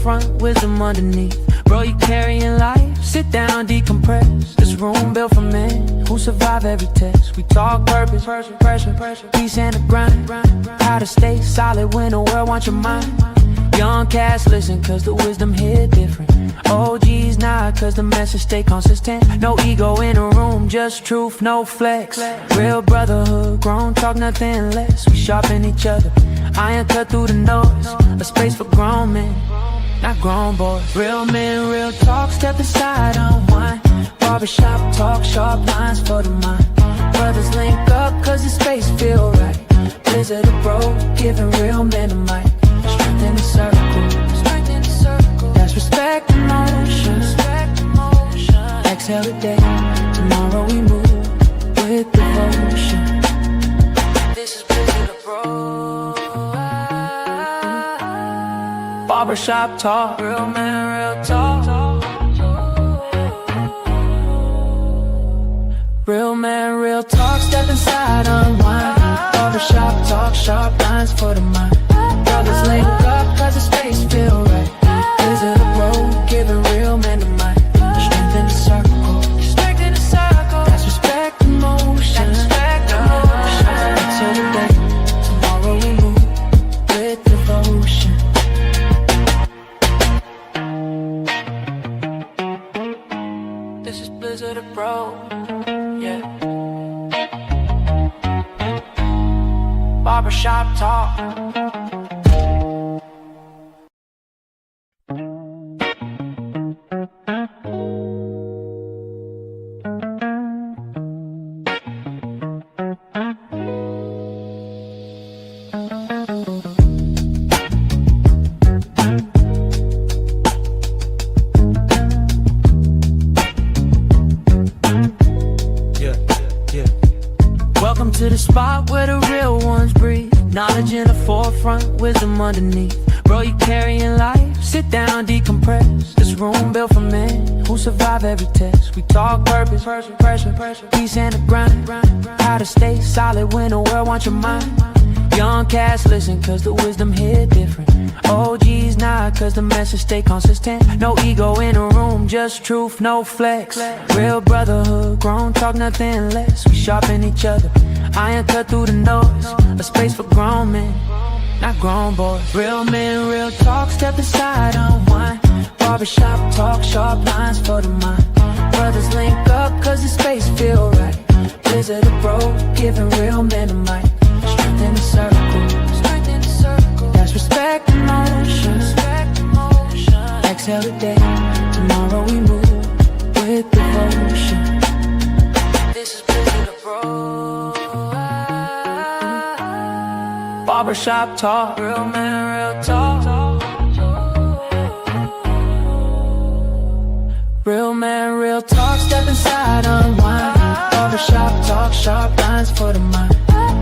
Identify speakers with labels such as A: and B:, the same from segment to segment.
A: forefront, wisdom underneath. Bro, you carrying life, sit down, decompress. This room built for men who survive every test. We talk purpose, pressure, peace and the grind. How to stay solid when the world wants your mind. Young cats listen cause the wisdom hit different. OGs nod cause the message stay consistent. No ego in a room, just truth, no flex. Real brotherhood, grown talk, nothing less. We sharpen each other, iron cut through the noise. A space for grown men, not grown boys. Real men, real talk, step aside, unwind. Barbershop talk, sharp lines for the mind. Brothers link up cause the space feel right. Blizzard of bro, giving real men a mic. Strength in the circle, that's respect in motion. Exhale today, tomorrow we move with devotion. This is Blizzard of bro. Barbershop talk, real man, real talk. Real man, real talk, step inside, unwind. Barbershop talk, sharp lines for the mind. Brothers link up cause the space feel right. Blizzard of road, giving real men the mic. Strength in the circle, that's respect in motion. Until the day, tomorrow we move with devotion. This is Blizzard of Road. Barbershop talk. Welcome to the spot where the real ones breathe. Knowledge in the forefront, wisdom underneath. Bro, you carrying life, sit down, decompress. This room built for men who survive every test. We talk purpose, pressure, peace and the grind. How to stay solid when the world wants your mind. Young cats listen cause the wisdom hit different. OGs nod cause the message stay consistent. No ego in a room, just truth, no flex. Real brotherhood, grown talk, nothing less. We sharpen each other, iron cut through the noise. A space for grown men, not grown boys. Real men, real talk, step aside, unwind. Barbershop talk, sharp lines for the mind. Brothers link up cause the space feel right. Blizzard of bro, giving real men a mic. Strength in the circle, that's respect in motion. Exhale today, tomorrow we move with devotion. This is Blizzard of bro. Barbershop talk, real man, real talk. Real man, real talk, step inside, unwind. Barbershop talk, sharp lines for the mind.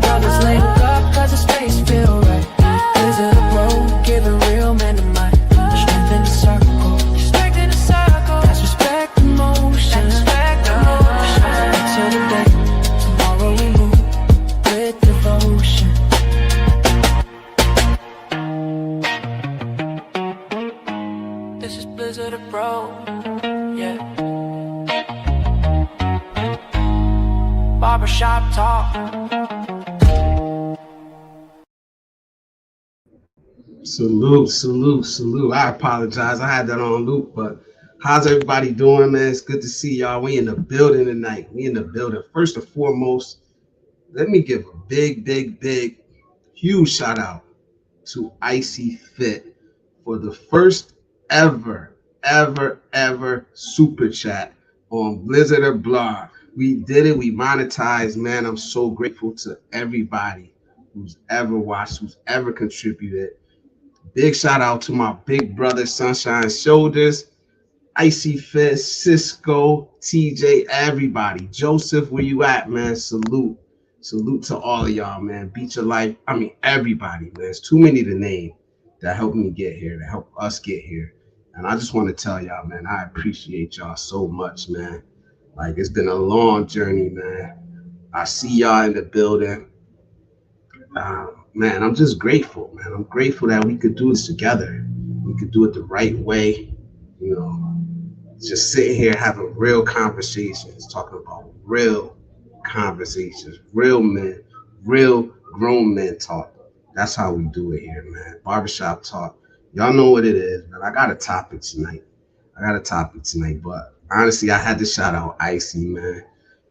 A: Brothers link up cause the space feel right. Blizzard of road, giving real men the mic. Strength in the circle, that's respect in motion. Until the day, tomorrow we move with devotion. This is Blizzard of Road, yeah. Barbershop talk.
B: Salute. I apologize. I had that on loop, but how's everybody doing, man? It's good to see y'all. We in the building tonight. First and foremost, let me give a big, huge shout out to Icy Fit for the first ever super chat on Blizzard or Blah. We did it. We monetized, man. I'm so grateful to everybody who's ever watched, who's ever contributed. Big shout out to my big brother, Sunshine Shoulders, Icy Fit, Cisco, TJ, everybody. Joseph, where you at, man? Salute to all of y'all, man. Beat your life. I mean, everybody, man. There's too many to name that helped me get here, that helped us get here. And I just want to tell y'all, man, I appreciate y'all so much, man. Like, it's been a long journey, man. I see y'all in the building. Man, I'm just grateful, man. I'm grateful that we could do this together. We could do it the right way, you know, just sitting here having real conversations, talking about real conversations, real men, real grown men talk. That's how we do it here, man. Barbershop talk. Y'all know what it is, man. I got a topic tonight. But honestly, I had to shout out Icy, man,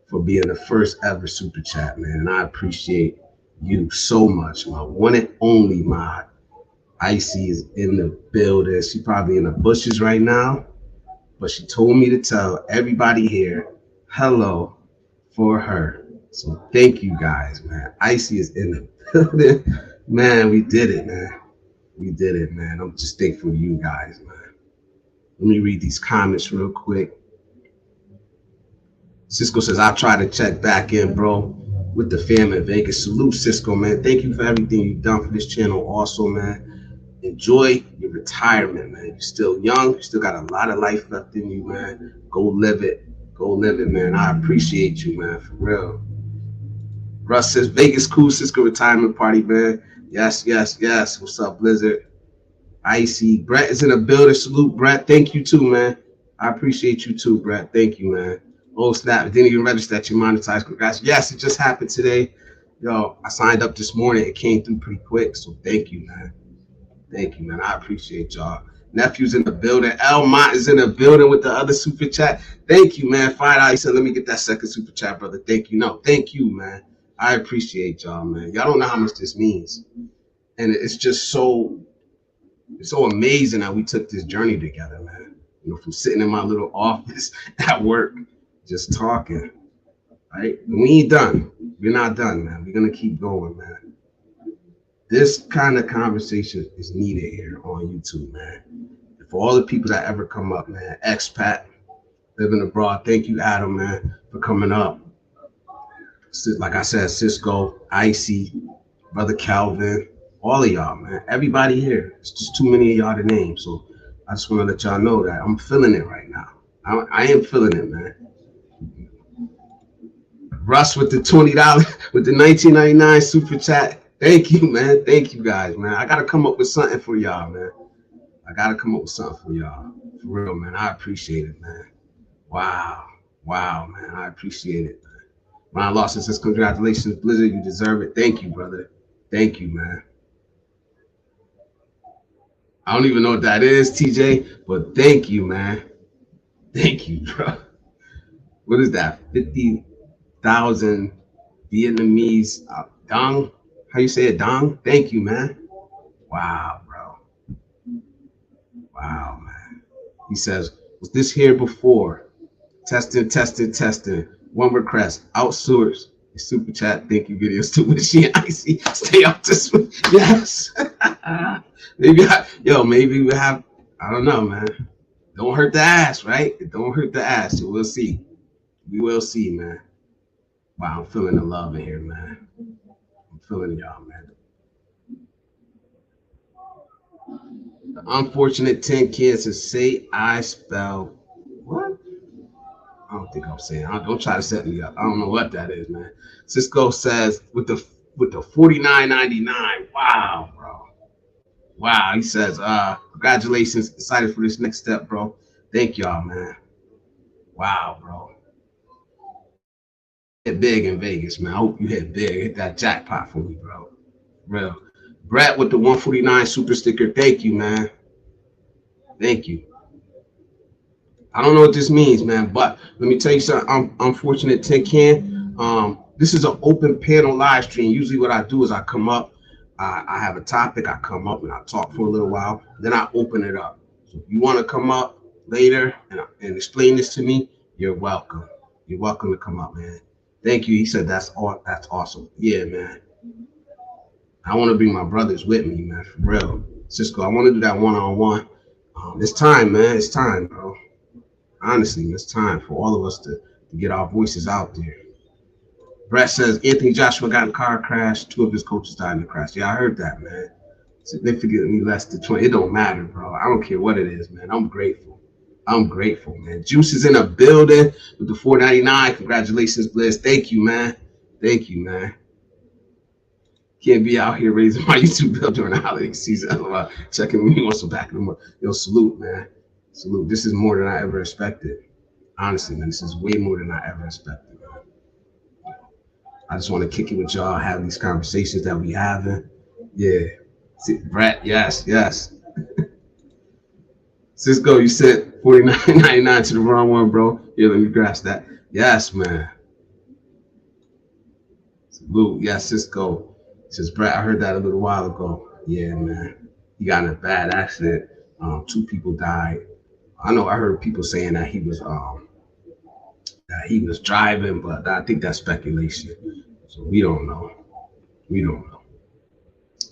B: for being the first ever super chat, man. And I appreciate you so much, my one and only mod. Icy is in the building. She probably in the bushes right now, but she told me to tell everybody here hello for her. So thank you guys, man. Icy is in the building. Man, we did it, man. We did it, man. I'm just thankful to you guys, man. Let me read these comments real quick. Cisco says, I try to check back in, bro, with the fam in Vegas. Salute, Cisco, man. Thank you for everything you've done for this channel also, man. Enjoy your retirement, man. You're still young. You still got a lot of life left in you, man. Go live it. Go live it, man. I appreciate you, man, for real. Russ says, Vegas cool, Cisco retirement party, man. Yes, yes, yes. What's up, Blizzard? Icy. Brett is in the building. Salute, Brett. Thank you, too, man. I appreciate you, too, Brett. Thank you, man. Oh, snap. It didn't even register that you monetized. Congrats. Yes, it just happened today. Yo, I signed up this morning. It came through pretty quick, so thank you, man. Thank you, man. I appreciate y'all. Nephew's in the building. Elmont is in the building with the other super chat. Thank you, man. $5. He said, let me get that second super chat, brother. Thank you. No, thank you, man. I appreciate y'all, man. Y'all don't know how much this means. And it's just so amazing that we took this journey together, man. You know, from sitting in my little office at work, just talking, right? And we ain't done. We're not done, man. We're going to keep going, man. This kind of conversation is needed here on YouTube, man. And for all the people that ever come up, man, expat, living abroad, thank you, Adam, man, for coming up. Like I said, Cisco, Icy, Brother Calvin, all of y'all, man. Everybody here. It's just too many of y'all to name. So I just want to let y'all know that I'm feeling it right now. I am feeling it, man. Russ with the $20, with the $19.99 super chat. Thank you, man. Thank you, guys, man. I got to come up with something for y'all, man. I got to come up with something for y'all. For real, man. I appreciate it, man. Wow. Wow, man. I appreciate it, man. Ron Lawson says, congratulations, Blizzard. You deserve it. Thank you, brother. Thank you, man. I don't even know what that is, TJ, but thank you, man. Thank you, bro. What is that? 50,000 Vietnamese dong? How you say it, dong? Thank you, man. Wow, bro. Wow, man. He says, was this here before? Testing, testing, testing. One request, outsource the super chat. Thank you videos to Wishy and Icy. Stay up to swim. Yes. Maybe we have, I don't know, man. Don't hurt the ass, right? It don't hurt the ass. So we'll see. We will see, man. Wow, I'm feeling the love in here, man. I'm feeling y'all, man. The unfortunate 10 kids to say I spell what? I don't think I'm saying. Don't try to set me up. I don't know what that is, man. Cisco says with the $49.99. Wow, bro. Wow. He says, congratulations. Excited for this next step, bro. Thank y'all, man. Wow, bro. Hit big in Vegas, man. I hope you hit big. Hit that jackpot for me, bro. Real. Brett with the 149 super sticker. Thank you, man. Thank you. I don't know what this means, man, but let me tell you something. I'm unfortunate 10 can. This is an open panel live stream. Usually what I do is I come up, I have a topic, I come up and I talk for a little while, then I open it up. So if you want to come up later and explain this to me, you're welcome. You're welcome to come up, man. Thank you. He said that's awesome. Yeah, man. I want to bring my brothers with me, man, for real. Cisco, I want to do that one-on-one. It's time, man. It's time, bro. Honestly, it's time for all of us to get our voices out there. Brett says, Anthony Joshua got in a car crash. 2 of his coaches died in the crash. Yeah, I heard that, man. Significantly less than 20. It don't matter, bro. I don't care what it is, man. I'm grateful. I'm grateful, man. Juice is in a building with the $4.99. 99. Congratulations, Bliss. Thank you, man. Thank you, man. Can't be out here raising my YouTube bill during the holiday season. Checking me on some back of the month. Yo, salute, man. Salute. This is more than I ever expected. Honestly, man, this is way more than I ever expected, man. I just want to kick it with y'all, have these conversations that we having. Yeah. See, Brett, yes, yes. Cisco, you sent $49.99 to the wrong one, bro. Yeah, let me grasp that. Yes, man. Salute. Yes, Cisco. Says, Brett, I heard that a little while ago. Yeah, man. He got in a bad accident. 2 people died. I know I heard people saying that he was driving, but I think that's speculation. So we don't know. We don't know.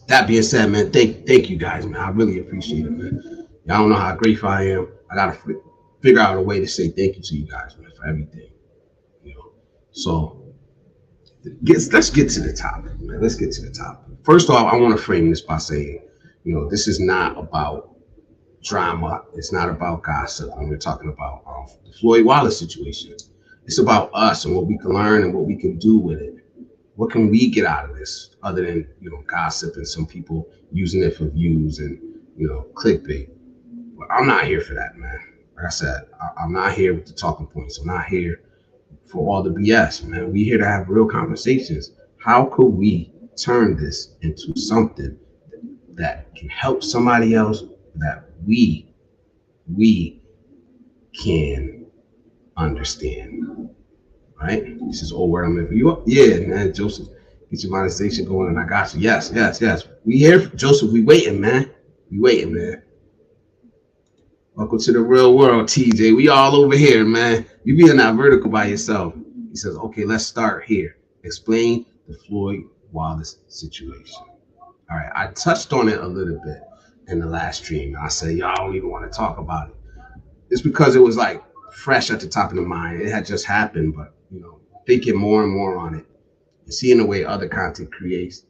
B: That being said, man, thank you guys, man. I really appreciate it, man. Y'all don't know how grateful I am. I gotta figure out a way to say thank you to you guys, man, for everything. You know. So let's get to the topic, man. Let's get to the topic. First off, I want to frame this by saying, you know, this is not about drama. It's not about gossip. When we're talking about the Floyd Wallace situation, it's about us and what we can learn and what we can do with it. What can we get out of this other than, you know, gossip and some people using it for views and, you know, clickbait? But I'm not here for that, man. Like I said, I'm not here with the talking points. I'm not here for all the BS, man. We're here to have real conversations. How could we turn this into something that can help somebody else, that we can understand, right? This is old word. I'm in for you. Yeah, man, Joseph, get your monetization going, and I got you. Yes, yes, yes. We here, Joseph. We waiting, man. We waiting, man. Welcome to the real world, TJ. We all over here, man. You be in that vertical by yourself. He says, okay, let's start here. Explain the Floyd Wallace situation. All right, I touched on it a little bit in the last stream. I said, y'all don't even want to talk about it. It's because it was like fresh at the top of the mind. It had just happened, but, you know, thinking more and more on it and seeing the way other content creators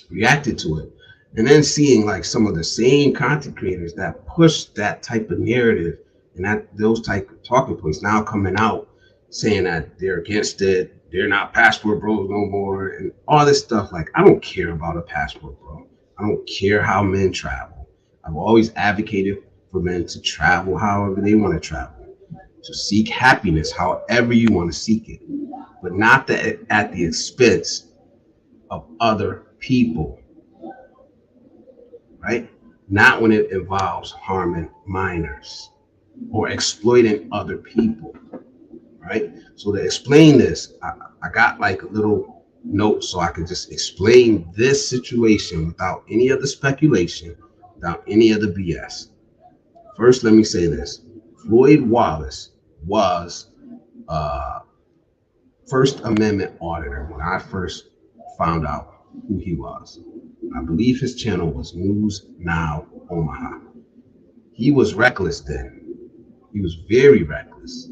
B: reacted to it. And then seeing like some of the same content creators that push that type of narrative and that those type of talking points now coming out saying that they're against it, they're not passport bros no more, and all this stuff. Like, I don't care about a passport bro. I don't care how men travel. I've always advocated for men to travel however they want to travel, to seek happiness however you want to seek it, but not at the expense of other people. Right? Not when it involves harming minors or exploiting other people, right? So to explain this, I got like a little note so I could just explain this situation without any of the speculation, without any of the BS. First, let me say this. Floyd Wallace was First Amendment auditor when I first found out who he was. I believe his channel was News Now Omaha. He was reckless then. He was very reckless.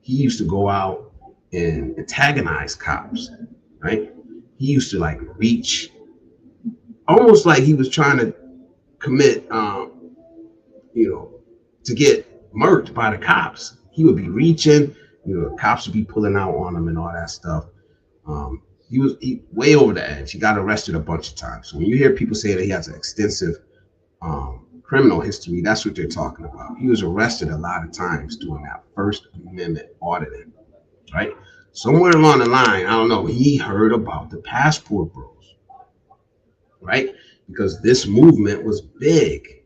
B: He used to go out and antagonize cops, right? He used to like reach, almost like he was trying to commit, to get murked by the cops. He would be reaching, cops would be pulling out on him and all that stuff. He was way over the edge. He got arrested a bunch of times. So when you hear people say that he has an extensive criminal history, that's what they're talking about. He was arrested a lot of times doing that First Amendment auditing, right? Somewhere along the line, I don't know, he heard about the passport bros, right? Because this movement was big.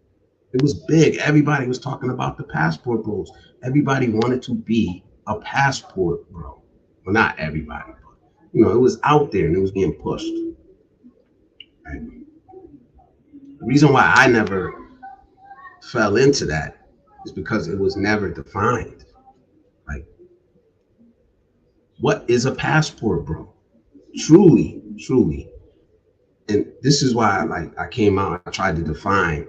B: It was big. Everybody was talking about the passport bros. Everybody wanted to be a passport bro. Well, not everybody. It was out there and it was being pushed. Right? The reason why I never fell into that is because it was never defined. Like, what is a passport, bro? Truly. And this is why I came out and I tried to define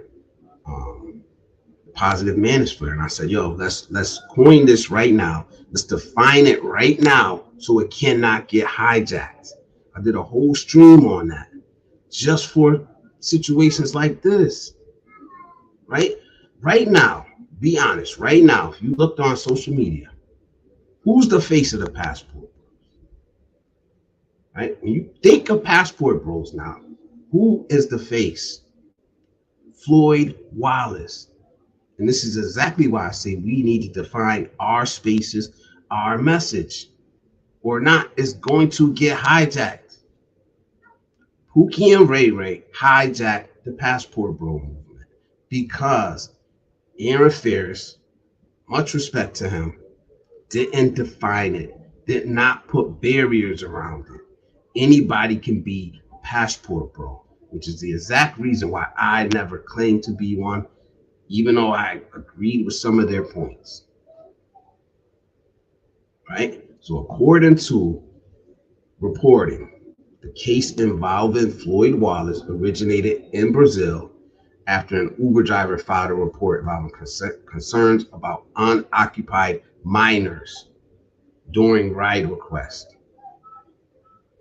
B: Positive Manosphere. And I said, yo, let's coin this right now. Let's define it right now so it cannot get hijacked. I did a whole stream on that just for situations like this, right? Right now, be honest, right now, if you looked on social media, who's the face of the passport? right? When you think of passport bros now, who is the face? Floyd Wallace. And this is exactly why I say we need to define our spaces, our message, or not, it's going to get hijacked. Pookie and Ray Ray hijacked the passport bro movement because Aaron Ferris, much respect to him, didn't define it, did not put barriers around it. Anybody can be passport bro, which is the exact reason why I never claimed to be one, even though I agreed with some of their points. Right? So according to reporting, the case involving Floyd Wallace originated in Brazil after an Uber driver filed a report involving concerns about unoccupied minors during ride request.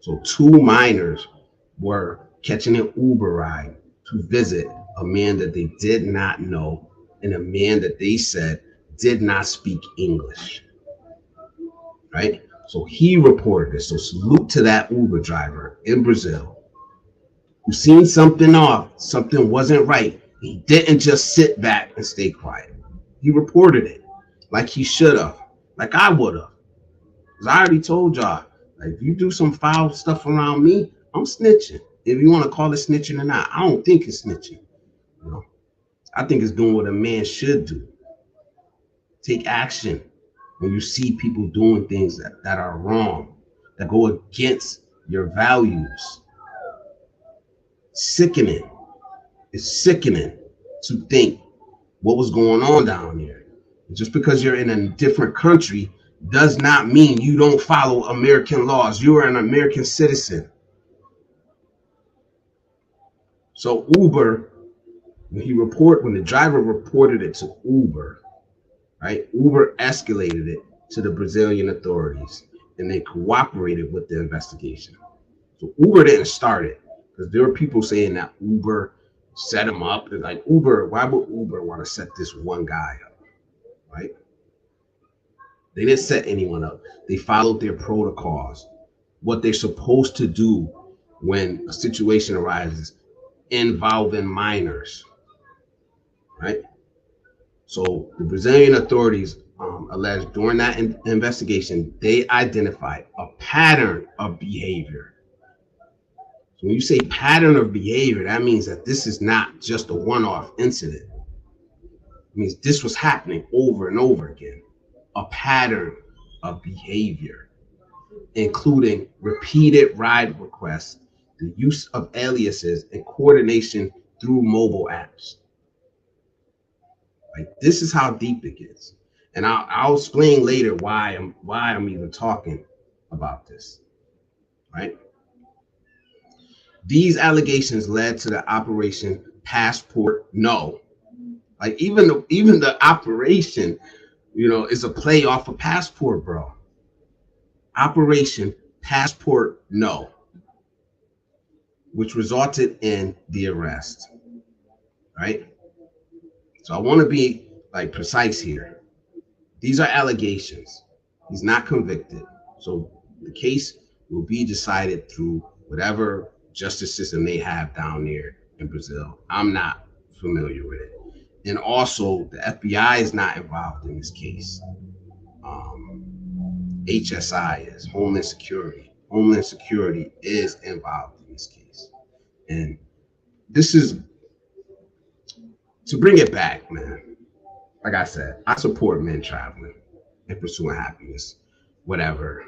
B: So 2 minors were catching an Uber ride to visit a man that they did not know and a man that they said did not speak English. Right? So he reported this. So salute to that Uber driver in Brazil who seen something off, something wasn't right. He didn't just sit back and stay quiet. He reported it like he should have, like I would have. Because I already told y'all, like, if you do some foul stuff around me, I'm snitching. If you want to call it snitching or not, I don't think it's snitching. You know, I think it's doing what a man should do. Take action when you see people doing things that are wrong, that go against your values. Sickening. It's sickening to think what was going on down there. Just because you're in a different country does not mean you don't follow American laws. You are an American citizen. So Uber, when the driver reported it to Uber, right? Uber escalated it to the Brazilian authorities and they cooperated with the investigation. So Uber didn't start it because there were people saying that Uber set him up. They're like, Uber, why would Uber want to set this one guy up, right? They didn't set anyone up. They followed their protocols, what they're supposed to do when a situation arises involving minors, right? So the Brazilian authorities alleged during that investigation, they identified a pattern of behavior. So when you say pattern of behavior, that means that this is not just a one-off incident. It means this was happening over and over again. A pattern of behavior, including repeated ride requests, the use of aliases, and coordination through mobile apps. Like, this is how deep it gets, and I'll explain later why I'm even talking about this. Right? These allegations led to the Operation Passport No. Like even the operation, is a play off of Passport Bro. Operation Passport No, which resulted in the arrest. Right? So I want to be precise here. These are allegations. He's not convicted. So the case will be decided through whatever justice system they have down there in Brazil. I'm not familiar with it. And also the FBI is not involved in this case. HSI is Homeland Security. Homeland Security is involved in this case. And this is to bring it back, man. Like I said, I support men traveling and pursuing happiness, whatever,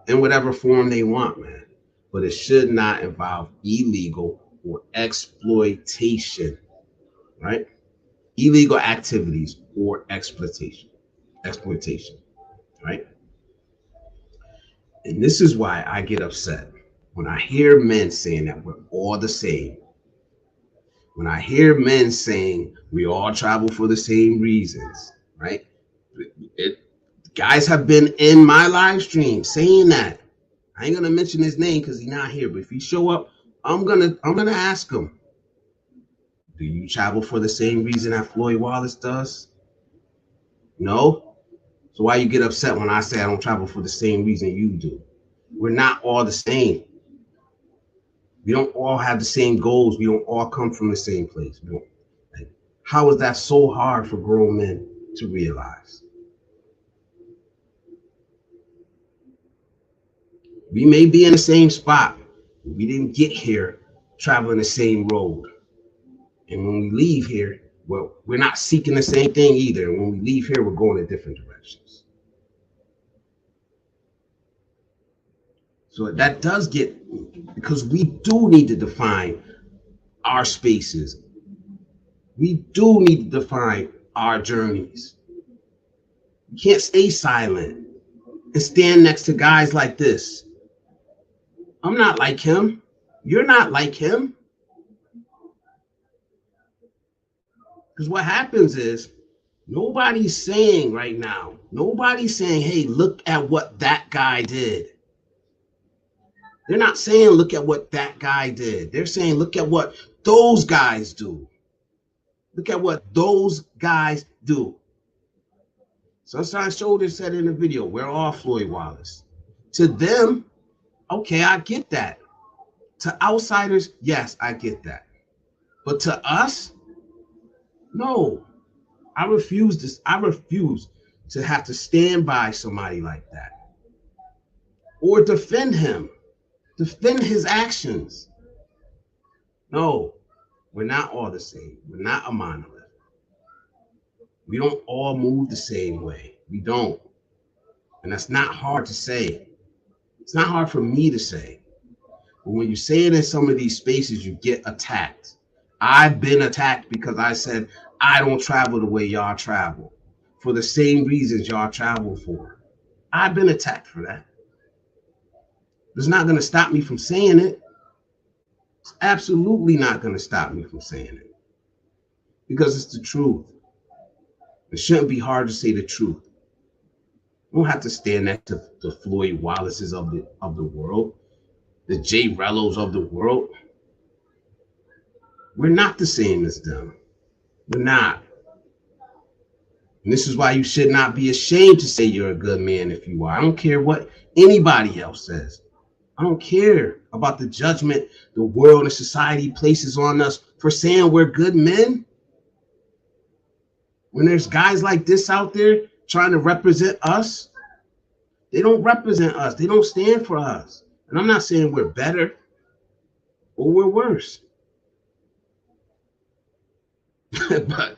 B: in whatever form they want, man. But it should not involve illegal or exploitation, right? Illegal activities or exploitation, right? And this is why I get upset when I hear men saying that we're all the same. When I hear men saying we all travel for the same reasons, right? Guys have been in my live stream saying that. I ain't gonna mention his name because he's not here, but if he show up, I'm gonna ask him, do you travel for the same reason that Floyd Wallace does? No? So why you get upset when I say I don't travel for the same reason you do? We're not all the same. We don't all have the same goals. We don't all come from the same place. We don't, like, how is that so hard for grown men to realize? We may be in the same spot. We didn't get here traveling the same road. And when we leave here, well, we're not seeking the same thing either. And when we leave here, we're going in different directions. So that does get, because we do need to define our spaces. We do need to define our journeys. You can't stay silent and stand next to guys like this. I'm not like him. You're not like him. Because what happens is nobody's saying right now, nobody's saying, hey, look at what that guy did. They're not saying, look at what that guy did. They're saying, look at what those guys do. Look at what those guys do. Sunshine Shoulder said in the video, we're all Floyd Wallace. To them, okay, I get that. To outsiders, yes, I get that. But to us, no. I refuse this. I refuse to have to stand by somebody like that or defend him, defend his actions. No, we're not all the same. We're not a monolith. We don't all move the same way. We don't. And that's not hard to say. It's not hard for me to say. But when you say it in some of these spaces, you get attacked. I've been attacked because I said, I don't travel the way y'all travel for the same reasons y'all travel for. I've been attacked for that. It's not going to stop me from saying it. It's absolutely not going to stop me from saying it because it's the truth. It shouldn't be hard to say the truth. You don't have to stand next to the Floyd Wallaces of the world, the Jay Rellos of the world. We're not the same as them. We're not. And this is why you should not be ashamed to say you're a good man if you are. I don't care what anybody else says. I don't care about the judgment the world and society places on us for saying we're good men. When there's guys like this out there trying to represent us, they don't represent us. They don't stand for us. And I'm not saying we're better or we're worse. But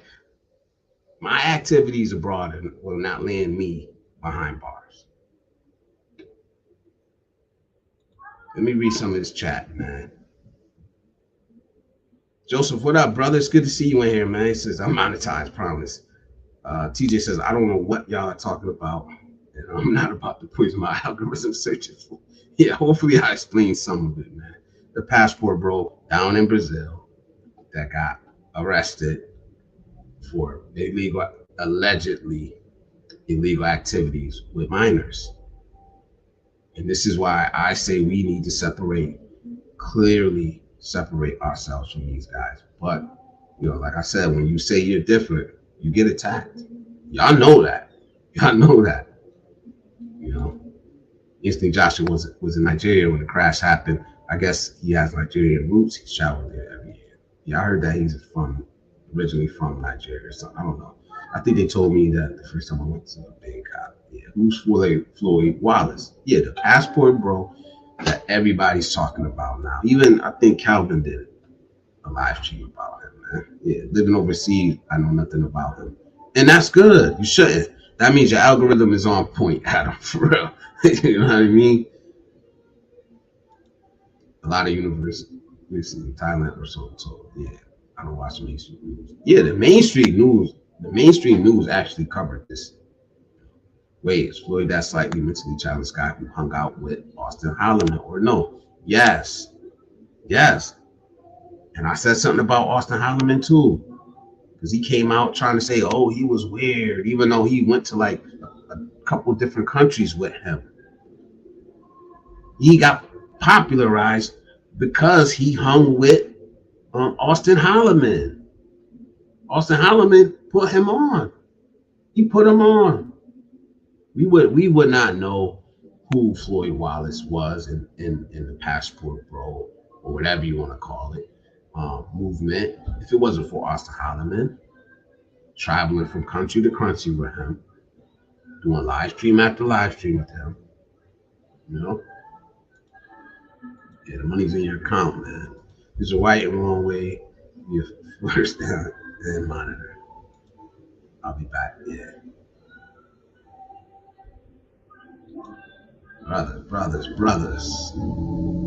B: my activities abroad will not land me behind bars. Let me read some of this chat, man. Joseph, what up, brother? It's good to see you in here, man. He says, I'm monetized, promise. TJ says, I don't know what y'all are talking about. And I'm not about to push my algorithm searching for. Yeah, hopefully I explained some of it, man. The passport bro down in Brazil that got arrested for allegedly illegal activities with minors. And this is why I say we need to clearly separate ourselves from these guys. But, you know, like I said, when you say you're different, you get attacked. Y'all know that. Y'all know that. You know, Instinct Joshua was in Nigeria when the crash happened. I guess he has Nigerian roots. He's traveled there every year. Yeah, I heard that he's originally from Nigeria. So I don't know. I think they told me that the first time I went to Bangkok. Yeah, who's Floyd Wallace? Yeah, the passport bro that everybody's talking about now. Even I think Calvin did a live stream about him, man. Yeah, living overseas, I know nothing about him. And that's good. You shouldn't. That means your algorithm is on point, Adam, for real. You know what I mean? A lot of universities in Thailand or so. So yeah, I don't watch mainstream news. Yeah, the mainstream news actually covered this. Wait, is Floyd that slightly mentally challenged guy who hung out with Austin Holloman or no? Yes. And I said something about Austin Holloman too. Because he came out trying to say, oh, he was weird, even though he went to like a couple different countries with him. He got popularized because he hung with Austin Holloman. Austin Holloman put him on. He put him on. We would not know who Floyd Wallace was in the passport bro or whatever you want to call it, movement, if it wasn't for Oscar Holloman, traveling from country to country with him, doing live stream after live stream with him, you know, yeah, the money's in your account, man. There's a right and wrong way. You first down and monitor. I'll be back. Yeah. Brothers.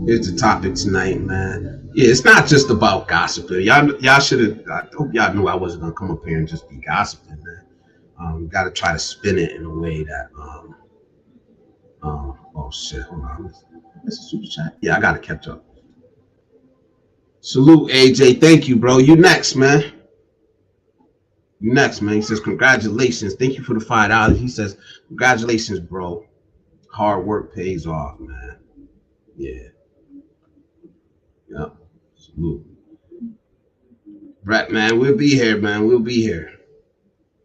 B: Here's the topic tonight, man. Yeah, it's not just about gossiping. Y'all should have. I hope y'all knew I wasn't gonna come up here and just be gossiping, man. You got to try to spin it in a way that. Oh shit! Hold on. This is super chat. Yeah, I gotta catch up. Salute, AJ. Thank you, bro. You next, man. You next, man. He says, congratulations. Thank you for the $5. He says, congratulations, bro. Hard work pays off, man. Yeah. Yep. Salute. Brett, man, we'll be here, man. We'll be here.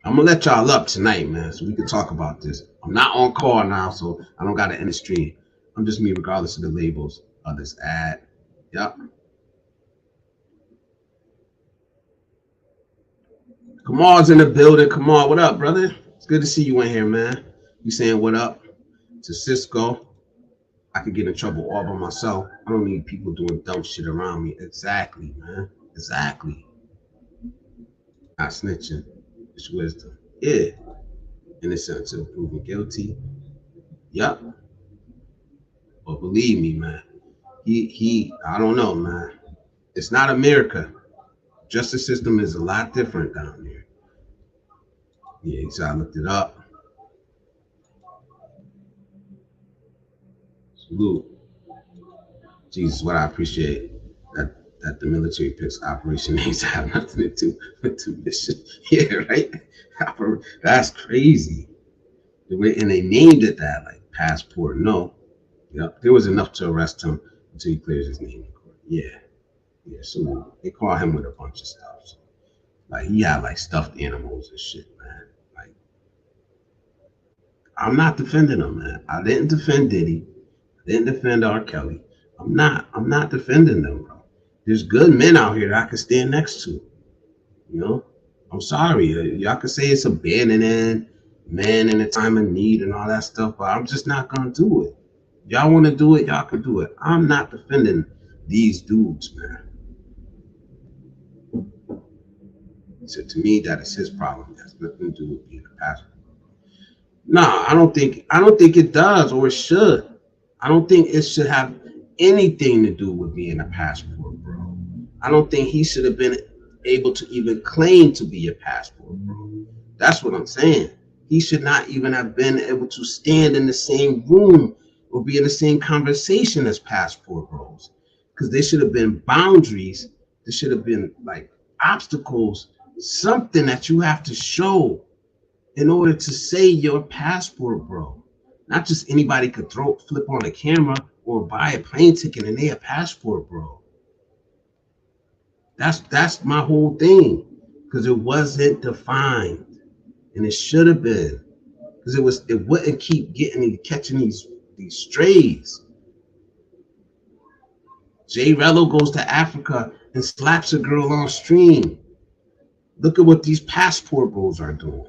B: I'm going to let y'all up tonight, man, so we can talk about this. I'm not on call now, so I don't got to end the stream. I'm just me regardless of the labels of this ad. Yep. Kamal's in the building. Kamal, what up, brother? It's good to see you in here, man. You saying what up to Cisco? I could get in trouble all by myself. I don't need people doing dumb shit around me. Exactly, man. Exactly. Not snitching. It's wisdom. Yeah. Innocent until proven guilty. Yup. But believe me, man. I don't know, man. It's not America. Justice system is a lot different down there. Yeah, so I looked it up. Salute. Jesus, what I appreciate that the military picks operation names that have nothing to do with mission. Yeah, right? That's crazy. And they named it that, like passport. No. Yep. There was enough to arrest him until he clears his name in court. Yeah. Yeah, so they call him with a bunch of stuff. So, like he had like stuffed animals and shit, man. Like I'm not defending him, man. I didn't defend Diddy. I didn't defend R. Kelly. I'm not defending them, bro. There's good men out here that I can stand next to. You know? I'm sorry. Y'all can say it's abandoning men in a time of need and all that stuff, but I'm just not gonna do it. Y'all want to do it, y'all can do it. I'm not defending these dudes, man. So to me, that is his problem. It has nothing to do with being a pastor. No, I don't think it does or it should. I don't think it should have anything to do with being a passport, bro. I don't think he should have been able to even claim to be a passport, bro. That's what I'm saying. He should not even have been able to stand in the same room or be in the same conversation as passport bros. Because there should have been boundaries. There should have been like obstacles, something that you have to show in order to say you're a passport bro. Not just anybody could flip on a camera or buy a plane ticket and they a passport bro. That's my whole thing. Because it wasn't defined. And it should have been. Because it wouldn't keep catching these strays. Jay Rello goes to Africa and slaps a girl on stream. Look at what these passport bros are doing.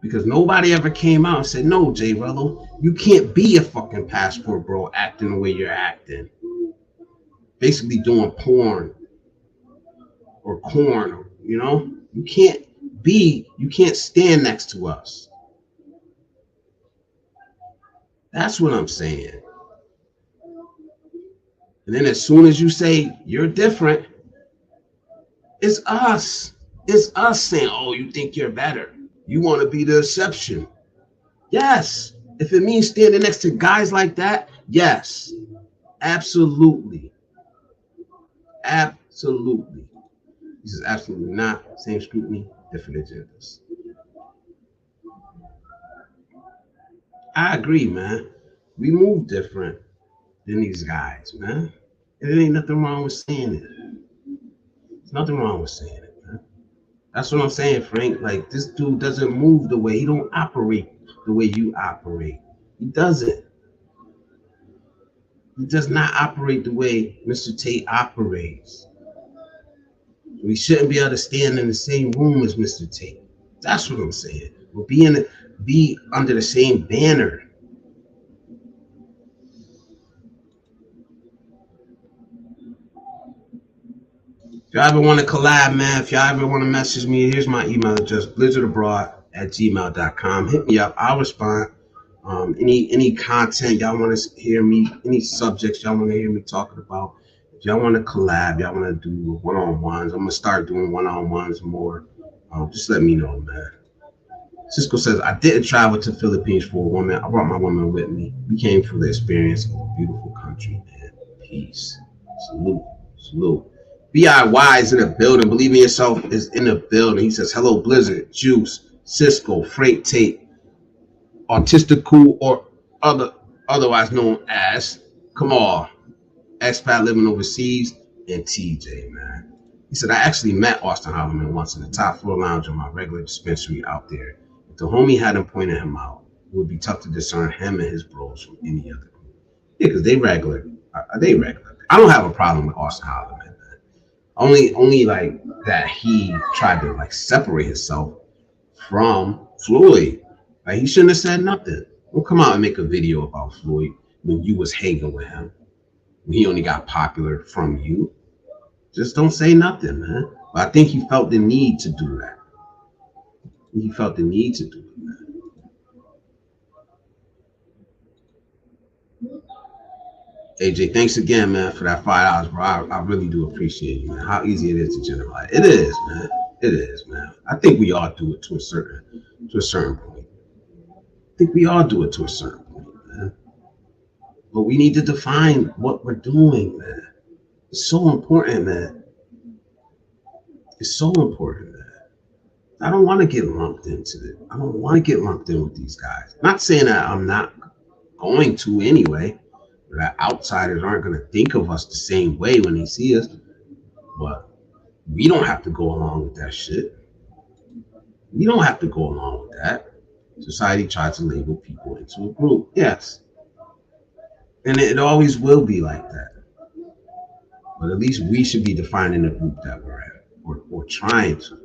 B: Because nobody ever came out and said, no, Jay Rello, you can't be a fucking passport bro acting the way you're acting. Basically doing porn or corn, you know? You can't stand next to us. That's what I'm saying. And then as soon as you say you're different, it's us. It's us saying, oh, you think you're better. You want to be the exception. Yes. If it means standing next to guys like that, yes. Absolutely. Absolutely. This is absolutely not. Same scrutiny, different agendas. I agree, man. We move different than these guys, man. And there ain't nothing wrong with saying it. There's nothing wrong with saying it, man. That's what I'm saying, Frank. Like, this dude doesn't move the way, he don't operate the way you operate. He doesn't. He does not operate the way Mr. Tate operates. We shouldn't be able to stand in the same room as Mr. Tate. That's what I'm saying. But be under the same banner. If y'all ever want to collab, man, if y'all ever want to message me, here's my email address, blizzardabroad@gmail.com. Hit me up. I'll respond. Any content y'all want to hear me, any subjects y'all want to hear me talking about. If y'all want to collab, y'all want to do one-on-ones, I'm going to start doing one-on-ones more. Just let me know, man. Cisco says, I didn't travel to Philippines for a woman. I brought my woman with me. We came for the experience of a beautiful country, man. Peace. Salute. Salute. BIY is in the building. Believe in yourself is in the building. He says, hello, Blizzard, Juice, Cisco, Frank Tate, Artistical, or otherwise known as, come on, expat living overseas, and TJ, man. He said, I actually met Austin Holloman once in the top floor lounge of my regular dispensary out there. If the homie hadn't pointed him out, it would be tough to discern him and his bros from any other group. Yeah, because they regular. They regular. I don't have a problem with Austin Holloman, man. Only like that he tried to like separate himself from Floyd. Like he shouldn't have said nothing. Don't come out and make a video about Floyd when you was hanging with him. When he only got popular from you. Just don't say nothing, man. But I think he felt the need to do that. He felt the need to do it, man. AJ, thanks again, man, for that $5, bro. I really do appreciate you, man. How easy it is to generalize. It is, man. It is, man. I think we all do it to a certain point. I think we all do it to a certain point, man. But we need to define what we're doing, man. It's so important, man. It's so important, man. I don't want to get lumped into it. I don't want to get lumped in with these guys. Not saying that I'm not going to anyway. That outsiders aren't going to think of us the same way when they see us. But we don't have to go along with that shit. We don't have to go along with that. Society tries to label people into a group. Yes. And it always will be like that. But at least we should be defining the group that we're at, or trying to,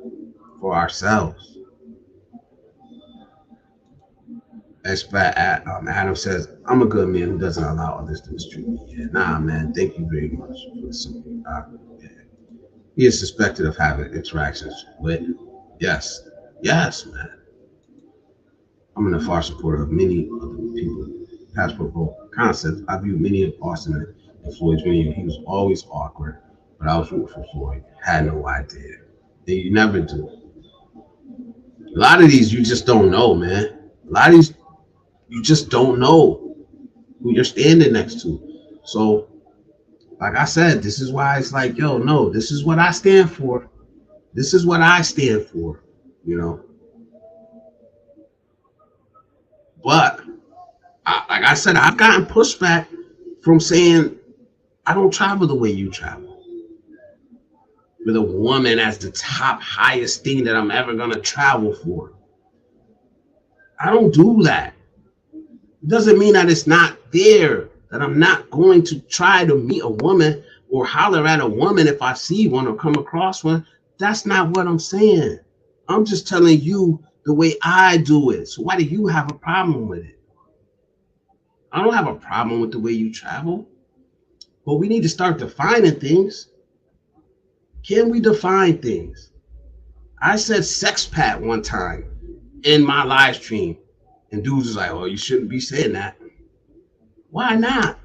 B: for ourselves. As Adam says, I'm a good man who doesn't allow others to mistreat me. Yeah, nah, man, thank you very much for listening. He is suspected of having interactions with, yes, man. I'm an far supporter of many other people. Passport vote concepts. I view many of Austin and Floyd's video. He was always awkward, but I was rooting for Floyd. Had no idea. You never do. A lot of these you just don't know, man. A lot of these you just don't know who you're standing next to. So, like I said, this is why it's like, yo, no, this is what I stand for. This is what I stand for, you know. But, like I said, I've gotten pushback from saying I don't travel the way you travel. With a woman as the top highest thing that I'm ever going to travel for. I don't do that. It doesn't mean that it's not there, that I'm not going to try to meet a woman or holler at a woman if I see one or come across one. That's not what I'm saying. I'm just telling you the way I do it. So why do you have a problem with it? I don't have a problem with the way you travel, but we need to start defining things. Can we define things? I said sexpat one time in my live stream, and dudes was like, oh, you shouldn't be saying that. Why not?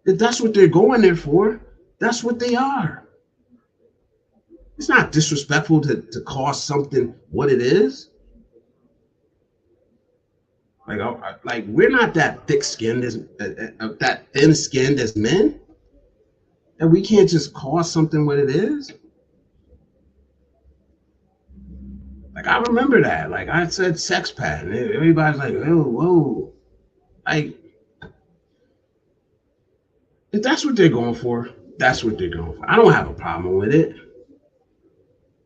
B: If that's what they're going there for, that's what they are. It's not disrespectful to call something what it is. Like we're not that thick-skinned as that thin-skinned as men, and we can't just call something what it is. Like I remember that. Like I said, sex pad, and everybody's like, "Oh, whoa!" Like if that's what they're going for, that's what they're going for. I don't have a problem with it.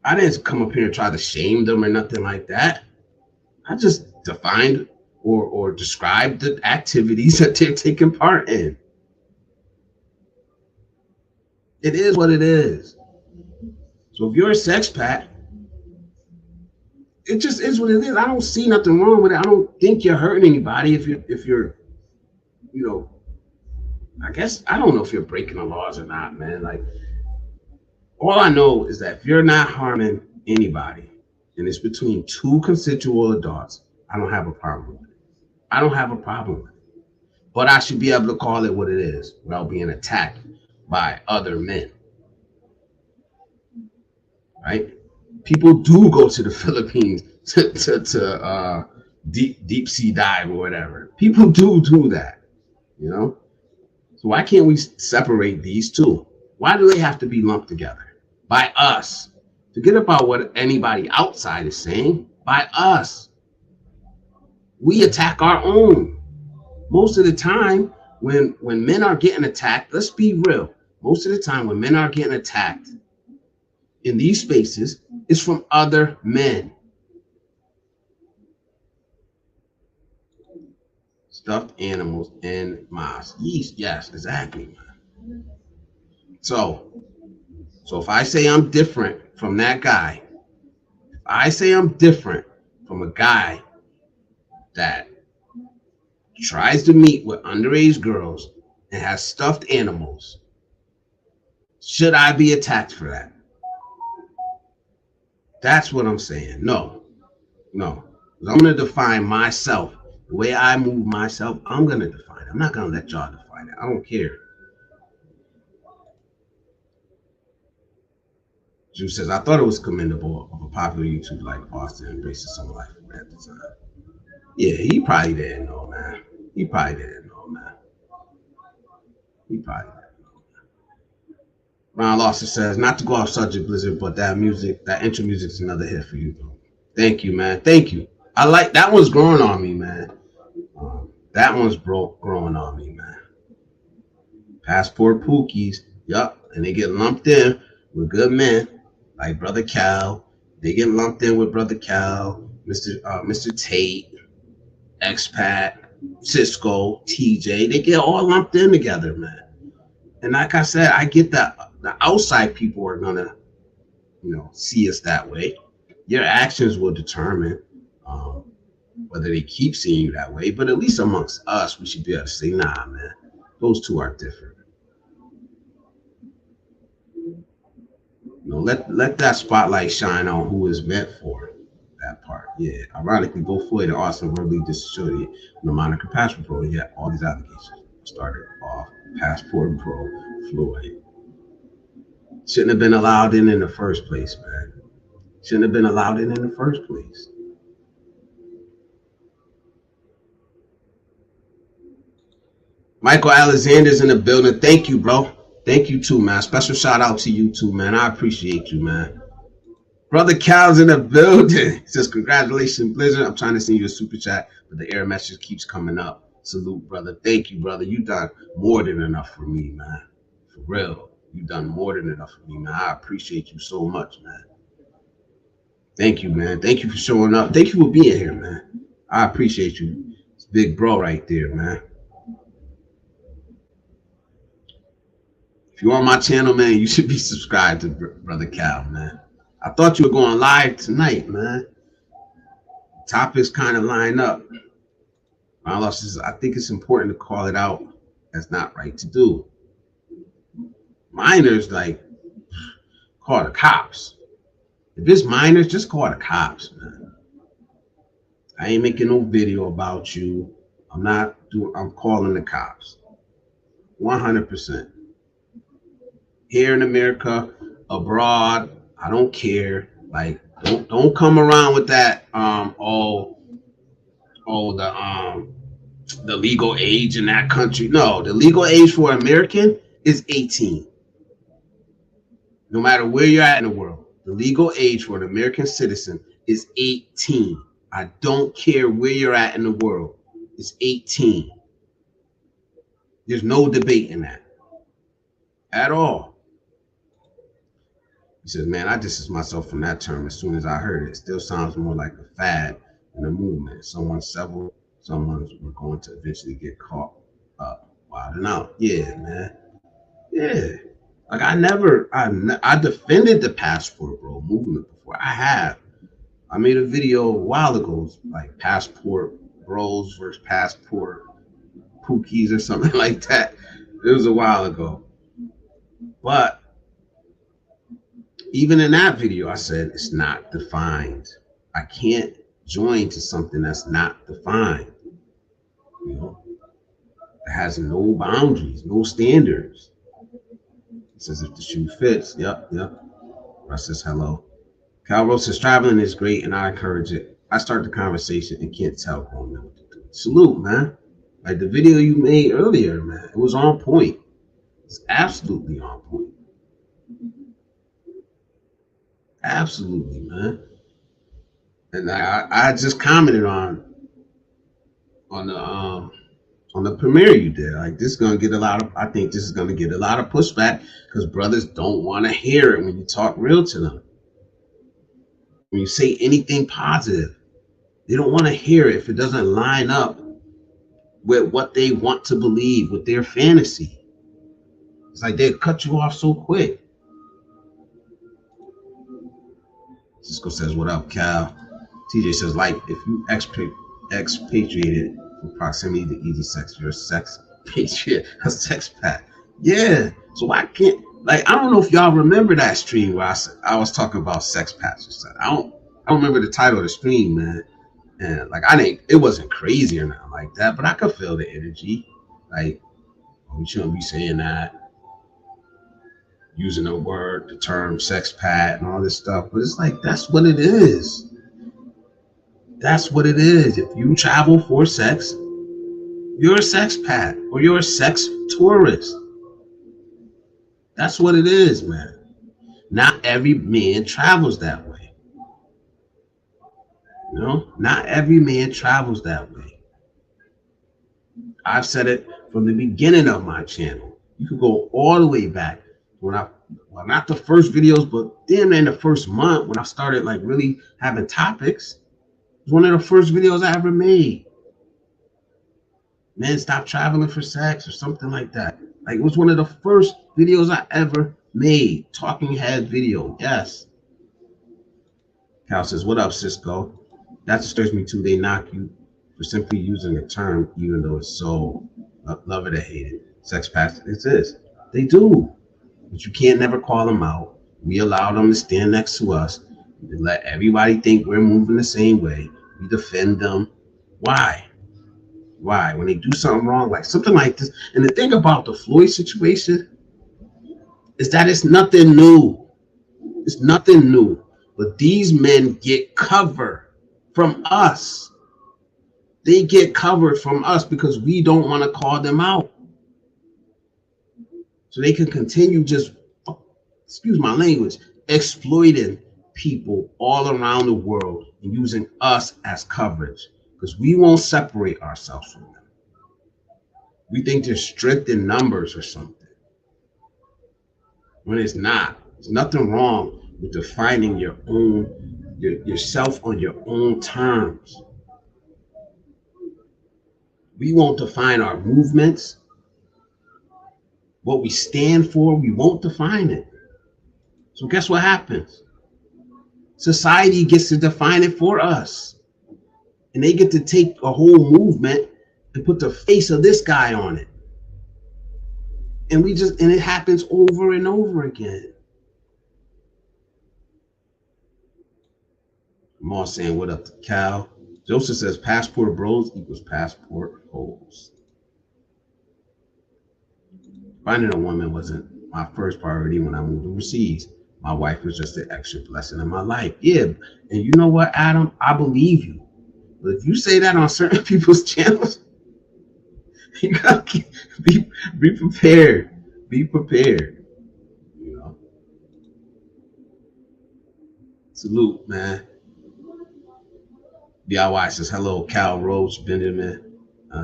B: I didn't come up here and try to shame them or nothing like that. I just defined or describe the activities that they're taking part in. It is what it is. So if you're a sex pat, it just is what it is. I don't see nothing wrong with it. I don't think you're hurting anybody if you're you know, I guess I don't know if you're breaking the laws or not, man. Like, all I know is that if you're not harming anybody and it's between two consensual adults, I don't have a problem with it. I don't have a problem with it. But I should be able to call it what it is without being attacked by other men. Right? People do go to the Philippines to deep sea dive or whatever. People do that, you know. So why can't we separate these two? Why do they have to be lumped together? By us. Forget about what anybody outside is saying. By us. We attack our own. Most of the time, when men are getting attacked, let's be real. Most of the time when men are getting attacked in these spaces, it's from other men. Stuffed animals and mosques. Yes, exactly. So if I say I'm different from that guy, if I say I'm different from a guy that tries to meet with underage girls and has stuffed animals, should I be attacked for that? That's what I'm saying. No. I'm going to define myself. The way I move myself, I'm going to define it. I'm not going to let y'all define it. I don't care. Drew says, I thought it was commendable of a popular YouTuber like Austin embracing some life at the time. Yeah, he probably didn't know, man. He probably didn't know. Ron Lawson says, not to go off subject, Blizzard, but that intro music is another hit for you, bro. Thank you, man. Thank you. I like that one's growing on me, man. That one's growing on me, man. Passport Pookies, yup, and they get lumped in with good men like Brother Cal. They get lumped in with Brother Cal, Mr. Tate, Expat, Cisco, TJ. They get all lumped in together, man. And like I said, I get that the outside people are gonna, see us that way. Your actions will determine whether they keep seeing you that way. But at least amongst us, we should be able to say, nah, man, those two are different. Let that spotlight shine on who is meant for that part. Yeah, ironically, both Floyd and Austin verbally disassociated the moniker Passport Pro. Yet all these allegations started off Passport Pro Floyd. Shouldn't have been allowed in the first place, man. Shouldn't have been allowed in the first place. Michael Alexander's in the building. Thank you, bro. Thank you too, man. Special shout out to you too, man. I appreciate you, man. Brother Cal's in the building. He says, congratulations, Blizzard. I'm trying to send you a super chat, but the error message keeps coming up. Salute, brother. Thank you, brother. You done more than enough for me, man. For real. You done more than enough for me, man. I appreciate you so much, man. Thank you, man. Thank you for showing up. Thank you for being here, man. I appreciate you. It's big bro right there, man. If you're on my channel, man, you should be subscribed to Brother Cal, man. I thought you were going live tonight, man. Topics kind of line up. I think it's important to call it out. That's not right to do. Minors, call the cops. If it's minors, just call the cops, man. I ain't making no video about you. I'm calling the cops. 100%. Here in America, abroad, I don't care. Don't come around with that the legal age in that country. No, the legal age for an American is 18. No matter where you're at in the world, the legal age for an American citizen is 18. I don't care where you're at in the world. It's 18. There's no debate in that at all. He says, man, I distanced myself from that term as soon as I heard it. It still sounds more like a fad than a movement. Someone several someone we're going to eventually get caught up, wilding out. Yeah, man. Yeah. Like I defended the passport bro movement before. I have. I made a video a while ago, like passport bros versus passport pookies or something like that. It was a while ago. But even in that video, I said it's not defined. I can't join to something that's not defined. You know, it has no boundaries, no standards. It says if the shoe fits. Yep. I says hello. Cal Rose says traveling is great and I encourage it. I start the conversation and can't tell grown men what to do. Salute, man. Like the video you made earlier, man. It was on point. It's absolutely on point. Absolutely, man. And I just commented on the premiere you did. Like this is gonna get a lot of. I think this is gonna get a lot of pushback because brothers don't want to hear it when you talk real to them. When you say anything positive, they don't want to hear it if it doesn't line up with what they want to believe, with their fantasy. It's like they cut you off so quick. Cisco says, "What up, Cal?" TJ says, "Like if you expatriated from proximity to easy sex, you're a sex patriot, a sex pack." Yeah. So I can't. Like I don't know if y'all remember that stream where I was talking about sex packs or something. I don't remember the title of the stream, man. And like it wasn't crazy or nothing like that, but I could feel the energy. Like we shouldn't be saying that. Using the term sex pad and all this stuff, but it's like that's what it is. That's what it is. If you travel for sex, you're a sex pad or you're a sex tourist. That's what it is, man. Not every man travels that way. You know, not every man travels that way. I've said it from the beginning of my channel. You could go all the way back. Well, not the first videos, but then in the first month when I started like really having topics, it was one of the first videos I ever made. Men stop traveling for sex or something like that. Like it was one of the first videos I ever made. Talking head video. Yes. Cal says, "What up, Cisco?" That disturbs me too. They knock you for simply using the term, even though it's so love it or hate it. Sex past it is. They do. But you can't never call them out. We allow them to stand next to us. We let everybody think we're moving the same way. We defend them. Why? When they do something wrong, like something like this. And the thing about the Floyd situation is that it's nothing new. It's nothing new. But these men get cover from us. They get covered from us because we don't want to call them out. So they can continue just, excuse my language, exploiting people all around the world and using us as coverage because we won't separate ourselves from them. We think they're strict in numbers or something. When it's not. There's nothing wrong with defining yourself on your own terms. We won't define our movements. What we stand for, we won't define it. So guess what happens? Society gets to define it for us. And they get to take a whole movement and put the face of this guy on it. And it happens over and over again. I'm all saying, what up to Cal? Joseph says passport bros equals passport holes. Finding a woman wasn't my first priority when I moved overseas. My wife was just an extra blessing in my life. Yeah, and you know what, Adam? I believe you. But if you say that on certain people's channels, you gotta be prepared. Be prepared. You know. Salute, man. DIY says hello, Cal Rose Benjamin,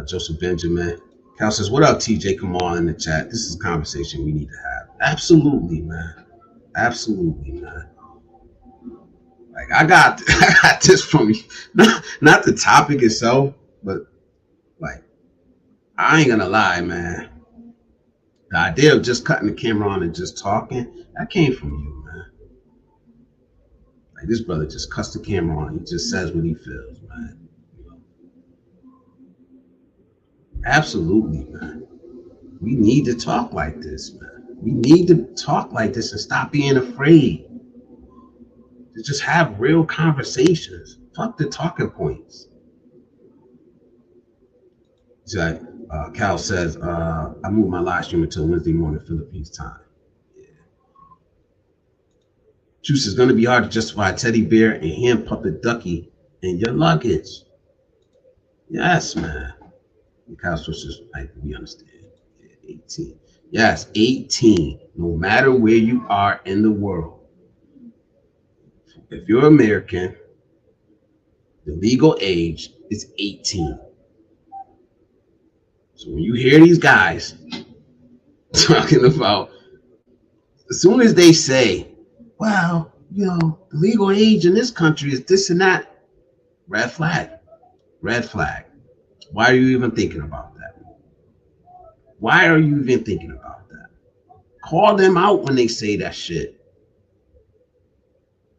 B: Joseph Benjamin. Cal says, "What up, TJ? Come on in the chat. This is a conversation we need to have." Absolutely, man. Absolutely, man. Like I got this from you. Not the topic itself, but I ain't gonna lie, man. The idea of just cutting the camera on and just talking, that came from you, man. Like this brother just cuts the camera on. He just says what he feels, man. Absolutely, man. We need to talk like this, man. We need to talk like this and stop being afraid to just have real conversations. Fuck the talking points. It's like Cal says, I moved my live stream until Wednesday morning Philippines time. Yeah. Juice is going to be hard to justify a teddy bear and hand puppet ducky in your luggage. Yes, man. Cal switches, like, we understand. 18. Yes, 18. No matter where you are in the world. If you're American, the legal age is 18. So when you hear these guys talking about, as soon as they say, well, you know, the legal age in this country is this and that, red flag. Red flag. Why are you even thinking about that? Why are you even thinking about that? Call them out when they say that shit.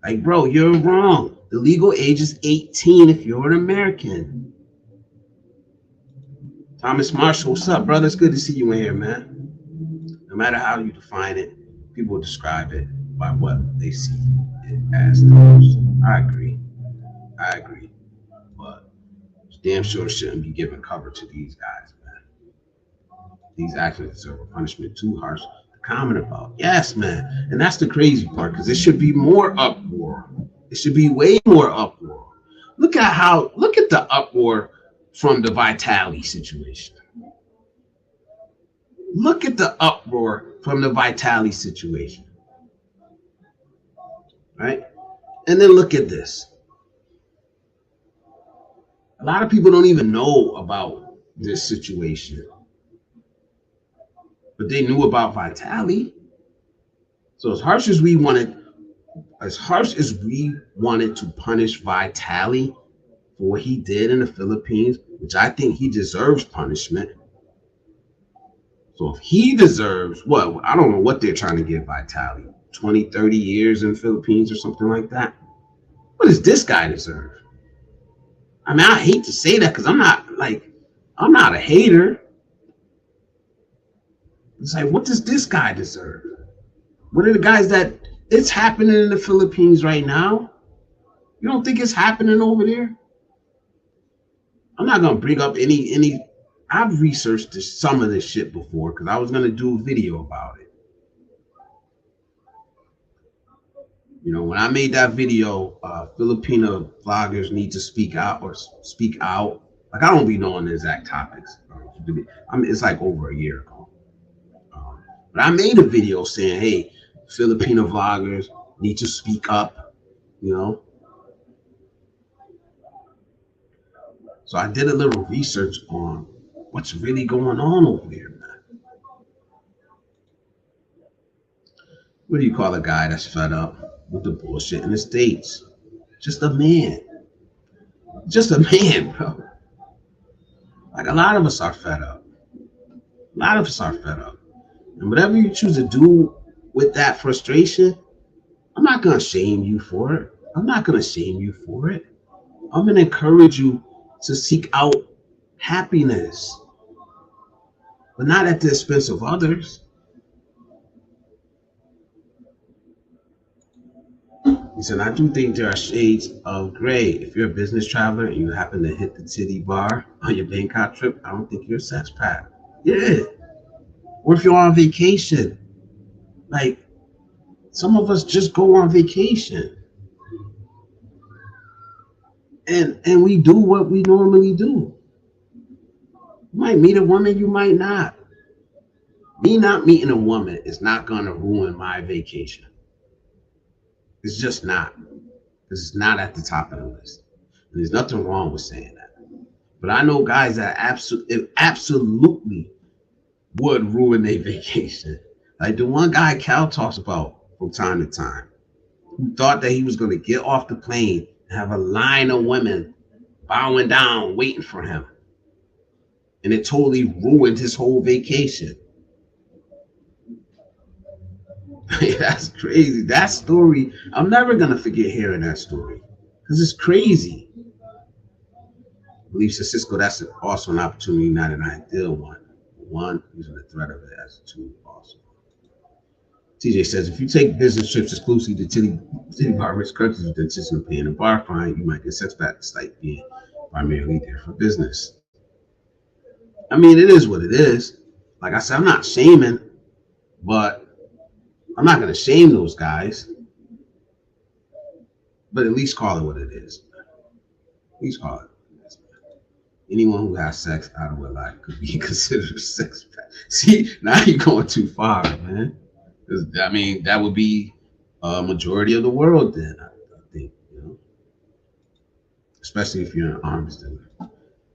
B: Like, bro, you're wrong. The legal age is 18 if you're an American. Thomas Marshall, what's up, brother? It's good to see you in here, man. No matter how you define it, people describe it by what they see it as. I agree. But damn sure shouldn't be giving cover to these guys, man. These actions deserve a punishment too harsh to comment about. Yes, man. And that's the crazy part, because it should be more uproar. It should be way more uproar. Look at the uproar from the Vitali situation. Look at the uproar from the Vitali situation. Right? And then look at this. A lot of people don't even know about this situation, but they knew about Vitali. So as harsh as we wanted to punish Vitali for what he did in the Philippines, which I think he deserves punishment. So if he deserves what, I don't know what they're trying to give Vitali, 20, 30 years in the Philippines or something like that. What does this guy deserve? I mean, I hate to say that because I'm not a hater. It's like, what does this guy deserve? What are the guys that it's happening in the Philippines right now? You don't think it's happening over there? I'm not gonna bring up any. I've researched some of this shit before because I was gonna do a video about it. You know, when I made that video, Filipino vloggers need to speak out or speak out. Like, I don't be knowing the exact topics. I mean, it's like over a year ago. But I made a video saying, hey, Filipino vloggers need to speak up, you know. So I did a little research on what's really going on over there, man. What do you call a guy that's fed up with the bullshit in the States? Just a man. Just a man, bro. Like, a lot of us are fed up. A lot of us are fed up. And whatever you choose to do with that frustration, I'm not going to shame you for it. I'm not going to shame you for it. I'm going to encourage you to seek out happiness, but not at the expense of others. He said, I do think there are shades of gray. If you're a business traveler and you happen to hit the titty bar on your Bangkok trip, I don't think you're a sex pat. Yeah. Or if you're on vacation, like, some of us just go on vacation. And we do what we normally do. You might meet a woman, you might not. Me not meeting a woman is not going to ruin my vacation. It's just not. Because it's not at the top of the list. And there's nothing wrong with saying that. But I know guys that absolutely would ruin their vacation. Like the one guy Cal talks about from time to time, who thought that he was going to get off the plane and have a line of women bowing down, waiting for him. and it totally ruined his whole vacation. That's crazy. That story, I'm never gonna forget hearing that story because it's crazy. I believe Cisco, that's also an opportunity, not an ideal one. One, using the threat of it as a tool also. TJ says, if you take business trips exclusively to city bar rich countries with the intention of paying a bar fine, you might get sex back despite being primarily there for business. I mean, it is what it is. Like I said, I'm not shaming, but I'm not going to shame those guys. But at least call it what it is. At least call it what it is. Anyone who has sex out of wedlock could be considered a sex back. See, now you're going too far, man. I mean, that would be a majority of the world then, I think, you know, especially if you're an arms dealer.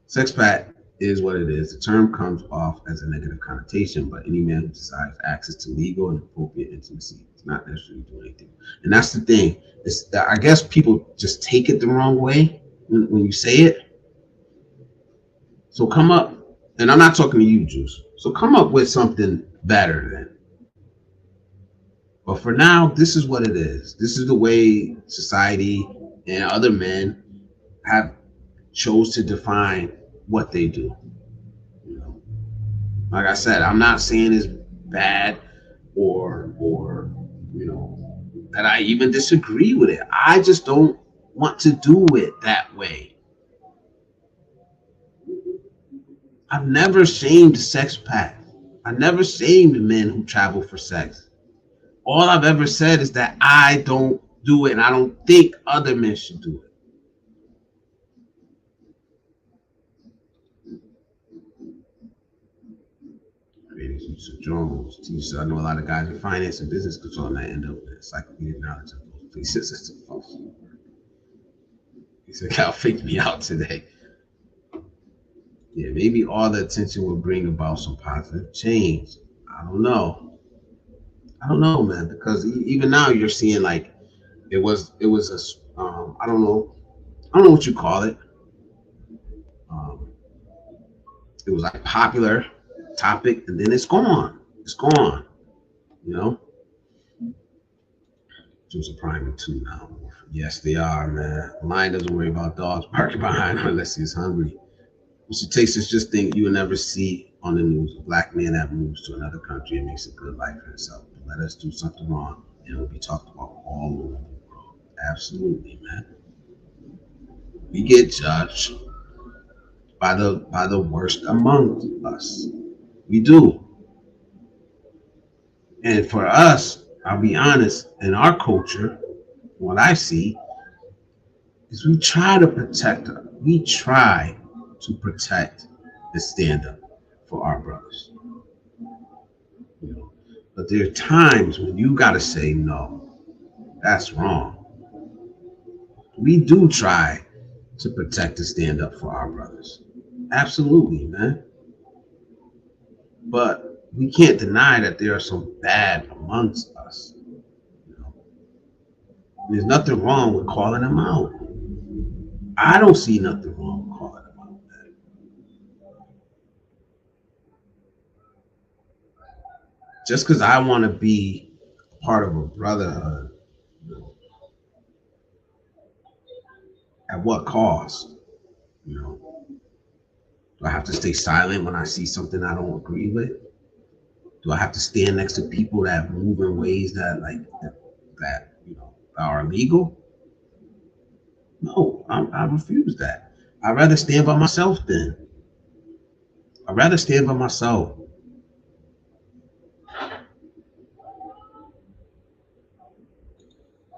B: Sex pact is what it is. The term comes off as a negative connotation, but any man who decides access to legal and appropriate intimacy is not necessarily doing anything. And that's the thing. It's, I guess people just take it the wrong way when you say it. So come up, and I'm not talking to you, Juice. So come up with something better then. But for now, this is what it is. This is the way society and other men have chose to define what they do. You know, like I said, I'm not saying it's bad or you know that I even disagree with it. I just don't want to do it that way. I've never shamed sex pact. I never shamed men who travel for sex. All I've ever said is that I don't do it, and I don't think other men should do it. Creating use of drones. Teach. I know a lot of guys in finance and business control that end up with encyclopedic knowledge of those places as to function. He said, "Cal faked me out today." Yeah, maybe all the attention will bring about some positive change. I don't know. I don't know, man, because even now you're seeing like it was a I don't know what you call it. Um, it was like popular topic, and then it's gone. It's gone. You know, Jews are priming too now. Yes, they are, man. Lion doesn't worry about dogs barking behind her unless he's hungry. Mr. Tastes just think you will never see on the news a black man that moves to another country and makes a good life for himself. But let us do something wrong, and it will be talked about all over the world. Absolutely, man. We get judged by the worst among us. We do. And for us, I'll be honest, in our culture, what I see is we try to protect her. We try to protect and stand up for our brothers. You know, but there are times when you gotta say no, that's wrong. We do try to protect and stand up for our brothers. Absolutely, man. But we can't deny that there are some bad amongst us. You know, there's nothing wrong with calling them out. I don't see nothing wrong with calling them out, man. Just because I want to be part of a brotherhood, you know, at what cost? You know, do I have to stay silent when I see something I don't agree with? Do I have to stand next to people that move in ways that you know are illegal? No, I refuse that. I'd rather stand by myself then. I'd rather stand by myself.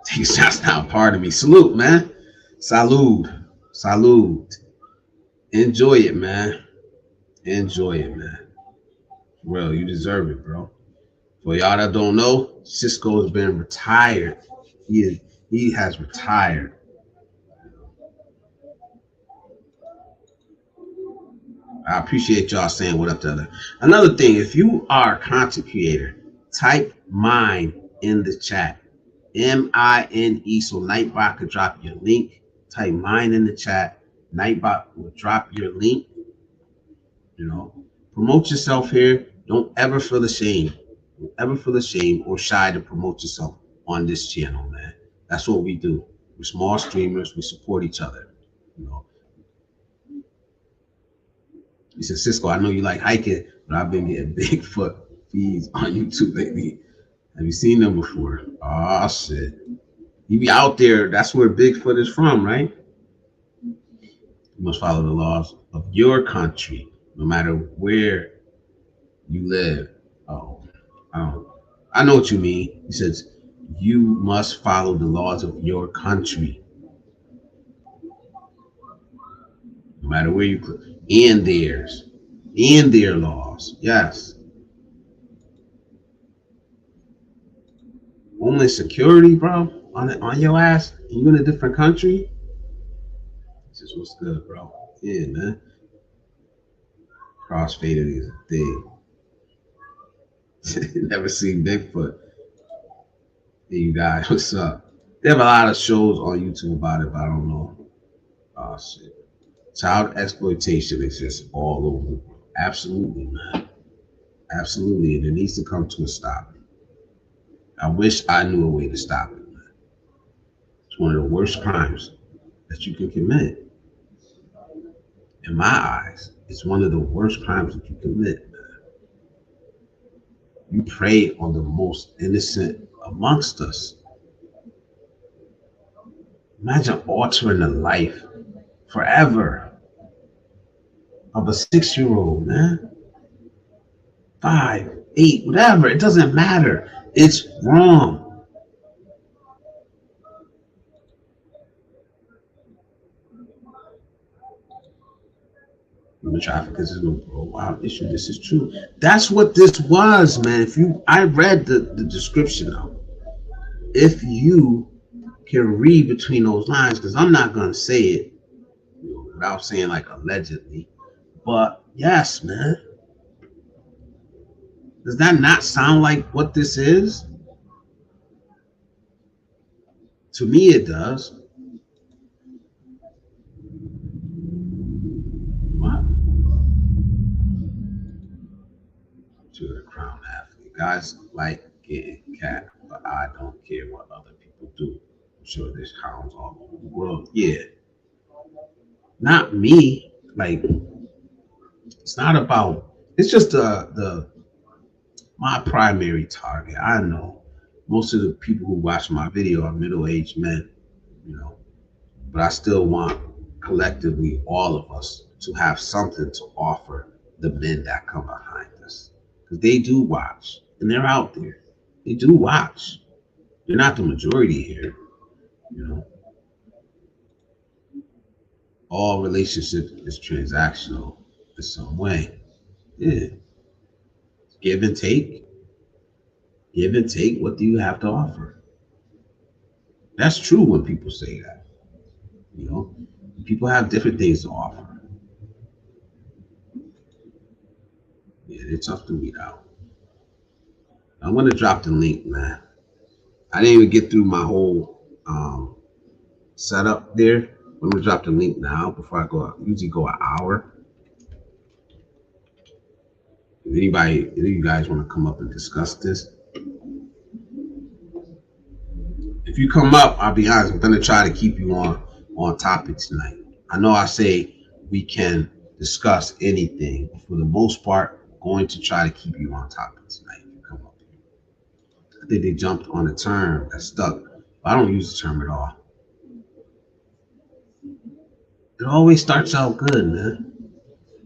B: Take shots down, pardon me. Salute, man. Salute. Salute. Enjoy it, man. Enjoy it, man. Well, you deserve it, bro. For y'all that don't know, Cisco has been retired. He has retired. I appreciate y'all saying what up to other. Another thing, if you are a content creator, type mine in the chat. MINE. So Nightbot could drop your link. Type mine in the chat. Nightbot will drop your link. You know, promote yourself here. Don't ever feel ashamed. Don't ever feel ashamed or shy to promote yourself on this channel, man. That's what we do. We're small streamers. We support each other. You know, he said, Cisco, I know you like hiking, but I've been getting Bigfoot feeds on YouTube lately. Have you seen them before? Oh shit. You be out there, that's where Bigfoot is from, right? You must follow the laws of your country, no matter where you live. Oh, I don't I know what you mean. He says you must follow the laws of your country, no matter where you live, and theirs, and their laws. Yes. Homeland security, bro, on your ass, and you in a different country. This is what's good, bro. Yeah, man. Crossfading is a thing. Never seen Bigfoot. Hey, you guys, what's up? They have a lot of shows on YouTube about it, but I don't know. Oh shit. Child exploitation is just all over. Absolutely, man. Absolutely. And it needs to come to a stop. I wish I knew a way to stop it, man. It's one of the worst crimes that you can commit. In my eyes, it's one of the worst crimes that you commit, man. You prey on the most innocent amongst us. Imagine altering the life forever of a 6-year-old, man. 5, 8, whatever. It doesn't matter. It's wrong. Human trafficking is a wild issue. This is true. That's what this was, man. I read the description of it. If you can read between those lines, because I'm not gonna say it, without saying like allegedly, but yes, man. Does that not sound like what this is? To me, it does. What? To the crown athlete. Guys like getting cat, but I don't care what other people do. I'm sure there's hounds all over the world. Yeah. Not me. Like, it's not about, it's just the my primary target. I know most of the people who watch my video are middle-aged men, you know, but I still want collectively all of us to have something to offer the men that come behind us, because they do watch and they're out there. They do watch. They're not the majority here, you know. All relationship is transactional in some way. Yeah, give and take. Give and take. What do you have to offer? That's true when people say that. You know, people have different things to offer. Yeah, they're tough to weed out. I'm gonna drop the link, man. I didn't even get through my whole setup there. I'm gonna drop the link now before I go out. Usually go an hour. If any of you guys want to come up and discuss this, if you come up, I'll be honest, I'm gonna try to keep you on topic tonight. I know I say we can discuss anything, but for the most part, I'm going to try to keep you on topic tonight if you come up here. I think they jumped on a term that stuck. I don't use the term at all. It always starts out good, man.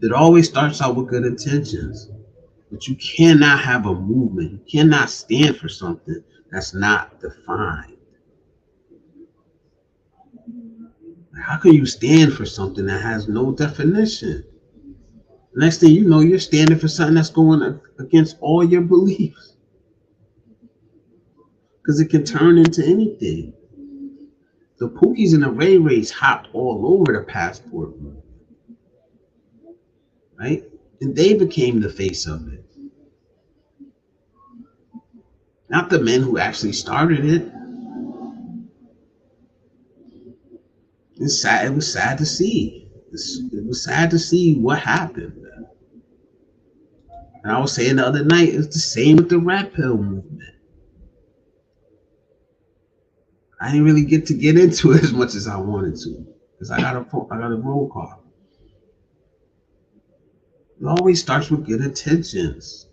B: It always starts out with good intentions. But you cannot have a movement. You cannot stand for something that's not defined. How can you stand for something that has no definition? Next thing you know, you're standing for something that's going against all your beliefs. Because it can turn into anything. The Pookies and the Ray Rays hopped all over the passport movement, right? And they became the face of it. Not the men who actually started it. It's sad. It was sad to see. It was sad to see what happened. And I was saying the other night, it's the same with the red pill movement. I didn't really get into it as much as I wanted to because I got a roll call. It always starts with good intentions.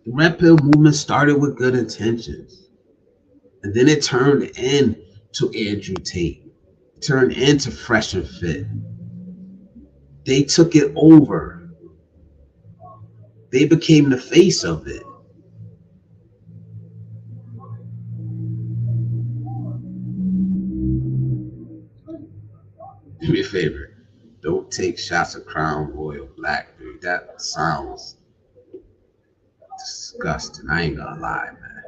B: The red pill movement started with good intentions, and then it turned into Andrew Tate, it turned into Fresh and Fit. They took it over. They became the face of it. Do me a favor. Don't take shots of Crown Royal Black, dude. That sounds disgusting. I ain't gonna lie, man.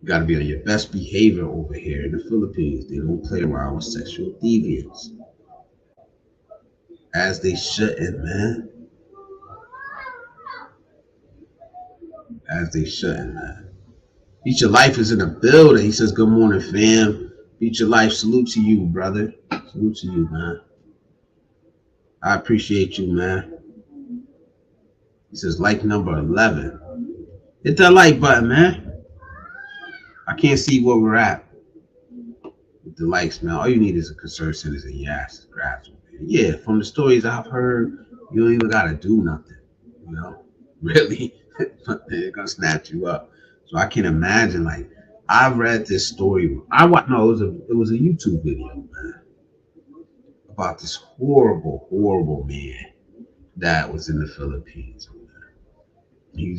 B: You gotta be on your best behavior over here in the Philippines. They don't play around with sexual deviance. As they shouldn't, man. As they shouldn't, man. Feature Life is in the building. He says, good morning, fam. Feature Life, salute to you, brother. Salute to you, man. I appreciate you, man. He says, like number 11. Hit that like button, man. I can't see where we're at with the likes, man. All you need is a concerned citizen. Yes, grabs. Yeah, from the stories I've heard, you don't even got to do nothing. You know, really, they're going to snatch you up. So I can imagine, like, I read this story. It was a YouTube video, man, about this horrible, horrible man that was in the Philippines. He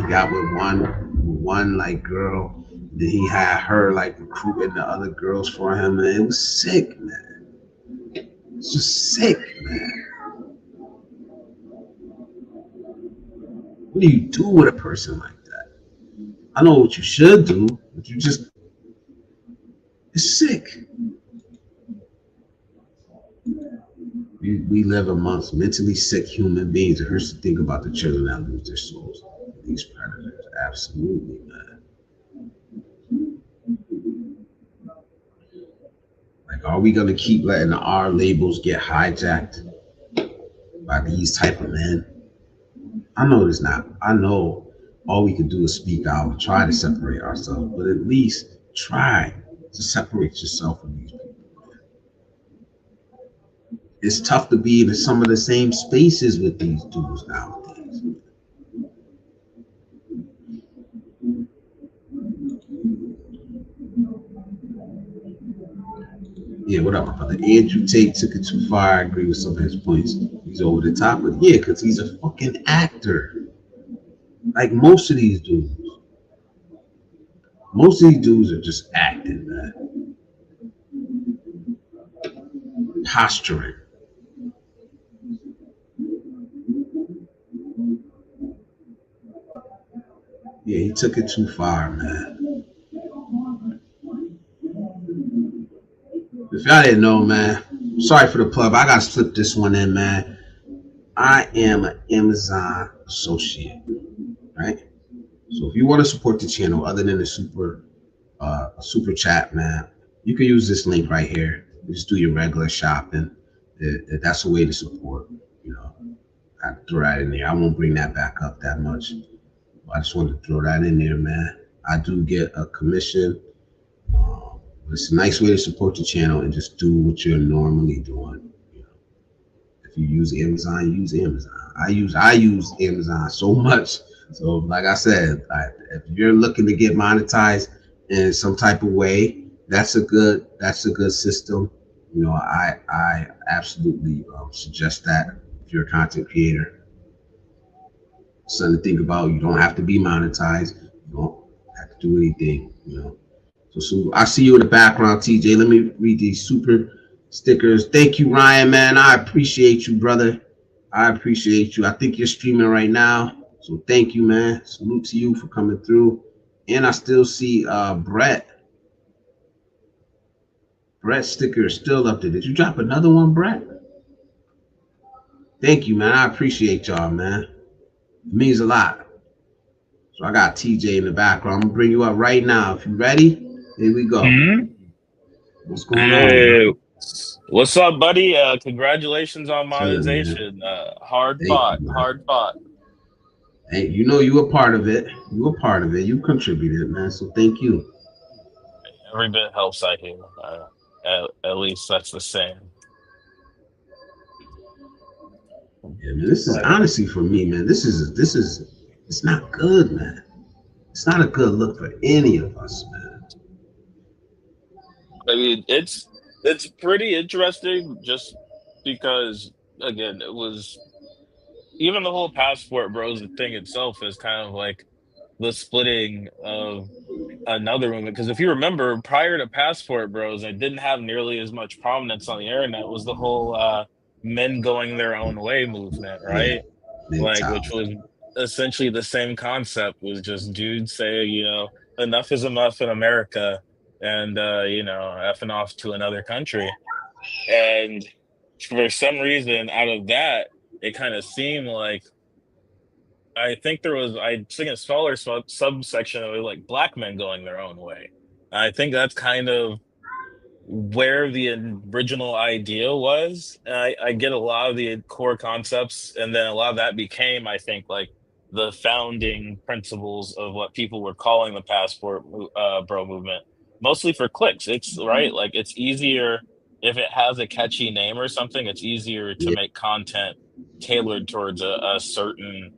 B: got with one like girl. Then he had her like recruiting the other girls for him, and it was sick, man. It's just sick, man. What do you do with a person like that? I know what you should do, but it's sick. We live amongst mentally sick human beings. It hurts to think about the children that lose their souls. These predators, absolutely, man. Like, are we gonna keep letting our labels get hijacked by these type of men? I know it's not. I know all we can do is speak out and try to separate ourselves, but at least try to separate yourself from these people. It's tough to be in some of the same spaces with these dudes nowadays. Yeah, what up, my brother? Andrew Tate took it too far. I agree with some of his points. He's over the top, but yeah, because he's a fucking actor. Like most of these dudes. Most of these dudes are just acting, man. Posturing. Yeah, he took it too far, man. If y'all didn't know, man, sorry for the plug. I gotta slip this one in, man. I am an Amazon associate, right? So if you want to support the channel, other than the super chat, man, you can use this link right here. Just do your regular shopping. That's a way to support. You know, I throw that in there. I won't bring that back up that much. I just wanted to throw that in there, man. I do get a commission. It's a nice way to support the channel and just do what you're normally doing. You know, if you use Amazon, use Amazon. I use Amazon so much. So, like I said, if you're looking to get monetized in some type of way, that's a good system. You know, I absolutely suggest that if you're a content creator. Something to think about. You don't have to be monetized. You don't have to do anything. You know. So I see you in the background, TJ. Let me read these super stickers. Thank you, Ryan, man. I appreciate you, brother. I appreciate you. I think you're streaming right now. So thank you, man. Salute to you for coming through. And I still see Brett. Brett's sticker is still up there. Did you drop another one, Brett? Thank you, man. I appreciate y'all, man. It means a lot. So I got TJ in the background. I'm gonna bring you up right now. If you ready, here we go.
C: Mm-hmm.
B: What's going on?
C: What's up, buddy? Congratulations on
B: Chilling, man.
C: monetization. Hard
B: Thank
C: fought,
B: you, man.
C: hard fought.
B: Hey, you know you were part of it. You were part of it. You contributed, man. So thank you.
C: Every bit helps, I hear. At least that's the saying.
B: Yeah, man. This is
C: But
B: honestly for me, man. This is it's not good, man. It's not a good look for any of us, man.
C: I mean, it's pretty interesting just because again, it was even the whole passport bros thing itself is kind of like the splitting of another movement. Because if you remember, prior to Passport Bros, it didn't have nearly as much prominence on the internet. Was the whole men going their own way movement,
B: Yeah,
C: right? Like, which
B: mentality.
C: was essentially the same concept. Was just dudes say, enough is enough in America, and effing off to another country. And for some reason, out of that, it kind of seemed like I think a smaller subsection of it, like black men going their own way. I think that's kind of where the original idea was. And I get a lot of the core concepts, and then a lot of that became, I think, like the founding principles of what people were calling the bro movement, mostly for clicks. It's right, like it's easier if it has a catchy name or something. It's easier to
B: Yeah,
C: make content tailored towards a certain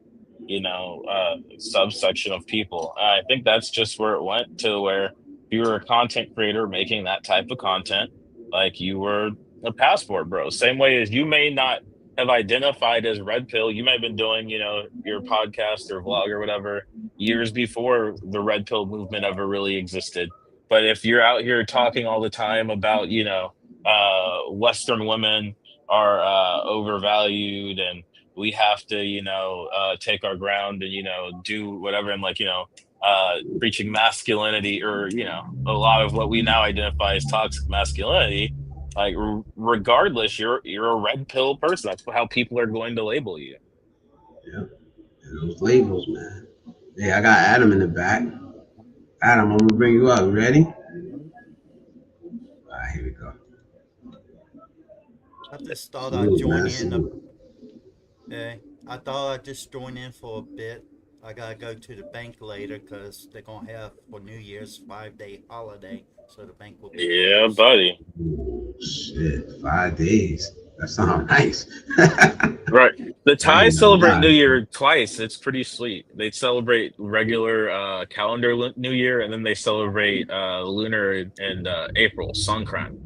C: subsection of people. I think that's just where it went to where if you were a content creator making that type of content, like you were a passport bro. Same way as you may not have identified as red pill, you might have been doing, your podcast or vlog or whatever years before the red pill movement ever really existed. But if you're out here talking all the time about, Western women are overvalued and we have to take our ground and do whatever and like preaching masculinity or a lot of what we now identify as toxic masculinity, like regardless, you're a red pill person. That's how people are going to label you.
B: yeah. And those labels, man. Hey, I got Adam in the back. Adam, I'm gonna bring you up. You ready? All right, here we go.
D: I just thought I'd
B: Salute,
D: join
B: man.
D: in.
B: Salute.
D: I thought I'd just join in for a bit. I gotta go to the bank later because they're gonna have for New Year's 5-day holiday, so the bank will be
C: Yeah,
D: closed.
C: buddy.
B: Ooh, shit, 5 days. That sounds nice.
C: Right. The
B: I ain't
C: Thais
B: gonna
C: celebrate
B: lie.
C: New Year twice. It's pretty sweet. They celebrate regular calendar New Year, and then they celebrate lunar and April, Songkran.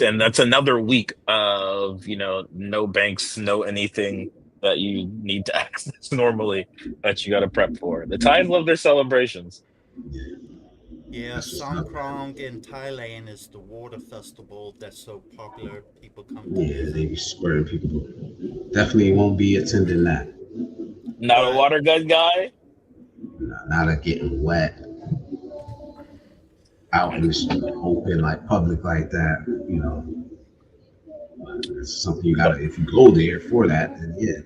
C: And that's another week of, no banks, no anything that you need to access normally that you got to prep for. The Thais love their celebrations.
D: Yeah,
B: That's what's up, man.
D: Songkran in Thailand is the water festival that's so popular. People come to
B: Yeah,
D: visit.
B: they be squirting people. Definitely won't be attending that.
C: Not a
D: But
C: water gun guy.
B: Not a getting wet out in the open, like public, like that. You know, it's something you
C: But
B: gotta. If you go there for that, then yeah.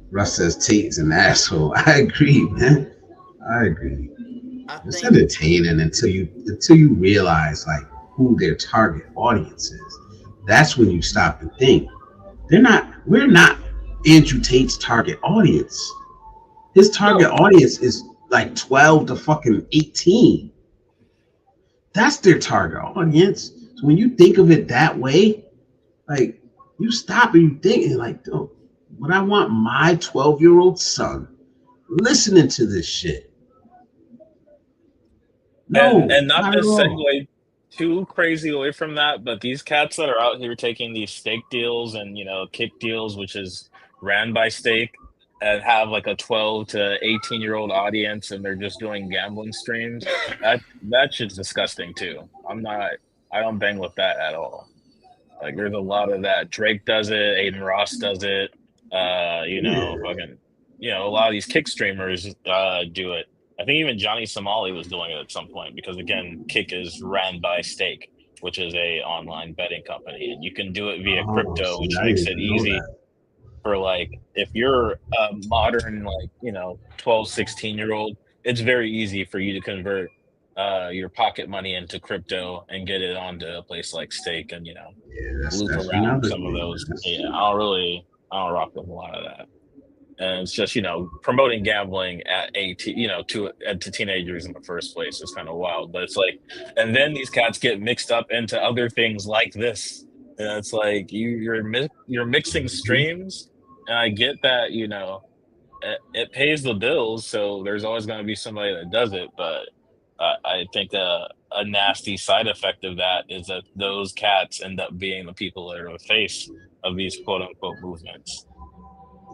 B: Russ says Tate's an asshole. I agree, man. I agree.
D: I
B: It's
D: think
B: entertaining until you realize like who their target audience is. That's when you stop and think. We're not Andrew Tate's target audience. His target
C: no,
B: audience is like 12 to fucking 18. That's their target audience. So when you think of it that way, like you stop and you think and like, oh, would I want my 12-year-old son listening to this shit? No,
C: and not
B: not
C: to
B: at all.
C: segue too crazy away from that, but these cats that are out here taking these stake deals and kick deals, which is ran by stake, and have like a 12 to 18-year-old audience, and they're just doing gambling streams. That shit's disgusting too. I don't bang with that at all. Like there's a lot of that. Drake does it, Aiden Ross does it.
B: Yeah.
C: Fucking, a lot of these kick streamers do it. I think even Johnny Somali was doing it at some point because again, Kick is ran by Stake, which is a online betting company, and you can do it via
B: Oh,
C: crypto,
B: see,
C: which
B: I didn't
C: makes it
B: even know
C: easy
B: that.
C: for like if you're a modern like 12, 16-year old, it's very easy for you to convert your pocket money into crypto and get it onto a place like Stake and
B: Yeah,
C: loop
B: that's
C: around
B: another
C: some of
B: thing.
C: those. Yeah, I don't rock with a lot of that. And it's just promoting gambling at to teenagers in the first place is kind of wild. But it's like, and then these cats get mixed up into other things like this, and it's like you're mixing
B: Mhm.
C: streams, and I get that it pays the bills, so there's always going to be somebody that does it. But I think a nasty side effect of that is that those cats end up being the people that are the face of these quote unquote movements.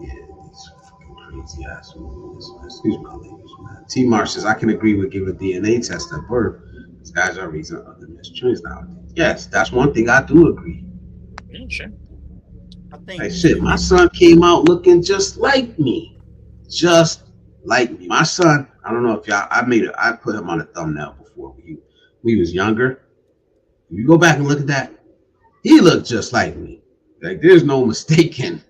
B: Yeah, these fucking crazy ass movies. Excuse my language, man. T. Marsh says, I can agree with give a DNA test at birth. These guys are raising other mischance nowadays. Yes, that's one thing I do agree.
C: Yeah, sure.
D: I
B: Like
D: think
B: shit,
D: too
B: my
D: many.
B: son came out looking just like me. Just like me. My son, I don't know if y'all I put him on a thumbnail before we was younger. If you go back and look at that, he looked just like me. Like there's no mistaking.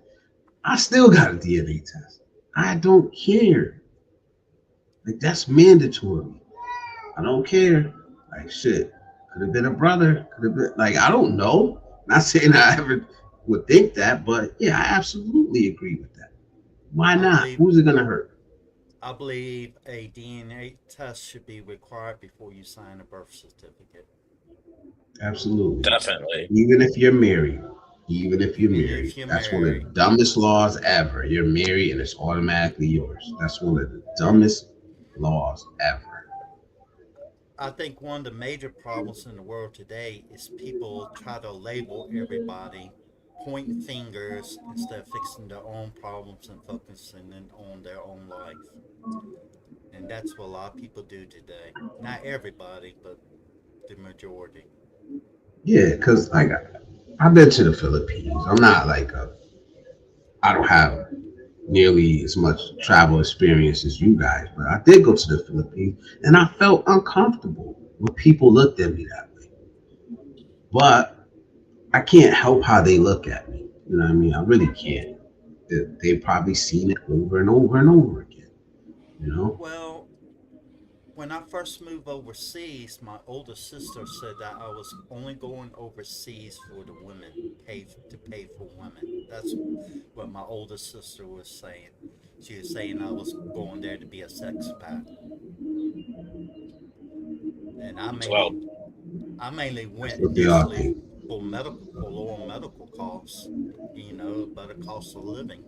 B: I still got a DNA test. I don't care. Like that's mandatory. I don't care. Like shit. Could have been a brother. Could have been like I don't know. Not saying I ever would think that, but yeah, I absolutely agree with that. Why
D: I
B: not?
D: believe
B: Who's it gonna hurt?
D: I believe a DNA test should be required before you sign a birth certificate.
B: Absolutely.
C: Definitely.
B: Even if you're married. Even if you're
D: Even
B: married.
D: if you're
B: That's one of
D: married.
B: the dumbest laws ever. You're married and it's automatically yours. That's one of the dumbest laws ever.
D: I think one of the major problems in the world today is people try to label everybody, pointing fingers instead of fixing their own problems and focusing on their own life. And that's what a lot of people do today. Not everybody, but the majority.
B: Yeah, because like I've been to the Philippines. I'm not like I don't have nearly as much travel experience as you guys, but I did go to the Philippines and I felt uncomfortable when people looked at me that way. But I can't help how they look at me. You know what I mean? I really can't. They've probably seen it over and over and over again. You know?
D: Well, when I first moved overseas, my older sister said that I was only going overseas for the women, pay for women. That's what my older sister was saying. She was saying I was going there to be a sex pat, and
C: It's well.
D: I mainly
B: That's
D: went
B: what they all
D: initially
B: think.
D: for lower medical costs, better cost of living.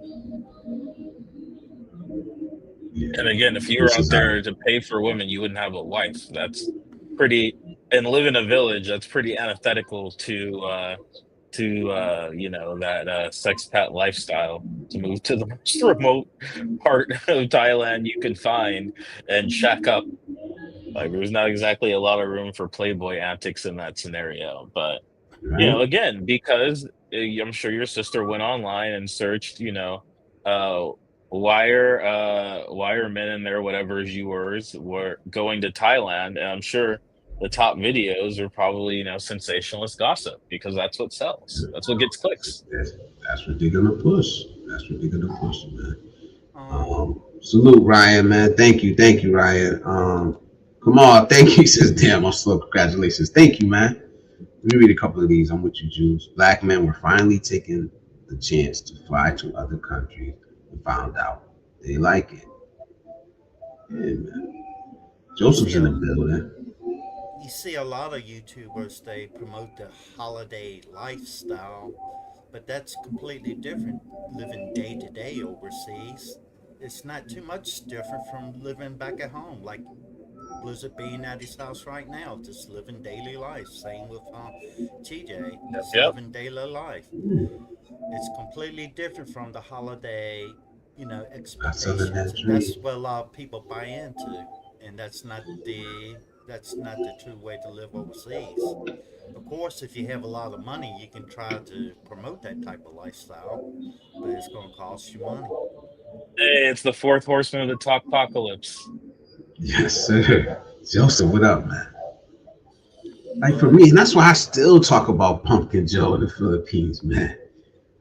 B: Yeah.
C: And again, if you were
B: This
C: out
B: is how
C: there to pay for women, you wouldn't have a wife. That's pretty, and live in a village. That's pretty antithetical to that sex pat lifestyle. To move to the most remote part of Thailand you can find and shack up. Like there's not exactly a lot of room for playboy antics in that scenario, but
B: right?
C: again, because I'm sure your sister went online and searched, uh, why are men in there, whatever is yours, were going to Thailand, and I'm sure the top videos are probably sensationalist gossip because that's what sells. That's what gets clicks.
B: That's, that's what they're gonna push. That's what they're gonna push, man.
D: Um,
B: Salute Ryan, man. Thank you, Ryan. Come on, thank you. He says, damn, I'm slow. Congratulations. Thank you, man. Let me read a couple of these. I'm with you, Jews. Black men were finally taking the chance to fly to other countries and found out they like it. Yeah, man.
D: you
B: Joseph's
D: see
B: in the
D: a
B: building.
D: you see a lot of YouTubers, they promote the holiday lifestyle, but that's completely different. Living day to day overseas, it's not too much different from living back at home. Like Blizzard being at his house right now, just living daily life. Same with TJ,
C: Yep.
D: just
C: Yep.
D: living daily life. It's completely different from the holiday,
B: That's under
D: expectations,
B: that
D: and
B: tree.
D: that's what a lot of people buy into. And that's not the true way to live overseas. Of course, if you have a lot of money, you can try to promote that type of lifestyle, but it's going to cost you money.
C: Hey, it's the fourth horseman of the talk apocalypse.
B: Yes, sir. Joseph, what up, man? Like for
D: But
B: me, and that's why I still talk about Pumpkin Joe in the Philippines, man.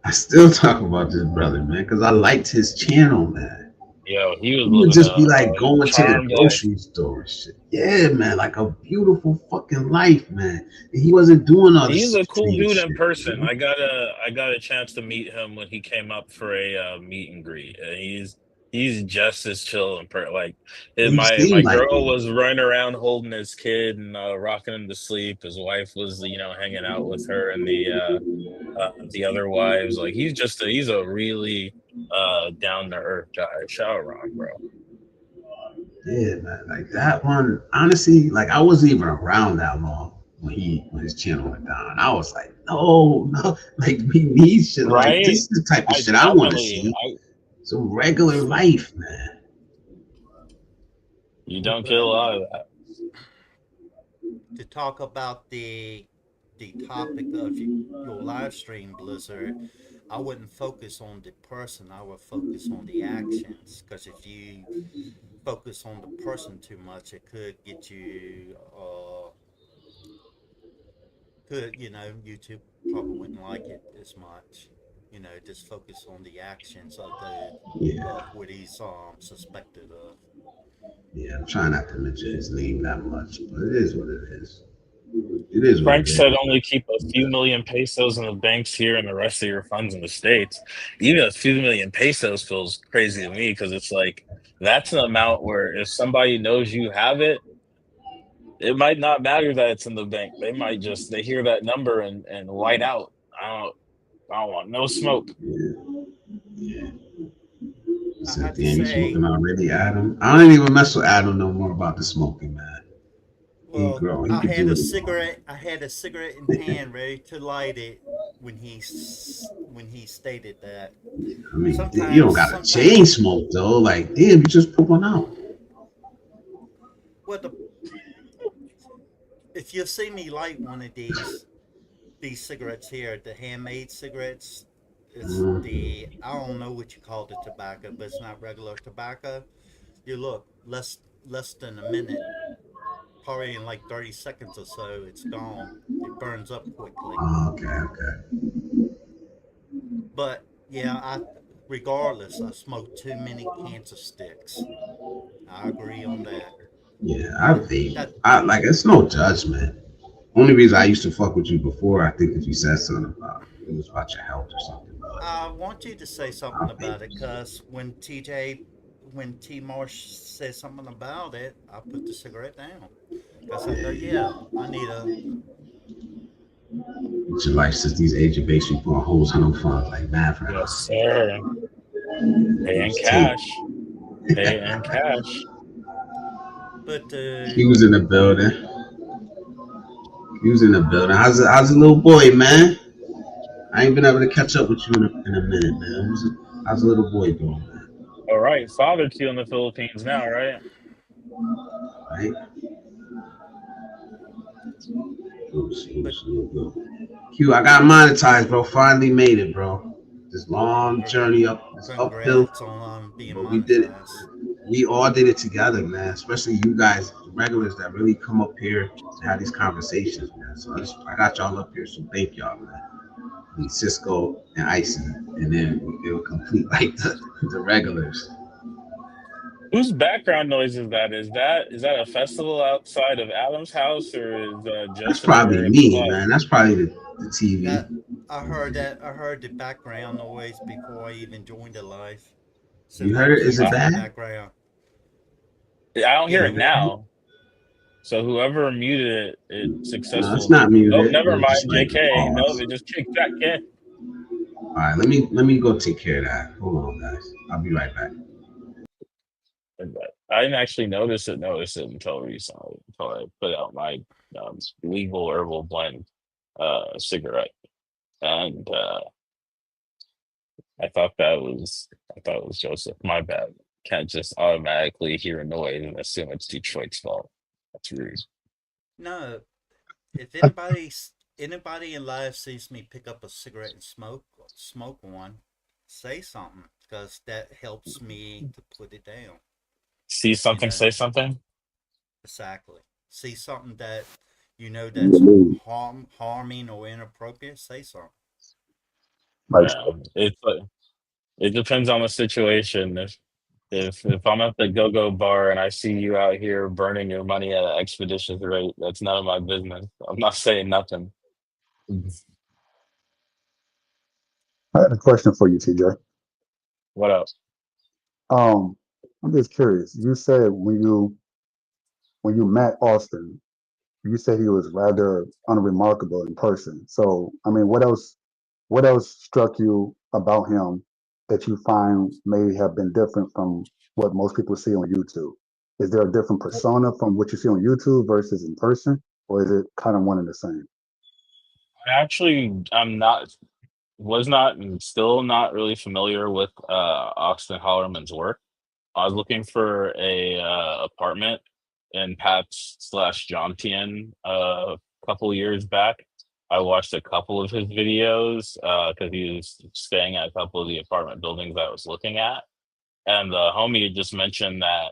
B: I still talk about this brother, man, because I liked his channel, man.
C: Yo, he was
B: He would
C: living
B: just be like
C: a
B: going to the
C: charmed life.
B: grocery store and shit. Yeah, man, like a beautiful fucking life, man. And he wasn't doing all
C: He's
B: this
C: a cool
B: extreme
C: dude in
B: shit, you
C: person.
B: know?
C: I got a chance to meet him when he came up for a meet and greet. He's just as chill and like
B: He
C: my
B: seemed like
C: girl
B: it.
C: was running around holding his kid and rocking him to sleep. His wife was hanging out with her and the other wives. Like he's a really down to earth guy. Shout out Ron, bro.
B: Yeah, man. Like that one, honestly, like I wasn't even around that long when his channel went down. I was like, no, like we need shit like
C: Right?
B: this is the type of
C: I
B: shit I want to
C: definitely
B: see.
C: I
B: Some regular life, man.
C: You don't get a
D: But
C: lot of that.
D: to talk about the topic of your live stream, Blizzard, I wouldn't focus on the person. I would focus on the actions. Because if you focus on the person too much, it could get you. YouTube probably wouldn't like it as much. Just focus on the actions of the
B: Yeah,
D: of what he's suspected of.
B: yeah. I'm trying not to mention his name that much, but it is what it is. It is what
C: Frank
B: it
C: said
B: is.
C: only keep a few million pesos in the banks here and the rest of your funds in the States. Even a few million pesos feels crazy to me because it's like that's an amount where if somebody knows you have it, it might not matter that it's in the bank. They might just they hear that number and white out. I don't want no smoke.
B: Yeah, yeah. He
D: I
B: said,
D: have to
B: damn, you smoking
D: say,
B: already, Adam? I don't even mess with Adam no more about the smoking, man. He
D: well,
B: grown. He could do what he want.
D: I had a cigarette in hand, ready to light it when he stated that.
B: I mean, you don't
D: Sometimes,
B: got a chain
D: sometimes,
B: smoke though. Like, damn, you just put one out.
D: well, if you see me light one of these cigarettes here, the handmade cigarettes, it's
B: Mm.
D: the I don't know what you call the tobacco, but it's not regular tobacco. You look less than a minute, probably in like 30 seconds or so, it's gone. It burns up quickly.
B: Oh, okay, okay.
D: But yeah, I regardless, I smoke too many cancer sticks. I agree on that.
B: Yeah, I
D: And
B: vape.
D: that
B: I like. It's no judgment. Only reason I used to fuck with you before, I think, if you said something about it was about your health or something. But
D: I want you to say
B: I
D: something about it,
B: vape.
D: cause when T Marsh says something about it, I put the cigarette down. Cause I go, yeah, I need a.
B: It's your life since these age of base, you put holes on them funds like mad for
C: Yes,
B: that.
C: sir.
B: It
C: Pay in
B: was tape.
C: cash. Pay in cash.
D: But
B: He was in the building. He was in the building. How's the little boy, man? I ain't been able to catch up with you in a minute, man. How's the little boy doing, man?
C: All right, father two in the Philippines now, right?
B: Right? Oops,
D: but
B: oops, oops. Q, I got monetized, bro. Finally made it, bro. This long journey up, this uphill,
D: congrats on being
B: but we did it.
D: monetized.
B: We all did it together, man. Especially you guys, the regulars that really come up here to have these conversations, man. So I got y'all up here, so thank y'all, man. I mean, Cisco and Ison, and then it'll complete like the regulars.
C: Whose background noise is that? Is that a festival outside of Adam's house, or is
B: That's
C: Joseph
B: probably
C: wearing the
B: me,
C: flag?
B: man. That's probably the TV.
D: That I heard the background noise before I even joined the live. So
B: You heard
D: that
B: it? Is it
C: Uh,
D: Houston
B: bad?
D: background.
C: I don't hear
D: Yeah,
C: it
B: You
D: well,
C: now. So whoever muted it, it
B: No, it's
C: successfully.
B: not
C: Oh,
B: muted.
C: never
B: It's just
C: mind.
B: like
C: JK. No,
B: pause.
C: it just kicked back in.
B: All right, let me go take care of that. Hold on, guys. I'll be right back.
C: But I didn't actually notice it until recently, until I put out my legal herbal blend cigarette, and I thought it was Joseph. My bad. Can't just automatically hear a noise and assume it's Detroit's fault. That's rude.
D: no. If anybody in live sees me pick up a cigarette and smoke one, say something because that helps me to put it down.
C: See
D: You
C: something,
D: know
C: say something.
D: exactly. See something that that's harming or inappropriate. Say something.
C: Yeah, it depends on the situation. If I'm at the go-go bar and I see you out here burning your money at an expeditious rate, that's none of my business. I'm not saying nothing.
E: I had a question for you, TJ.
C: What else?
E: Um, I'm just curious. You said when you met Austin, you said he was rather unremarkable in person. So, I mean, what else struck you about him that you find may have been different from what most people see on YouTube? Is there a different persona from what you see on YouTube versus in person, or is it kind of one and the same?
C: I'm not was not and still not really familiar with Austin Hollerman's work. I was looking for a apartment in Pat's slash Jontian a couple years back. I watched a couple of his videos because he was staying at a couple of the apartment buildings I was looking at, and the homie had just mentioned that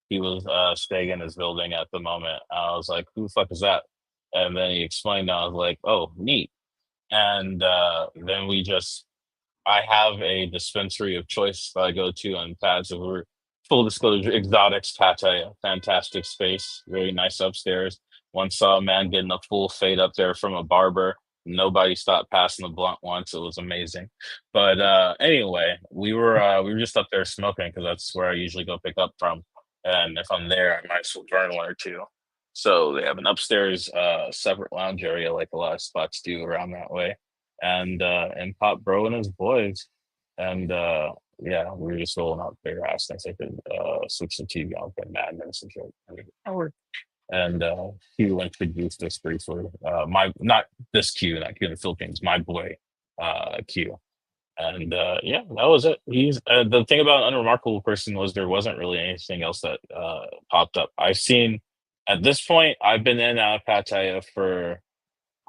C: he was staying in his building at the moment. I was like, "Who the fuck is that?" And then he explained. I was like, "Oh, neat." And then we just I have a dispensary of choice that I go to on pads over full disclosure, Exotics Pate, fantastic space, very nice upstairs. Once saw a man getting a full fade up there from a barber. Nobody stopped passing the blunt once. It was amazing. But anyway, we were just up there smoking because that's where I usually go pick up from. And if I'm there, I might as well burn one or two. So they have an upstairs separate lounge area like a lot of spots do around that way, and Pop Bro and his boys. And yeah, we were just rolling out their ass things. I could switch the TV on for madness and shit. And he went to use this briefly. My not this Q, not Q in the Philippines, my boy Q. And yeah, that was it. He's the thing about an unremarkable person was there wasn't really anything else that popped up. I've seen at this point, I've been in and out of Pattaya for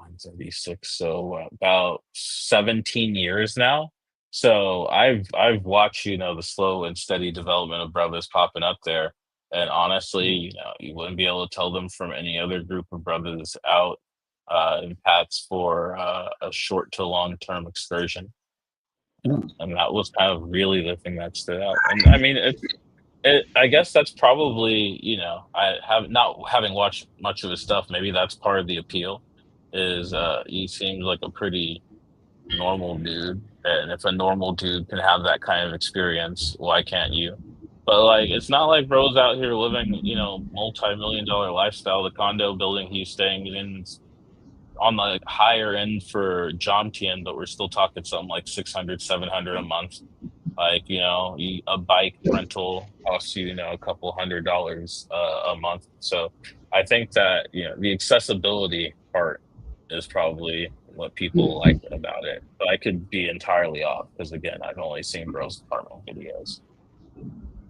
C: I'm 36, so about 17 years now. So I've watched, the slow and steady development of brothers popping up there. And honestly, you wouldn't be able to tell them from any other group of brothers out in Pats for a short to long term excursion.
E: Hmm.
C: And that was kind of really the thing that stood out. And I mean, I guess that's probably, I have not having watched much of his stuff. Maybe that's part of the appeal. Is he seems like a pretty normal dude, and if a normal dude can have that kind of experience, why can't you? But like, it's not like bro's out here living, multi-million-dollar lifestyle. The condo building he's staying in is on the higher end for John Tien, but we're still talking something like 600, 700 a month. Like, a bike rental costs you, a couple $100 a month. So I think that, the accessibility part is probably what people like about it. But I could be entirely off because, again, I've only seen Bro's apartment videos.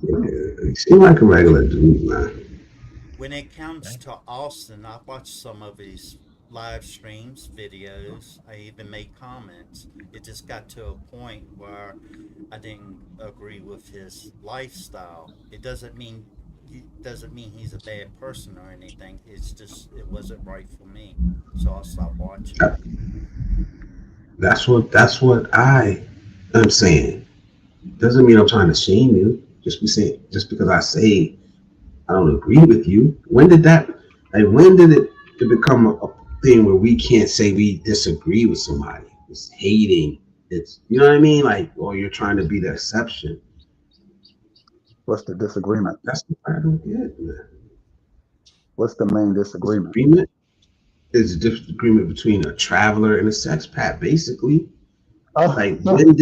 B: Yeah, he seemed like a
D: When
B: regular dude, man.
D: when it comes
C: Yeah.
D: to Austin, I watched some of his live streams, videos. I even made comments. It just got to a point where I didn't agree with his lifestyle. It doesn't mean he's a bad person or anything. It's just it wasn't right for me, so I stopped watching it.
B: That's what I am saying. Doesn't mean I'm trying to shame you. Just because I say I don't agree with you. When did it become a thing where we can't say we disagree with somebody? It's hating. It's you know what I mean? Like, or you're trying to be the exception.
E: What's the disagreement?
B: That's what I don't get, man.
E: What's the main disagreement?
B: Disagreement is a disagreement between a traveler and a sex pat, basically.
E: Oh,
B: Like when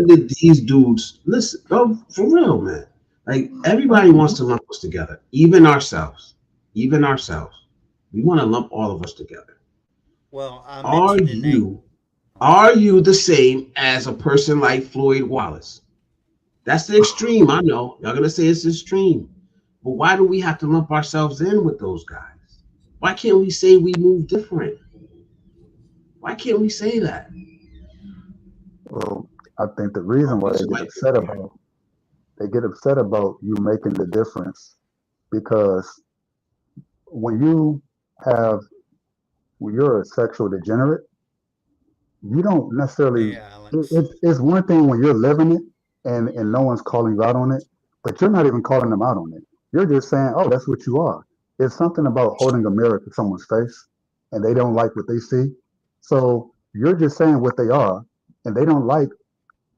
B: did these dudes listen? No, for real, man. Like everybody wants to lump us together, even ourselves. Even ourselves. We want to lump all of us together.
D: Well, I
B: Are
D: mentioned the name.
B: you
D: I'm
B: are
D: sorry.
B: you the same as a person like Floyd Wallace? That's the extreme. I know. Y'all gonna say it's extreme. But why do we have to lump ourselves in with those guys? Why can't we say we move different? Why can't we say that?
E: well, I think the
B: Oh,
E: reason why
B: this might be weird.
E: they get upset about you making the difference because when you have when you're a sexual degenerate, you don't necessarily.
D: Yeah, Alex.
E: It's one thing when you're living it and no one's calling you out on it, but you're not even calling them out on it. You're just saying, oh, that's what you are. It's something about holding a mirror to someone's face and they don't like what they see. So you're just saying what they are and they don't like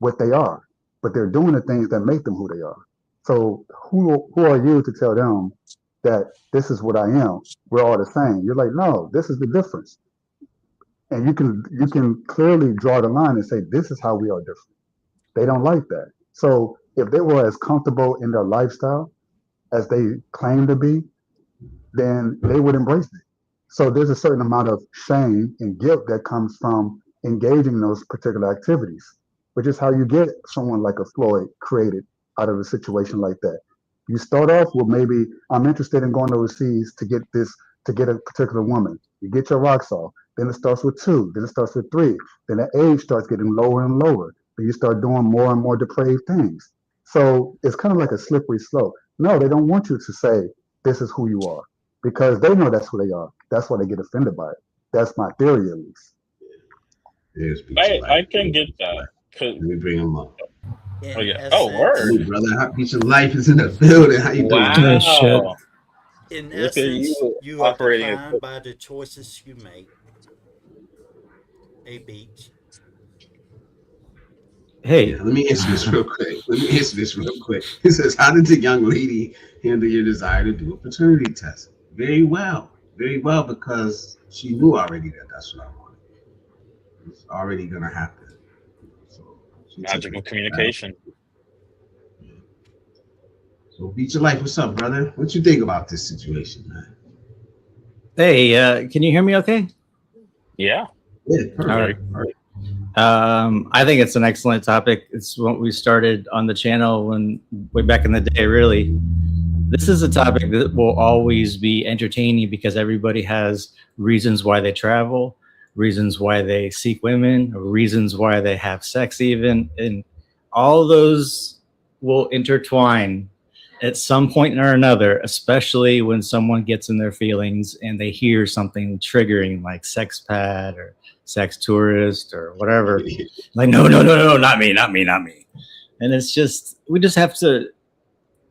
E: what they are, but they're doing the things that make them who they are. So who are you to tell them that this is what I am? We're all the same. You're like, no, this is the difference. And you can clearly draw the line and say, this is how we are different. They don't like that. So if they were as comfortable in their lifestyle as they claim to be, then they would embrace it. So there's a certain amount of shame and guilt that comes from engaging in those particular activities, which is how you get someone like a Floyd created out of a situation like that. You start off with maybe I'm interested in going overseas to get a particular woman. You get your rocks off. Then it starts with two. Then it starts with three. Then the age starts getting lower and lower. Then you start doing more and more depraved things. So it's kind of like a slippery slope. No, they don't want you to say this is who you are because they know that's who they are. That's why they get offended by it. That's my theory, at least.
B: There's
C: I can get that.
B: Let me bring him up.
C: Oh
D: In
C: yeah. Oh,
D: essence,
C: word.
B: Hey, brother, Beach of Life is in the building. How you doing, man?
F: Oh, shit.
C: Wow.
D: in
C: Look at
D: essence,
C: you
D: you are
C: operating
D: defined by the choices you make. A beach.
F: Hey,
B: Yeah, let me answer this real quick. It says, how did the young lady handle your desire to do a paternity test? Very well. Very well, because she knew already that that's what I wanted. It's already going to happen. So she took
C: magical
B: it well.
C: communication.
B: So, Beach of Life, what's up, brother? What you think about this situation, man?
F: hey, can you hear me okay?
C: Yeah.
B: Yeah,
F: All
B: perfect.
F: right. I think it's an excellent topic. It's what we started on the channel when way back in the day, really. This is a topic that will always be entertaining because everybody has reasons why they travel, reasons why they seek women, reasons why they have sex even, and all those will intertwine at some point or another, especially when someone gets in their feelings and they hear something triggering like sex pad or sex tourist or whatever. Like, no, no, no, no, not me, not me, not me. And it's just, we just have to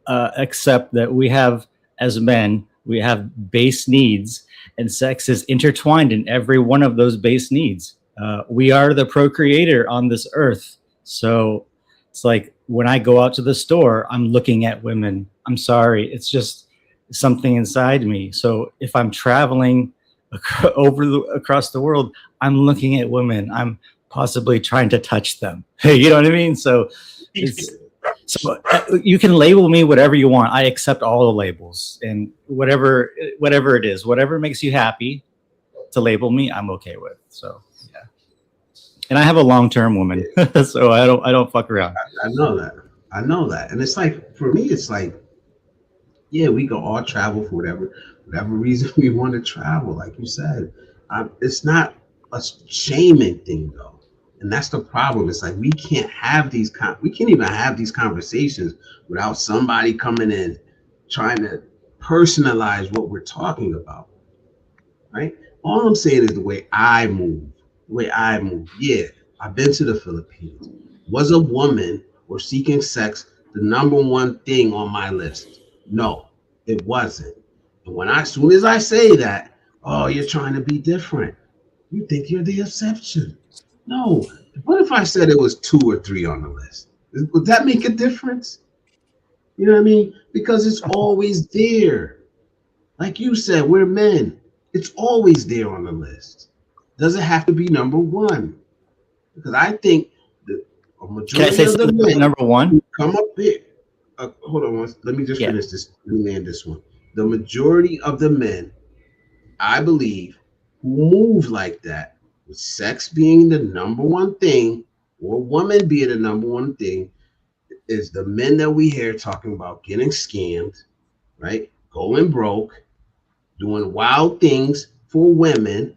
F: accept that we have, as men, we have base needs, and sex is intertwined in every one of those base needs. We are the procreator on this earth. So it's like when I go out to the store, I'm looking at women. I'm sorry, it's just something inside me. So if I'm traveling across the world, I'm looking at women. I'm possibly trying to touch them. You know what I mean? So it's so you can label me whatever you want. I accept all the labels and whatever it is, whatever makes you happy to label me, I'm okay with. So yeah. And I have a long-term woman, so I don't fuck around.
B: I know that. I know that. And it's like, for me, it's like, yeah, we can all travel for whatever reason we want to travel. Like you said, it's not a shaming thing though, and that's the problem. It's like we can't we can't even have these conversations without somebody coming in trying to personalize what we're talking about, right? All I'm saying is the way I move. The way I move. Yeah, I've been to the Philippines. Was a woman or seeking sex the number one thing on my list? No, it wasn't. And as soon as I say that, oh, you're trying to be different. You think you're the exception. No. What if I said it was 2 or 3 on the list? Would that make a difference? You know what I mean? Because it's always there. Like you said, we're men. It's always there on the list. Does it have to be number 1? Because I think that a
F: Can I
B: majority
F: say
B: of the
F: something about
B: men
F: number one?
B: who come up here. Hold on, let me just finish this. Let me land this one. The majority of the men, I believe, who move like that, with sex being the number one thing, or woman being the number one thing, is the men that we hear talking about getting scammed, right? Going broke, doing wild things for women,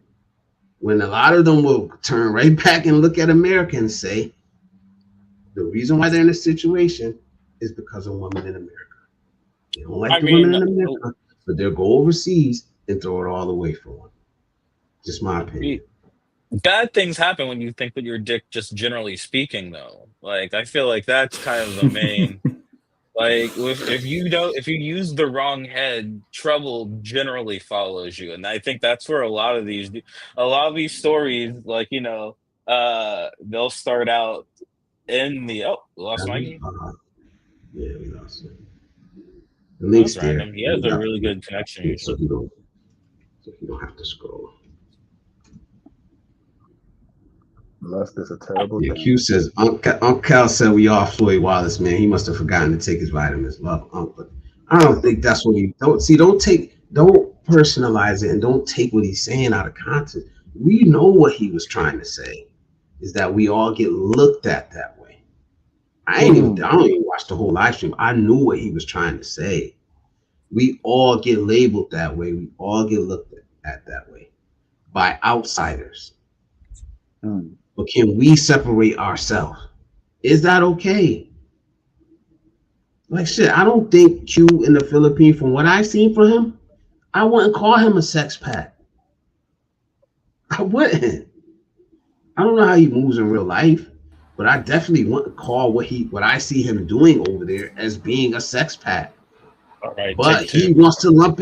B: when a lot of them will turn right back and look at America and say, the reason why they're in this situation is because of women in America. They don't like
C: I
B: the
C: mean,
B: women in America, but they'll go overseas and throw it all away for one. Just my opinion.
C: bad things happen when you think that you're a dick, just generally speaking, though. Like, I feel like that's kind of the main. Like if you use the wrong head, trouble generally follows you, and I think that's where a lot of these stories, like they'll start out in the lost Mikey.
B: Yeah, we lost it. The
C: Oh,
B: link's
C: that's
B: there.
C: random. He has a really good connection
B: So
C: usually.
B: you don't have to scroll.
E: Lust is a terrible
B: Yeah,
E: thing.
B: Q says Uncle Cal said we off Floyd Wallace, man. He must have forgotten to take his vitamins. Love, Uncle. I don't think that's what he don't see. Don't personalize it and don't take what he's saying out of context. We know what he was trying to say is that we all get looked at that way. I don't even watch the whole live stream. I knew what he was trying to say. We all get labeled that way. We all get looked at that way by outsiders. But can we separate ourselves? Is that okay? Like shit, I don't think Q in the Philippines, from what I've seen from him, I wouldn't call him a sex pat. I wouldn't. I don't know how he moves in real life, but I definitely wouldn't call what I see him doing over there as being a sex pat.
C: All right,
B: But
C: take two.
B: he wants to lump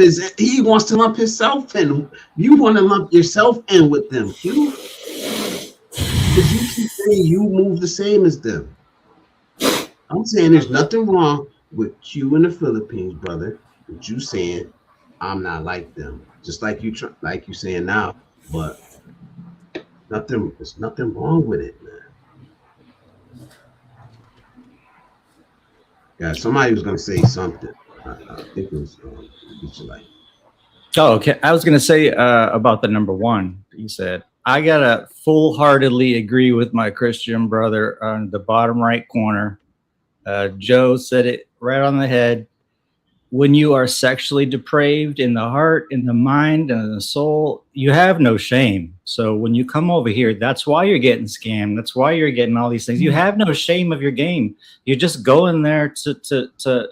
B: himself in. You want to lump yourself in with them, Q, because you keep saying you move the same as them. I'm saying there's nothing wrong with Q in the Philippines, brother. With you saying I'm not like them, just like you saying now. But there's nothing wrong with it, man. Yeah, somebody was gonna say something. I think it was like.
F: Oh, okay. I was going to say about the number one. You said I gotta full-heartedly agree with my Christian brother on the bottom right corner. Joe said it right on the head. When you are sexually depraved in the heart, in the mind, and in the soul, you have no shame. So when you come over here, that's why you're getting scammed. That's why you're getting all these things. You have no shame of your game. You're just going there to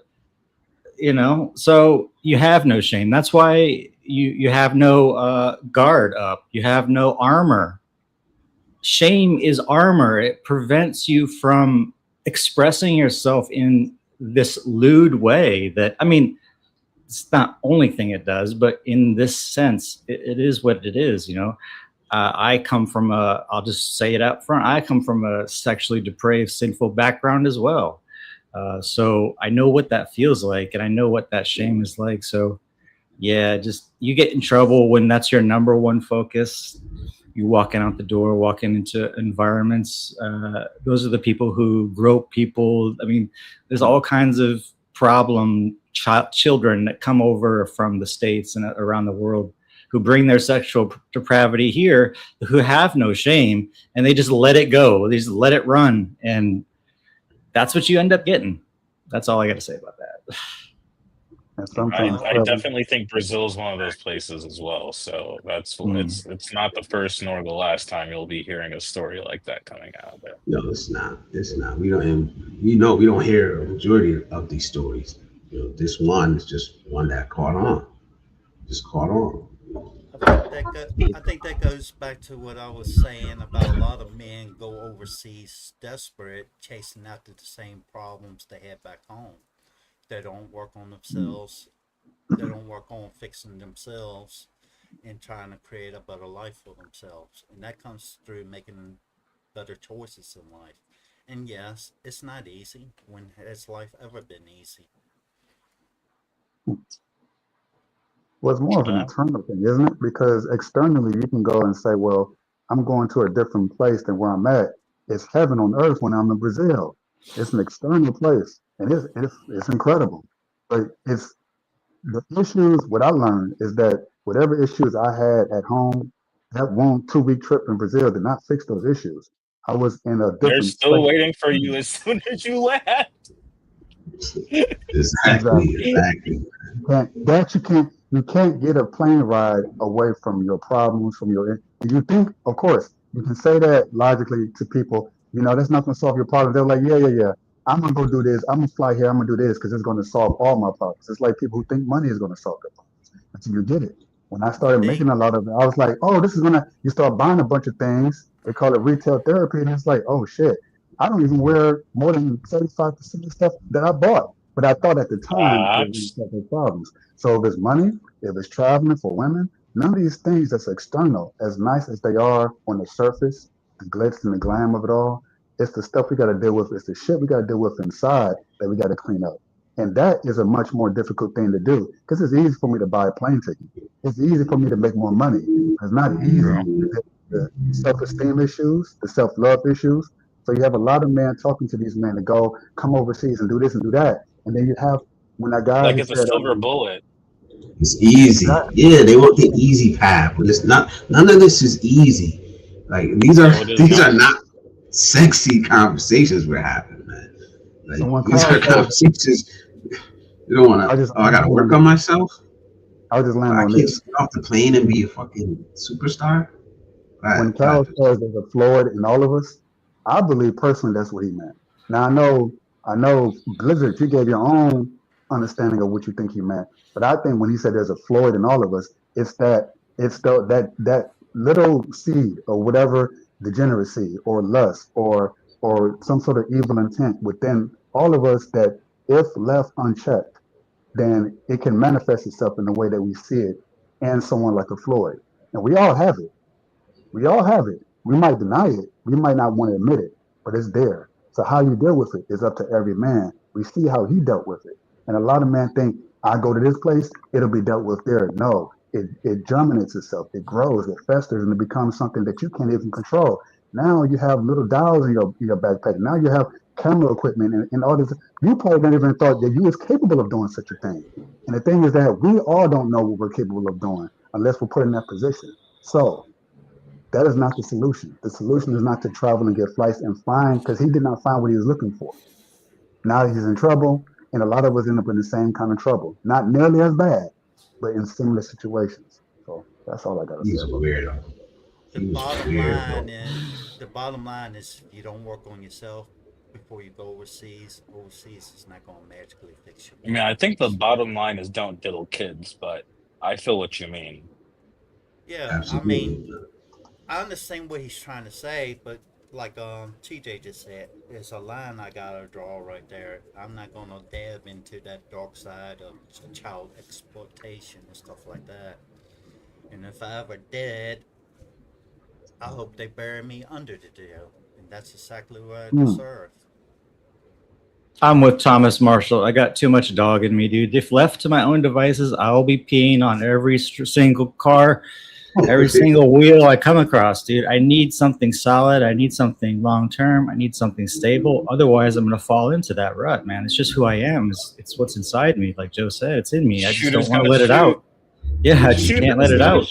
F: so you have no shame. That's why you have no guard up. You have no armor. Shame is armor. It prevents you from expressing yourself in this lewd way that, I mean, it's not only thing it does, but in this sense, it is what it is. I come from I'll just say it up front. I come from a sexually depraved, sinful background as well. So I know what that feels like, and I know what that shame is like. So yeah, just you get in trouble when that's your number one focus. You walking out the door, walking into environments. Those are the people who grope people. I mean, there's all kinds of children that come over from the States and around the world who bring their sexual depravity here, who have no shame, and they just let it go. They just let it run. And that's what you end up getting. That's all I got to say about that.
C: I definitely think Brazil is one of those places as well. So it's not the first nor the last time you'll be hearing a story like that coming out of there.
B: No, it's not. It's not. We don't hear a majority of these stories. This one is just one that caught on. Just caught on.
D: I think that goes back to what I was saying about a lot of men go overseas desperate, chasing after the same problems they had back home. They don't work on themselves. They don't work on fixing themselves and trying to create a better life for themselves. And that comes through making better choices in life. And yes, it's not easy. When has life ever been easy?
E: Well, it's more of an internal thing, isn't it? Because externally, you can go and say, well, I'm going to a different place than where I'm at. It's heaven on earth when I'm in Brazil. It's an external place, and it's incredible. But it's the issues. What I learned is that whatever issues I had at home, that 2-week trip in Brazil did not fix those issues. I was in a
C: They're
E: different
C: still
E: space.
C: waiting for you as soon as you left.
B: Exactly.
E: You can't get a plane ride away from your problems, from your. And you think, of course, you can say that logically to people. That's not going to solve your problem. They're like, yeah. I'm gonna go do this. I'm gonna fly here. I'm gonna do this because it's going to solve all my problems. It's like people who think money is going to solve their problems until you get it. When I started making a lot of it, I was like, oh, this is gonna. You start buying a bunch of things. They call it retail therapy, and it's like, oh shit, I don't even wear more than 35% of the stuff that I bought. But I thought at the time it wouldn't
C: Facts.
E: solve their problems. So if it's money, if it's traveling for women, none of these things that's external, as nice as they are on the surface, the glitz and the glam of it all, it's the stuff we got to deal with. It's the shit we got to deal with inside that we got to clean up. And that is a much more difficult thing to do because it's easy for me to buy a plane ticket. It's easy for me to make more money. It's not easy
C: Bro.
E: to deal with the self-esteem issues, the self-love issues. So you have a lot of men talking to these men to go come overseas and do this and do that. And then you have when that guy
C: Like
E: he
C: it's a
E: said,
C: silver bullet.
B: It's easy.
E: exactly.
B: Yeah, they want the easy path, but it's not. None of this is easy. Like these are
C: No, it is
B: these are
C: not.
B: not sexy conversations we're having, man.
E: So
B: Like
E: when
B: these
E: Kyle
B: are
E: says,
B: conversations. You don't want
E: I
B: to.
E: just
B: Oh, I got to
E: land on
B: work on
E: this.
B: myself.
E: I'll just land
B: I
E: on
B: can't
E: this.
B: just get off the plane and be a fucking superstar.
E: When
B: Go
E: Cal
B: ahead.
E: says there's a Floyd in all of us, I believe personally that's what he meant. Now I know Blizzard, you gave your own understanding of what you think he meant, but I think when he said there's a Floyd in all of us, it's that little seed or whatever degeneracy or lust or some sort of evil intent within all of us that if left unchecked, then it can manifest itself in the way that we see it and someone like a Floyd. And we all have it. We all have it. We might deny it. We might not want to admit it, but it's there. So how you deal with it is up to every man. We see how he dealt with it. And a lot of men think, I go to this place, it'll be dealt with there. No, it germinates itself. It grows, it festers, and it becomes something that you can't even control. Now you have little dials in your backpack. Now you have camera equipment and all this. You probably never even thought that you was capable of doing such a thing. And the thing is that we all don't know what we're capable of doing unless we're put in that position. So that is not the solution. The solution is not to travel and get flights and find, because he did not find what he was looking for. Now he's in trouble, and a lot of us end up in the same kind of trouble. Not nearly as bad, but in similar situations. So that's all I got to say
B: He's a
E: about that.
B: weirdo.
D: The
B: He was a
D: bottom line
B: weirdo.
D: is the bottom line is if you don't work on yourself before you go overseas, overseas is not going to magically fix your
C: I mean, I think the
D: problems.
C: bottom line is don't diddle kids, but I feel what you mean.
D: Yeah, I mean,
B: Absolutely.
D: I understand what he's trying to say, but like TJ just said, there's a line I gotta draw right there. I'm not gonna delve into that dark side of child exploitation and stuff like that. And if I ever did, I hope they bury me under the deal, and that's exactly what I
E: Hmm.
D: deserve.
F: I'm with Thomas Marshall. I got too much dog in me, dude. If left to my own devices, I'll be peeing on every single car, every single wheel I come across, dude. I need something solid. I need something long term. I need something stable. Otherwise, I'm gonna fall into that rut, man. It's just who I am. It's what's inside me, like Joe said. It's in me. I just don't
C: Shooters
F: want to
C: gonna
F: let it
C: shoot.
F: out. Yeah, I just can't let
C: Shooters
F: it
C: gonna
F: out.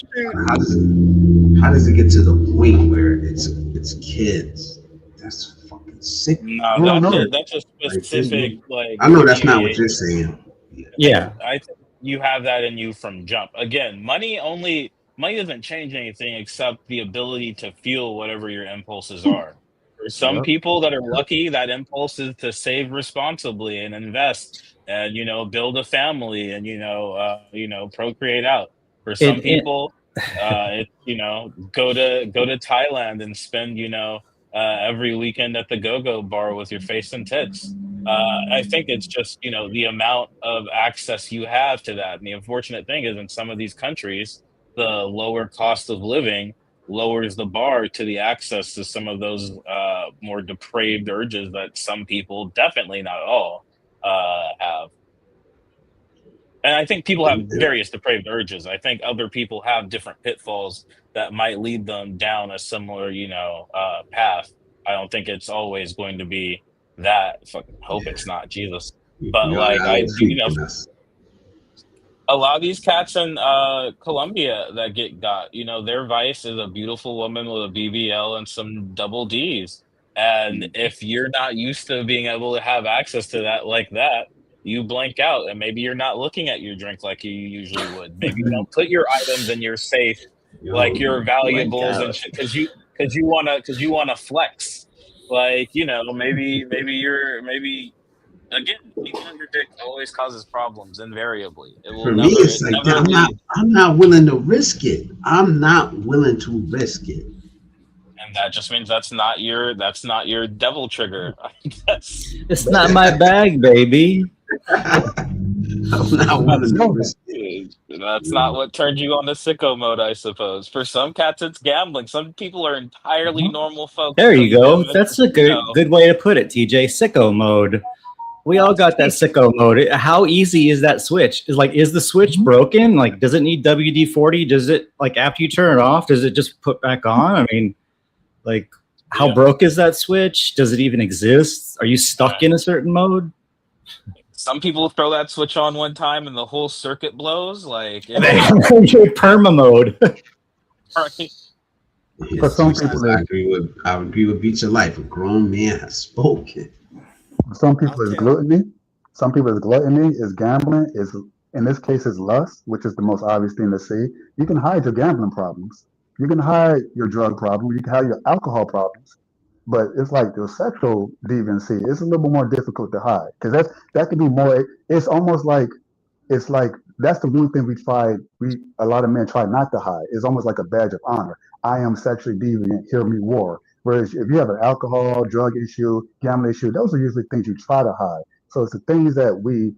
C: shoot.
B: How does it get to the point where it's kids? That's fucking sick.
C: No,
E: We don't know that.
C: that's a
B: Like,
C: specific like
B: I know that's not what you're
C: deviation.
B: saying. Yeah.
F: Yeah,
C: I think you have that in you from jump. Again, money doesn't change anything except the ability to feel whatever your impulses are. For some
E: Yep.
C: people that are lucky, that impulse is to save responsibly and invest and build a family and procreate out. For some
F: it
C: people, it's go to Thailand and spend every weekend at the go-go bar with your face and tits. I think it's just, the amount of access you have to that. And the unfortunate thing is in some of these countries, the lower cost of living lowers the bar to the access to some of those more depraved urges that some people, definitely not all, have. And I think people have various depraved urges. I think other people have different pitfalls that might lead them down a similar, path. I don't think it's always going to be that. Fucking hope
B: Yeah.
C: it's not Jesus. But
B: You know,
C: like I
B: I
C: do,
B: freaking us.
C: a lot of these cats in Colombia that get got, their vice is a beautiful woman with a BBL and some double D's. And if you're not used to being able to have access to that like that, you blank out and maybe you're not looking at your drink like you usually would. Maybe you don't put your items in your safe
B: Yo,
C: like your
B: you blank
C: valuables and
B: out.
C: shit because you wanna flex. Like, maybe again, being on your dick always causes problems invariably. It will
B: For me,
C: never
B: it's
C: it
B: like
C: never leaves.
B: I'm not willing to risk it. I'm not willing to risk it.
C: And that just means that's not your devil trigger. I guess.
F: it's not my bag, baby.
B: I'm not one of those.
C: That's not what turned you on to sicko mode, I suppose. For some cats, it's gambling. Some people are entirely normal folks
F: There
C: until
F: you
C: you give
F: go.
C: them a
F: That's a
C: casino.
F: good way to put it, TJ. Sicko mode. We all got that sicko mode. How easy is that switch? Is the switch broken? Like, does it need WD-40? Does it, like, after you turn it off, does it just put back on? I mean, like, how broke is that switch? Does it even exist? Are you stuck in a certain mode?
C: Some people throw that switch on one time and the whole circuit blows. Like,
F: You're perma mode.
C: right?
E: For some people,
B: I agree with Beat Your Life. A grown man has spoken.
E: some people is gluttony. Some people is gluttony, is gambling, is in this case is lust, which is the most obvious thing to see. You can hide your gambling problems. You can hide your drug problem. You can hide your alcohol problems. But it's like the sexual deviancy. It's a little bit more difficult to hide because that could be more. It's almost like it's like that's the one thing a lot of men try not to hide. It's almost like a badge of honor. I am sexually deviant, hear me war. Whereas if you have an alcohol, drug issue, gambling issue, those are usually things you try to hide. So it's the things that we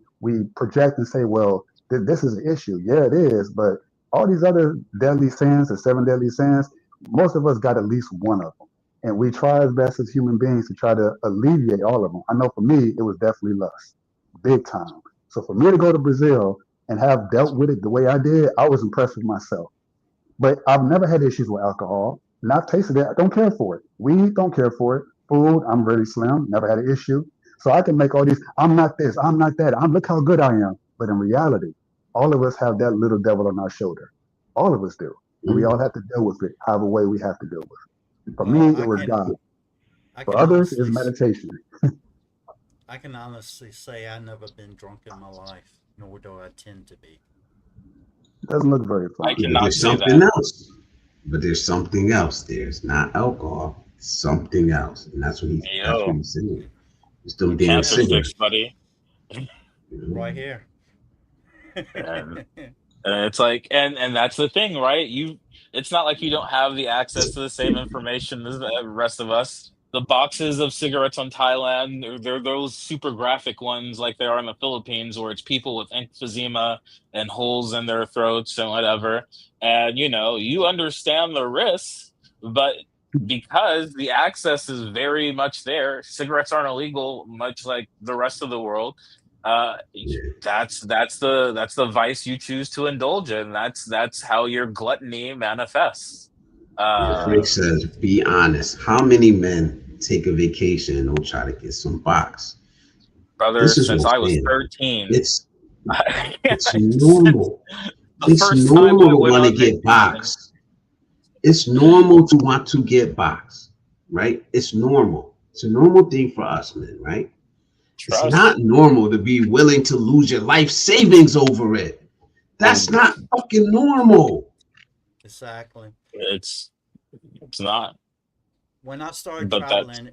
E: project and say, well, this is an issue. Yeah, it is, but all these other deadly sins, the seven deadly sins, most of us got at least one of them. And we try as best as human beings to try to alleviate all of them. I know for me, it was definitely lust, big time. So for me to go to Brazil and have dealt with it the way I did, I was impressed with myself. But I've never had issues with alcohol. And I've tasted it. I don't care for it. Weed, don't care for it. Food, I'm really slim. Never had an issue. So I can make all these, I'm not this, I'm not that. Look how good I am. But in reality, all of us have that little devil on our shoulder. All of us do. And we all have to deal with it however way we have to deal with it. For me, it was God. For others, it's meditation.
D: I can honestly say I've never been drunk in my life, nor do I tend to be.
E: It doesn't look very fun.
C: I cannot
B: There's
C: say
B: something
C: that.
B: else. But there's something else. There's not alcohol. Something else, and that's what he's saying. It's them damn
C: Cancer
B: cigarettes,
C: fix, buddy.
D: Right here.
C: And it's like, and that's the thing, right? It's not like you don't have the access to the same information as the rest of us. The boxes of cigarettes on Thailand, they're those super graphic ones like they are in the Philippines, where it's people with emphysema and holes in their throats and whatever. And you understand the risks, but because the access is very much there, cigarettes aren't illegal, much like the rest of the world. Uh, that's the vice you choose to indulge in. That's how your gluttony manifests.
B: Frank says, "Be honest. How many men take a vacation and don't try to get some box?"
C: Brother,
B: This is
C: since
B: what
C: I
B: I'm
C: was
B: saying.
C: 13,
B: It's normal. It's normal to want to get box. It's normal to want to get box, right? It's normal. It's a normal thing for us, men, right? It's not normal to be willing to lose your life savings over it. That's not fucking normal.
D: Exactly.
C: It's not.
D: When I started traveling,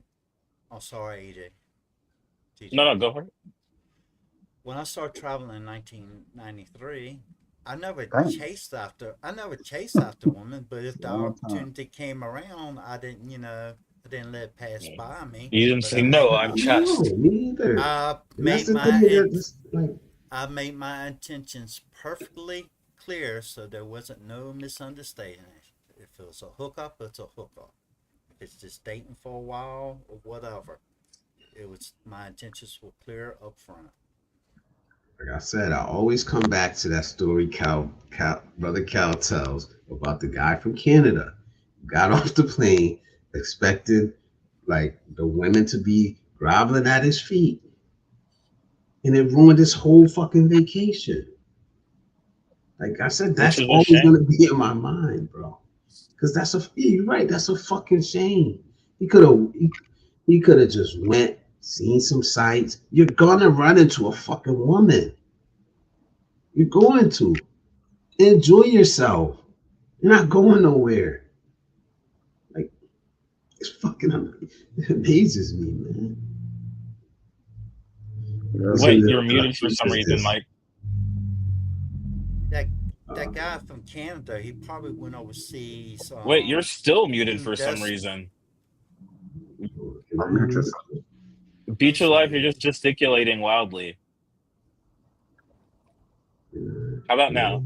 D: sorry, EJ.
C: No, go for it.
D: When I started traveling in 1993, I never chased after women, but if the opportunity came around, I didn't let it pass by me.
C: You didn't say no. I'm chest.
B: No, me either.
D: I made my intentions perfectly clear, so there wasn't no misunderstanding. If it was a hookup, it's a hookup. If it's just dating for a while or whatever, my intentions were clear up front.
B: Like I said, I always come back to that story Brother Cal tells about the guy from Canada who got off the plane expecting like the women to be groveling at his feet. And it ruined his whole fucking vacation. Like I said, that's always going to be in my mind, bro. Because you're right, that's a fucking shame. He could have just went, seen some sights. You're gonna run into a fucking woman. You're going to. Enjoy yourself. You're not going nowhere. Like, it's fucking it amazes me, man.
C: Wait, you're muted for some reason, Mike.
D: That guy from Canada, he probably went overseas.
C: Wait, you're still muted for some reason.
E: Unmute yourself.
C: Beat Your Life, you're just gesticulating wildly. How about now?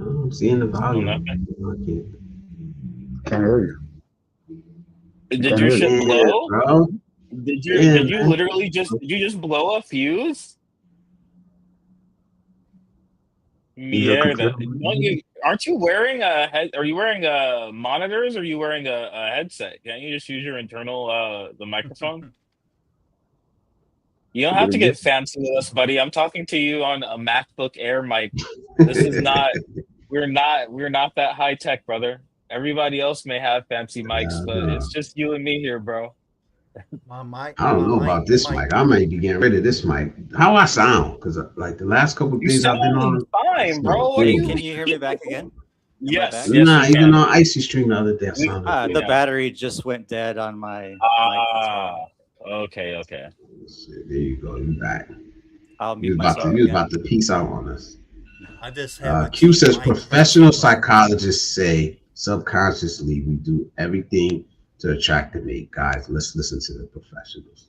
B: I'm seeing the
C: Still nothing.
B: volume. I can't.
E: Can't hear you.
C: Did
E: Can't
C: your
E: hear you.
C: shit
B: Yeah,
C: blow?
B: bro.
C: Did
B: Damn,
C: you
B: man.
C: literally just did you just blow a fuse?
E: Is your
C: Yeah,
E: computer?
C: that don't you aren't you wearing a head are you wearing monitors or are you wearing a headset? Can't you just use your internal the microphone? You don't
E: Did
C: have
E: it
C: to
E: get?
C: get fancy with us, buddy. I'm talking to you on a MacBook Air mic. This is not we're not that high tech, brother. Everybody else may have fancy mics, but
B: uh,
C: it's just you and me here, bro.
B: I don't know about this
D: mic.
B: mic. I might be getting rid of this mic. How I sound? Because like the last couple of
C: You
B: days I've been
C: sound
B: on, I
C: fine,
B: sound
C: bro. What are
G: Hey,
C: you
G: can
B: horrible.
G: you hear me back again? Am I
C: Yes,
G: back?
C: yes, we
B: Nah, even
C: can.
B: on Icy Stream the other day, I
C: We
B: sounded
G: The
B: horrible.
C: yeah.
G: battery just went dead on my mic. That's
C: Ah,
G: why.
C: okay, okay.
B: There you go. You back.
G: I'll
B: You
G: mute
B: was about to
G: myself
C: Sorry.
B: you was
G: again.
B: about to peace out on us.
D: I just have a
B: Q
D: cheap
B: says
D: mic
B: professional
D: version, brother.
B: psychologists say subconsciously we do everything to attract and mate. Guys, let's listen to the professionals.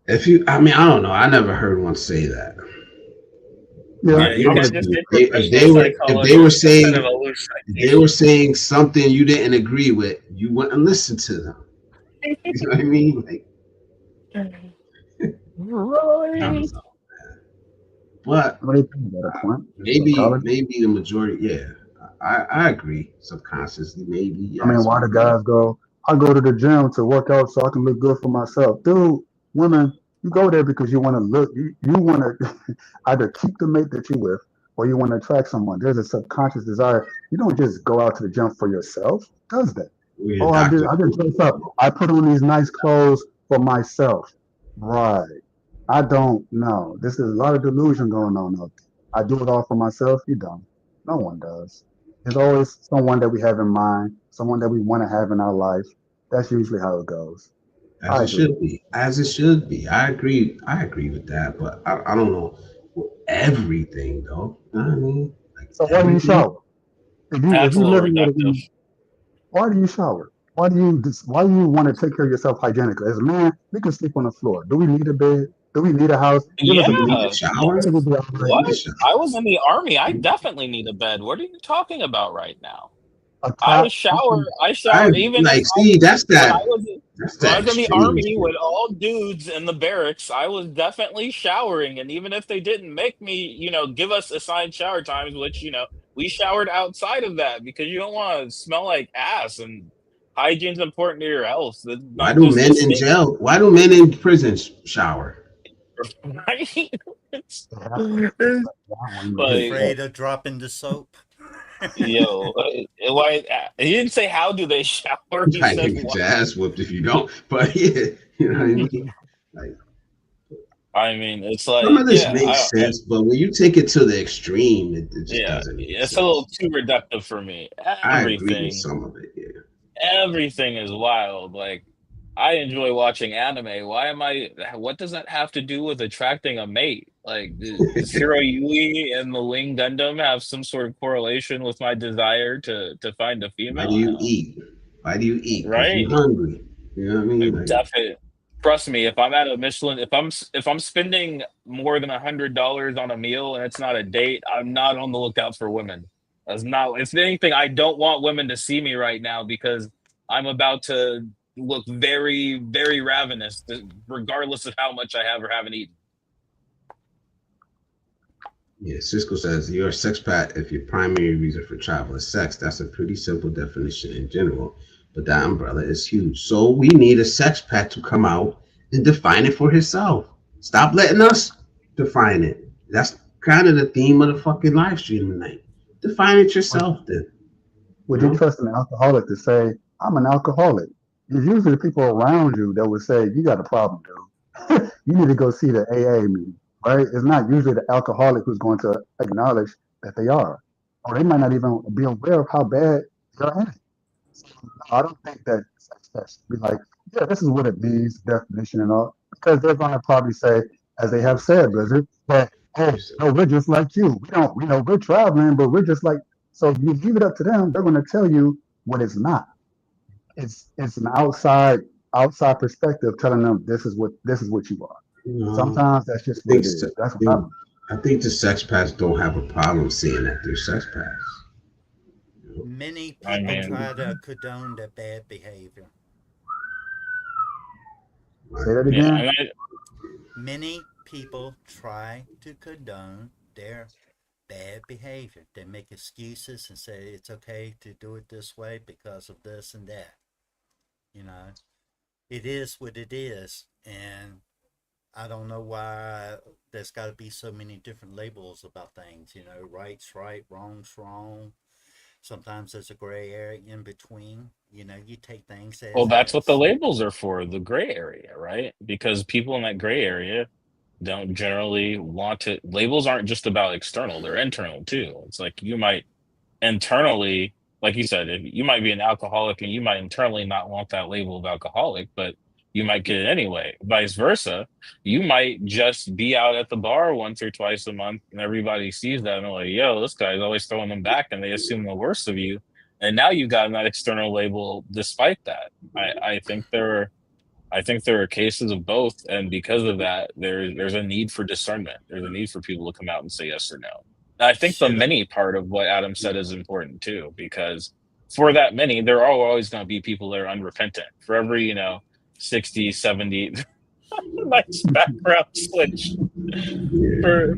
B: If you, I mean, I don't know. I never heard one say that.
E: Yeah,
C: Yeah,
B: But
C: you
E: I
B: yeah,
E: would
C: can't just
E: agree.
C: say
B: if
C: professional
B: they were if they were
C: psychologist instead of
B: saying
C: a loose
B: if they were
C: citation.
B: saying something you didn't agree with, you wouldn't listen to them. You know what I mean? Like, I don't
C: Right.
B: know. But
E: What do you think about a point?
B: maybe
E: Psychology.
B: maybe the majority, yeah. I agree. Subconsciously, maybe
E: I mean,
B: yes,
E: why the
B: maybe no.
E: guys go? I go to the gym to work out so I can look good for myself, dude. Women, you go there because you want to look. You want to either keep the mate that you with, or you want to attract someone. There's a subconscious desire. You don't just go out to the gym for yourself. Who does that?
B: We're
E: Oh, I do.
B: Doctor
E: I just
B: Who.
E: dress up. I put on these nice clothes for myself. Right. I don't know. This is a lot of delusion going on out there. I do it all for myself. You don't. No one does. There's always someone that we have in mind, someone that we want to have in our life. That's usually how it goes.
B: As
E: I
B: it
E: agree.
B: should be. As it should be. I agree. I agree with that. But I don't know everything though. You know what I mean? Like
E: So why do you
B: everything.
E: shower? If
C: That's a
E: you
C: little
E: live in
C: reductive.
E: why do you shower? Why do you want to take care of yourself hygienically? As a man, we can sleep on the floor. Do we need a bed? Do we need a house? Give us
C: Yeah,
E: a
B: You
E: bed.
B: need to
E: I
B: shower.
E: think
C: yes.
E: we'll be all right.
B: You
C: What?
B: need to shower.
C: I was in the army. I definitely need a bed. What are you talking about right now?
E: A
C: I
E: tap.
C: shower. I
B: I
C: shower even if
B: like see that's
C: when I
B: that
C: was in the
B: extreme
C: army
B: shit.
C: with all dudes in the barracks. I was definitely showering, and even if they didn't make me, give us assigned shower times, which we showered outside of that because you don't want to smell like ass, and hygiene's important to your health. It's
B: Why
C: not
B: do
C: just to
B: men in
C: stay.
B: jail? Why do men in prison shower?
C: Right? It's,
E: They have to.
C: it's
E: That one you hit
C: like
E: that.
D: Afraid of dropping the soap.
C: yo, why? He didn't say how do they shower. He
B: Like
C: said
B: you get
C: why.
B: your ass whooped if you don't. But yeah, you know what I mean. Like
C: I mean, it's
B: some
C: like
B: of this
C: yeah,
B: makes sense, but when you take it to the extreme, it just
C: yeah,
B: doesn't make
C: it's a little
B: sense.
C: too reductive for me.
B: I agree with some of it. Yeah.
C: Everything is wild. Like, I enjoy watching anime. Why am I? What does that have to do with attracting a mate? Like, does Hiro Yui and the Wing Gundam have some sort of correlation with my desire to find a
B: Why do
C: female?
B: you
C: No,
B: eat? Why do you eat? Because you're
C: right?
B: hungry. You know what I mean? Like
C: Definitely. Trust me, if I'm at a Michelin, if I'm spending more than $100 on a meal and it's not a date, I'm not on the lookout for women. That's not. If anything, I don't want women to see me right now because I'm about to look very, very ravenous, regardless of how much I have or haven't eaten.
B: yeah, Cisco says you're a sexpat if your primary reason for travel is sex. That's a pretty simple definition in general, but that umbrella is huge. So we need a sexpat to come out and define it for himself. Stop letting us define it. That's kind of the theme of the fucking live stream tonight. Define it
E: Would,
B: yourself, then. You
E: would you
B: know,
E: trust an alcoholic to say, I'm an alcoholic? It's usually the people around you that would say, you got a problem, dude. You need to go see the AA meeting, right? It's not usually the alcoholic who's going to acknowledge that they are, or they might not even be aware of how bad they're at it. So, no, I don't think that sex test should be like, yeah, this is what it means, definition and all, because they're going to probably say, as they have said, Blizzard, that, oh, no, we're just like you. We know we're traveling, but we're just like, so if you leave it up to them, they're going to tell you what it's not. It's an outside perspective telling them this is what you are. Sometimes that's just what
B: think
E: it
B: se-
E: is. That's what
B: I think the sex pets don't have a problem saying that they're sex pets.
D: Many
C: I
D: people
C: mean,
D: try to condone their bad behavior.
E: say that
C: yeah,
E: again.
C: and
D: Many people try to condone their bad behavior. They make excuses and say it's okay to do it this way because of this and that. You know, it is what it is. And I don't know why there's got to be so many different labels about things. You know, right's right, wrong's wrong. Sometimes there's a gray area in between. You know, you take things
C: well,
D: as
C: that's what the
D: is.
C: labels are for, the gray area, right? Because people in that gray area don't generally want to. Labels aren't just about external; they're internal too. It's like you might internally, like you said, if you might be an alcoholic and you might internally not want that label of alcoholic, but you might get it anyway. Vice versa, you might just be out at the bar once or twice a month and everybody sees that and they're like, yo, this guy's always throwing them back and they assume the worst of you. And now you got that external label despite that. I think there are cases of both, and because of that, there's a need for discernment. There's a need for people to come out and say yes or no. And I think the
D: Should
C: many part of what Adam said is important too, because for that many, there are always going to be people that are unrepentant. For every 60, 70, nice background switch. For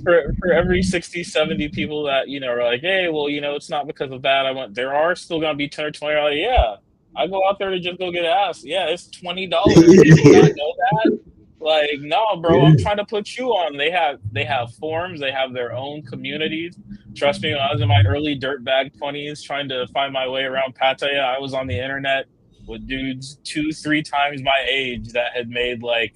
C: every 60, 70 people that are like, hey, well, it's not because of that I went, there are still going to be 10 or 20 like, yeah, I go out there to just go get ass. Yeah, it's $20. Did you not know that? Like, no, bro, I'm
B: Yeah.
C: trying to put you on. They have forums, they have their own communities. Trust me, when I was in my early dirtbag 20s trying to find my way around Pattaya, I was on the internet with dudes 2, 3 times my age that had made like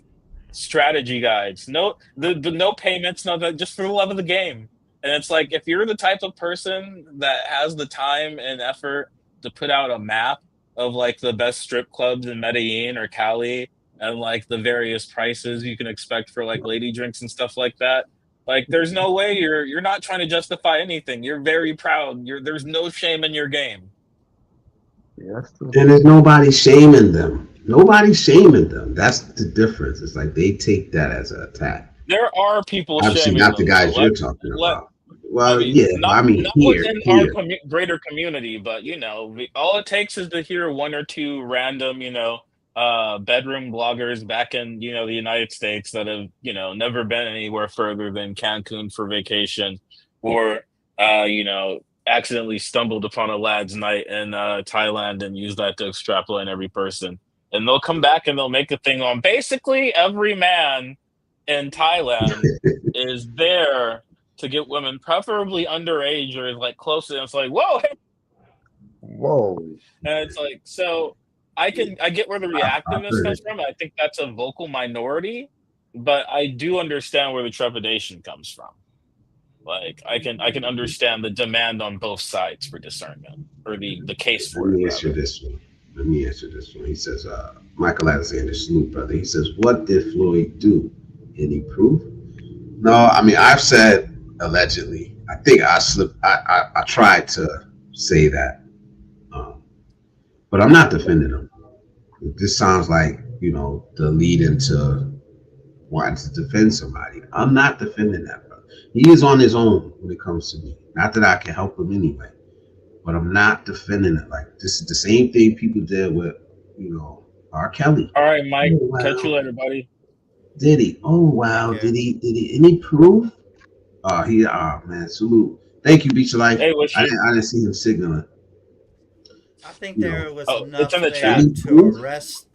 C: strategy guides. No, the no payments, no, that just for the love of the game. And it's like if you're the type of person that has the time and effort to put out a map of like the best strip clubs in Medellin or Cali and like the various prices you can expect for like lady drinks and stuff like that. Like there's no way you're not trying to justify anything. You're very proud. There's no shame in your game.
E: Yeah, that's true.
B: And there's nobody shaming them. Nobody's shaming them. That's the difference. It's like they take that as an attack.
C: There are people
B: Obviously,
C: shaming
B: not the
C: them though.
B: guys you're talking
C: Let
B: about.
C: I
B: Well,
C: mean,
B: yeah, but
C: not
B: I mean
C: not
B: here,
C: within our
B: here.
C: greater community, but all it takes is to hear one or two random, bedroom bloggers back in, the United States that have, never been anywhere further than Cancun for vacation, or accidentally stumbled upon a lad's night in Thailand and used that to extrapolate every person. And they'll come back and they'll make a thing on basically every man in Thailand is there to get women, preferably underage or like close to them. It's like, whoa, hey.
E: Whoa.
C: And it's like, so I get where the
B: I've
C: reactiveness
B: heard
C: comes
B: it.
C: from. I think that's a vocal minority, but I do understand where the trepidation comes from. Like I can understand the demand on both sides for discernment, or the case
B: Let
C: for it
B: me answer
C: rather.
B: this one. Let me answer this one. He says, Michael Alexander Snoop, brother. He says, what did Floyd do? Any proof? No, I mean, I've said allegedly. I think I slipped. I tried to say that, um, but I'm not defending him. This sounds like the lead into wanting to defend somebody. I'm not defending that, brother. He is on his own when it comes to me. Not that I can help him anyway, but I'm not defending it. Like this is the same thing people did with R. Kelly.
C: All right, Mike.
B: Oh
C: Catch you
B: wow,
C: later, buddy.
B: did he? Oh
D: take
B: wow,
D: care.
B: did he? Any proof? Oh man, salute. Thank you, Beach of Life.
C: Hey, was she?
B: I didn't see him signaling.
D: I think
B: You know,
D: there was
C: Oh, it's in
D: enough
C: the
D: there
C: chat.
B: any
D: to
B: proof?
D: arrest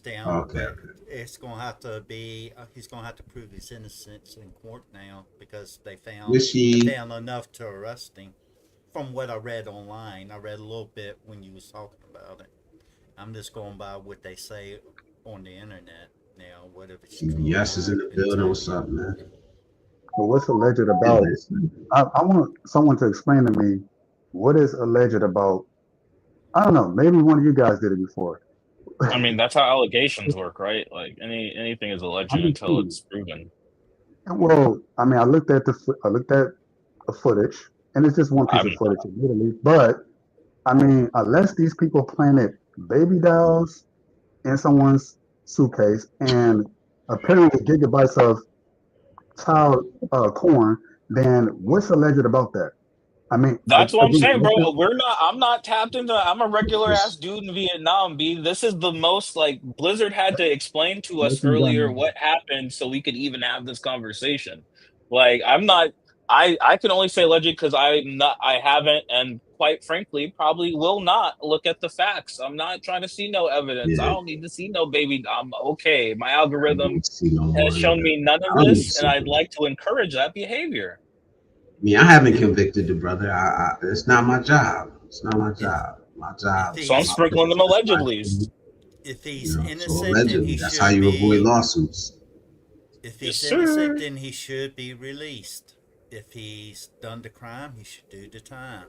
D: him,
B: Okay,
D: but
B: okay.
D: it's going to have to be he's going to have to prove his innocence in court now because
B: Was
D: they
B: he?
D: found enough to arrest him. From what I read online, I read a little bit when you was talking about it. I'm just going by what they say on the internet now. Whether it's true or
B: Yes, is
D: not,
B: in
D: I
B: the
D: couldn't
B: building.
D: tell
B: What's
D: you.
B: up, man?
E: So what's alleged
B: Yeah,
E: about? I want someone to explain to me what is alleged about. I don't know. Maybe one of you guys did it before.
C: I mean, that's how allegations work, right? Like anything is alleged
E: I'm just
C: until
E: curious.
C: it's proven.
E: Well, I mean, I looked at the footage, and it's just one piece of
C: I'm
E: footage, admittedly. But I mean, unless these people planted baby dolls in someone's suitcase and apparently gigabytes of child corn, then what's alleged about that? I mean,
C: That's what I'm
E: again,
C: saying, bro. I'm not tapped into. I'm a regular ass
B: Just
C: dude in Vietnam, B. This is the most like Blizzard had to explain to us
E: listen,
C: earlier
E: John,
C: what happened so we could even have this conversation. Like, I'm not. I can only say alleged because I haven't, and quite frankly, probably will not look at the facts. I'm not trying to see no evidence. I
B: yeah,
C: don't need to see no baby. I'm okay. My
B: I
C: algorithm
B: don't see no
C: has
B: more
C: shown
B: evidence.
C: me none of
B: I don't need to
C: this, and
B: see
C: I'd
B: it.
C: like to encourage that behavior.
B: I mean, I haven't
D: If
B: convicted the brother. It's not my job. It's not my
D: if
B: job. My
D: if
B: job,
C: So I'm
D: he's
B: my
C: sprinkling them
B: position is my
C: allegedlys.
B: opinion.
D: if
B: You
D: he's
B: know, so
D: innocent, then he
B: allegedly, that's how
D: should
B: you avoid
D: be.
B: lawsuits.
D: If
C: Yes,
D: he's innocent,
C: sir.
D: then he should be released. If he's done the crime, he should do the time.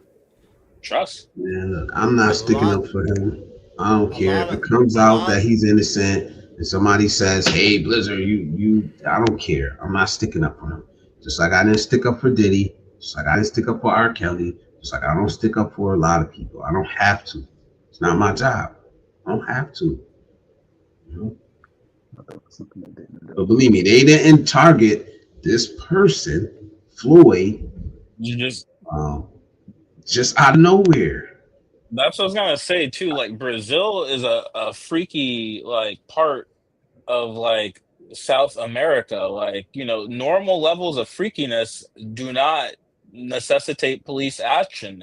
C: Trust.
B: Man, look, I'm not
D: But
B: sticking up for him. I don't care if it comes
D: a
B: out that
D: lot,
B: he's innocent and somebody says, "Hey, Blizzard, you." I don't care. I'm not sticking up for him. Just like I didn't stick up for Diddy. Just like I didn't stick up for R. Kelly. Just like I don't stick up for a lot of people. I don't have to. It's not my job. I don't have to. You know?
E: something they didn't do.
B: But believe me, they didn't target this person, Floyd,
C: You just
B: um, just out of nowhere.
C: that's what I was gonna say too. Like Brazil is a freaky like part of like South America. Like, normal levels of freakiness do not necessitate police action.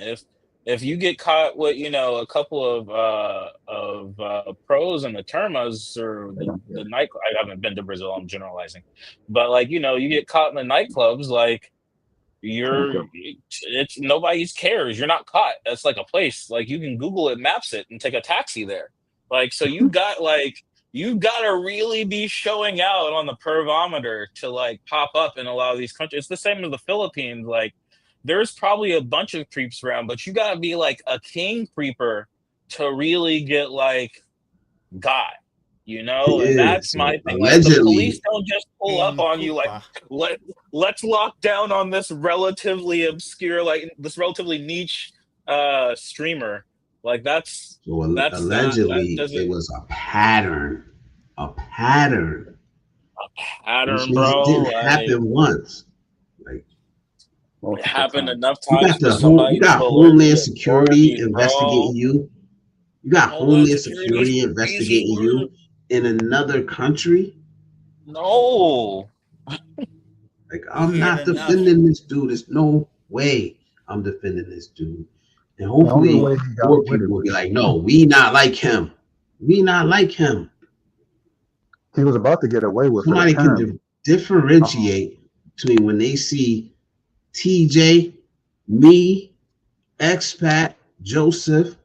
C: If you get caught with, a couple of pros and the termas or
E: Yeah,
C: the night I haven't been to Brazil, I'm generalizing. But like, you get caught in the nightclubs, like
E: thank
C: you're
E: you.
C: it's nobody's cares. You're not caught. That's like a place. Like you can Google it, maps it, and take a taxi there. Like so you gotta really be showing out on the pervometer to like pop up in a lot of these countries. It's the same as the Philippines. Like there's probably a bunch of creeps around, but you gotta be like a king creeper to really get like got. And
B: Yeah.
C: that's my
B: So
C: thing. Like the police
B: allegedly,
C: don't just pull up
D: King
C: on you like
D: Koopa.
C: let's lock down on this relatively obscure, like this relatively niche streamer. Like that's not that
B: allegedly, it
C: doesn't
B: was a pattern. A pattern. Which
C: pattern,
B: means it
C: bro.
B: didn't
C: Like
B: happen once. Like
C: it
E: Multiple
C: happened
E: times.
C: enough
B: you
C: times
B: got
C: for
B: you
C: somebody to
B: got
C: alert
B: Homeland
C: the
B: Security
C: authorities,
B: investigating
C: bro.
B: you. You got
C: Homeland
B: Homeland
C: Security is
B: Security
C: crazy
B: investigating
C: word.
B: you in another country.
C: No.
B: Like
D: He
B: I'm
D: had
B: not
D: enough.
B: defending this dude. There's no way I'm defending this dude. And
E: The only way
B: hopefully
D: Well,
E: he got
B: more
E: with it
B: people will
E: was
B: be like, no, we not like him. We not like him.
E: he was about to get away with it.
B: Somebody can
E: Apparently, um,
B: differentiate between when they see TJ, me, expat, Joseph,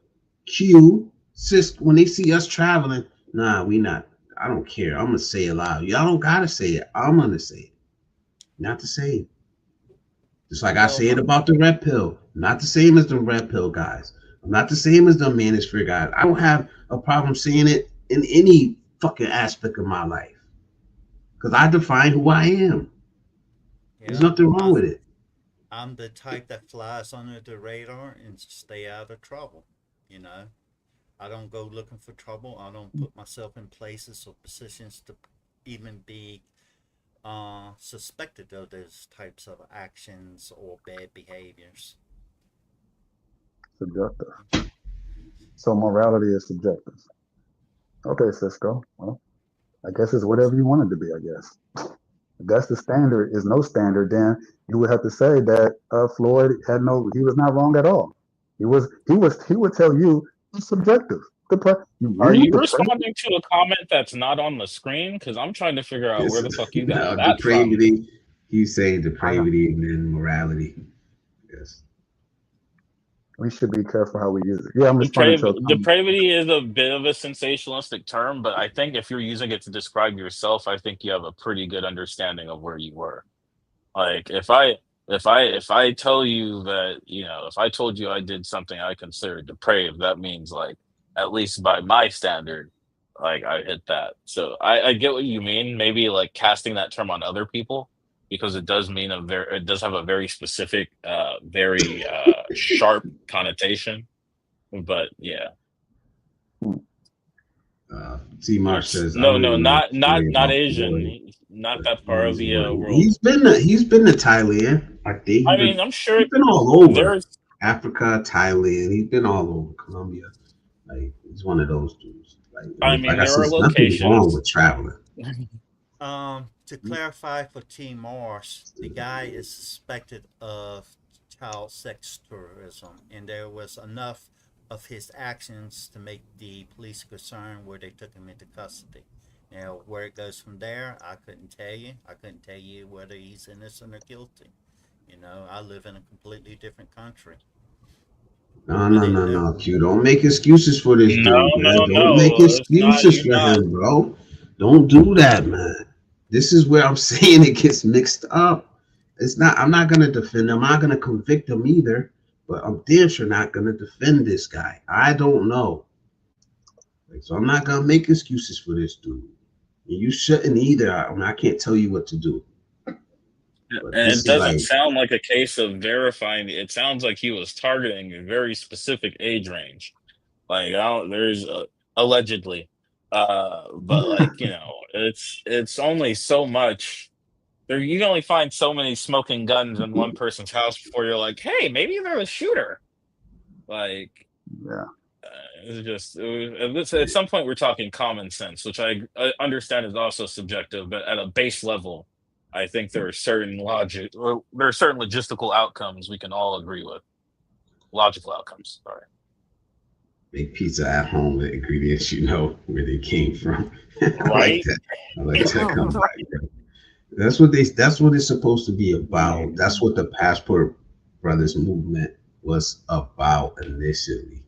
B: Q, sis, when they see us traveling, nah, we not. I don't care. I'm gonna say it loud. Y'all don't gotta say it. I'm gonna say it. Not the same. Just like I
D: well,
B: say it about the red pill. Not the same as the red pill guys. I'm not the same as the manosphere guys. I don't have a problem saying it in any fucking aspect of my life. Because I define who I am. There's
D: yeah.
B: nothing wrong with it.
D: I'm the type that flies under the radar and stay out of trouble. You know, I don't go looking for trouble. I don't put myself in places or positions to even be suspected of those types of actions or bad behaviors.
E: subjective. So morality is subjective. Okay, Cisco. Well, I guess it's whatever you want it to be. I guess if that's the standard is no standard, then you would have to say that Floyd had no. He was not wrong at all. He would tell you it's subjective.
C: Are
E: You
C: you
E: depraved.
C: responding to a comment that's not on the screen? Because I'm trying to figure out
B: It's
C: where the fuck you got that from.
B: depravity. He's saying
E: I know.
B: depravity and then morality. Yes.
E: We should be careful how we use it. Yeah, I'm responding to a comment.
C: Depravity is a bit of a sensationalistic term, but I think if you're using it to describe yourself, I think you have a pretty good understanding of where you were. Like if I tell you that, if I told you I did something I consider depraved, that means like at least by my standard, like I hit that. So I get what you mean. Maybe like casting that term on other people because it does have a very specific, very sharp connotation. But yeah.
B: T-Mark says, I
C: No,
B: don't
C: no,
B: even know the
C: not
B: story
C: not
B: about
C: Asian,
B: Floyd,
C: not
B: but
C: that part of the world.
B: he's been to Thailand. I think
C: I mean, I'm sure
B: he's been all over
C: there's.
B: Africa, Thailand. He's been all over Colombia. Like he's one of those dudes.
C: I
B: Like
C: mean,
B: I
C: there
B: said,
C: are
B: there's nothing wrong
C: locations.
B: with traveling.
D: To clarify for Team Mars, the guy is suspected of child sex tourism, and there was enough of his actions to make the police concerned where they took him into custody. Now, where it goes from there, I couldn't tell you. I couldn't tell you whether he's innocent or guilty. You know, I live in a completely different country.
B: No,
D: I
B: no,
D: didn't
B: no,
D: know.
B: no, Q. Don't make excuses for this
C: No,
B: dude, man.
C: no,
B: Don't make
C: no. It's not.
B: excuses
C: You're
B: for
C: not.
B: him, bro. Don't do that, man. This is where I'm saying it gets mixed up. It's not. I'm not gonna defend him. I'm not gonna convict him either. But I'm damn sure not gonna defend this guy. I don't know. Like, so I'm not gonna make excuses for this dude. And you shouldn't either. I mean, I can't tell you what to do. But
C: And
B: this
C: it
B: is
C: doesn't
B: like,
C: sound like a case of verifying. It sounds like he was targeting a very specific age range. Like, I don't, there's allegedly, but like, it's only so much. There, you can only find so many smoking guns in one person's house before you're like, hey, maybe they're a shooter. Like,
E: Yeah.
C: it's just at some point we're talking common sense, which I understand is also subjective, but at a base level, I think there are certain logic or there are certain logistical outcomes we can all agree with. Logical outcomes. Sorry.
B: make pizza at home with ingredients you know where they came from. I like
C: Right?
B: that. I like that comeback. That's what it's supposed to be about. That's what the Passport Brothers movement was about initially.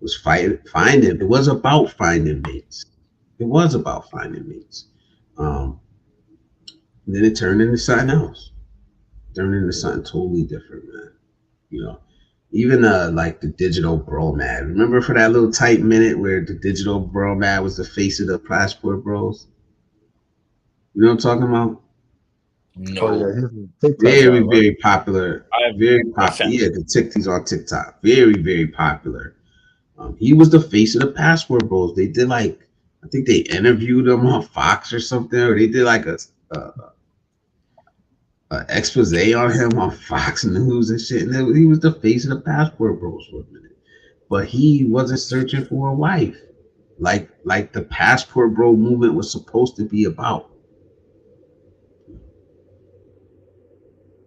B: Was finding it was about finding mates. It was about finding mates. Um, then it turned into something else. Turned into something totally different, man. You know, even like the digital bro mad. Remember for that little tight minute where the digital bro mad was the face of the Passport Bros? You know what I'm talking about?
E: Oh yeah,
C: No.
E: he's a TikTok guy,
B: Very,
E: right?
B: very popular.
C: I've
B: Very
C: I
B: popular.
C: found
B: Yeah, the TikTok's on TikTok. Very, very popular. He was the face of the Passport Bros. They did like, I think they interviewed him on Fox or something, or they did like a expose on him on Fox News and shit. And he was the face of the Passport Bros for a minute, but he wasn't searching for a wife, like the Passport Bro movement was supposed to be about.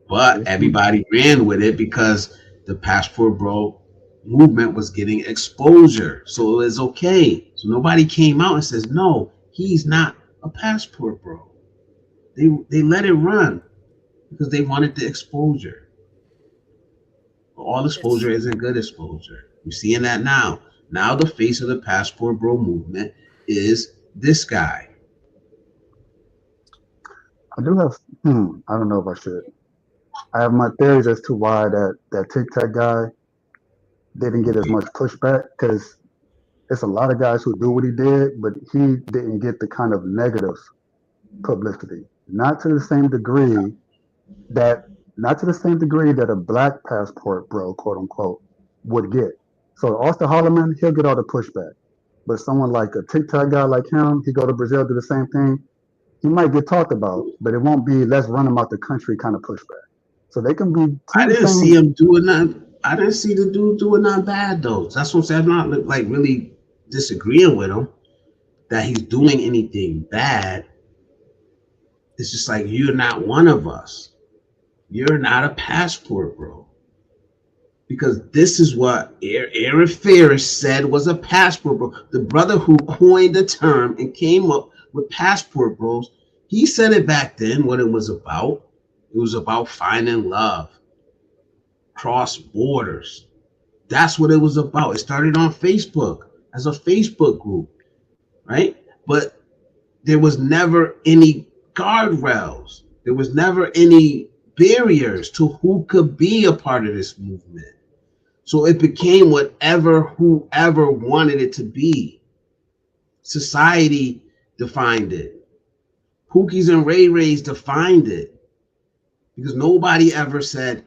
B: But everybody ran with it because the Passport Bro movement was getting exposure. So it was okay. So nobody came out and says, no, he's not a Passport Bro. They let it run because they wanted the exposure. But all
D: It's
B: exposure isn't good exposure. We're seeing that now. Now the face of the Passport Bro movement is this guy.
E: I do have. I don't know if I should. I have my theories as to why that TikTok guy didn't get as much pushback because it's a lot of guys who do what he did, but he didn't get the kind of negative publicity. Not to the same degree that not to the same degree that a black passport bro, quote unquote, would get. So Austin Holloman, he'll get all the pushback. But someone like a TikTok guy like him, he go to Brazil, do the same thing. He might get talked about, but it won't be let's run him out the country kind of pushback. So they can be two
B: I
E: of the
B: didn't see
E: same.
B: him doing nothing. I didn't see the dude doing nothing bad though. That's what I'm saying. I'm not like really disagreeing with him that he's doing anything bad. It's just like you're not one of us. You're not a passport, bro. Because this is what Aaron Ferris said was a passport, bro. The brother who coined the term and came up with passport bros, he said it back then what it was about. It was about finding love, cross borders. That's what it was about. It started on Facebook as a Facebook group, right? But there was never any guardrails. There was never any barriers to who could be a part of this movement. So it became whoever wanted it to be. Society defined it. Pookies and Ray Rays defined it. Because nobody ever said,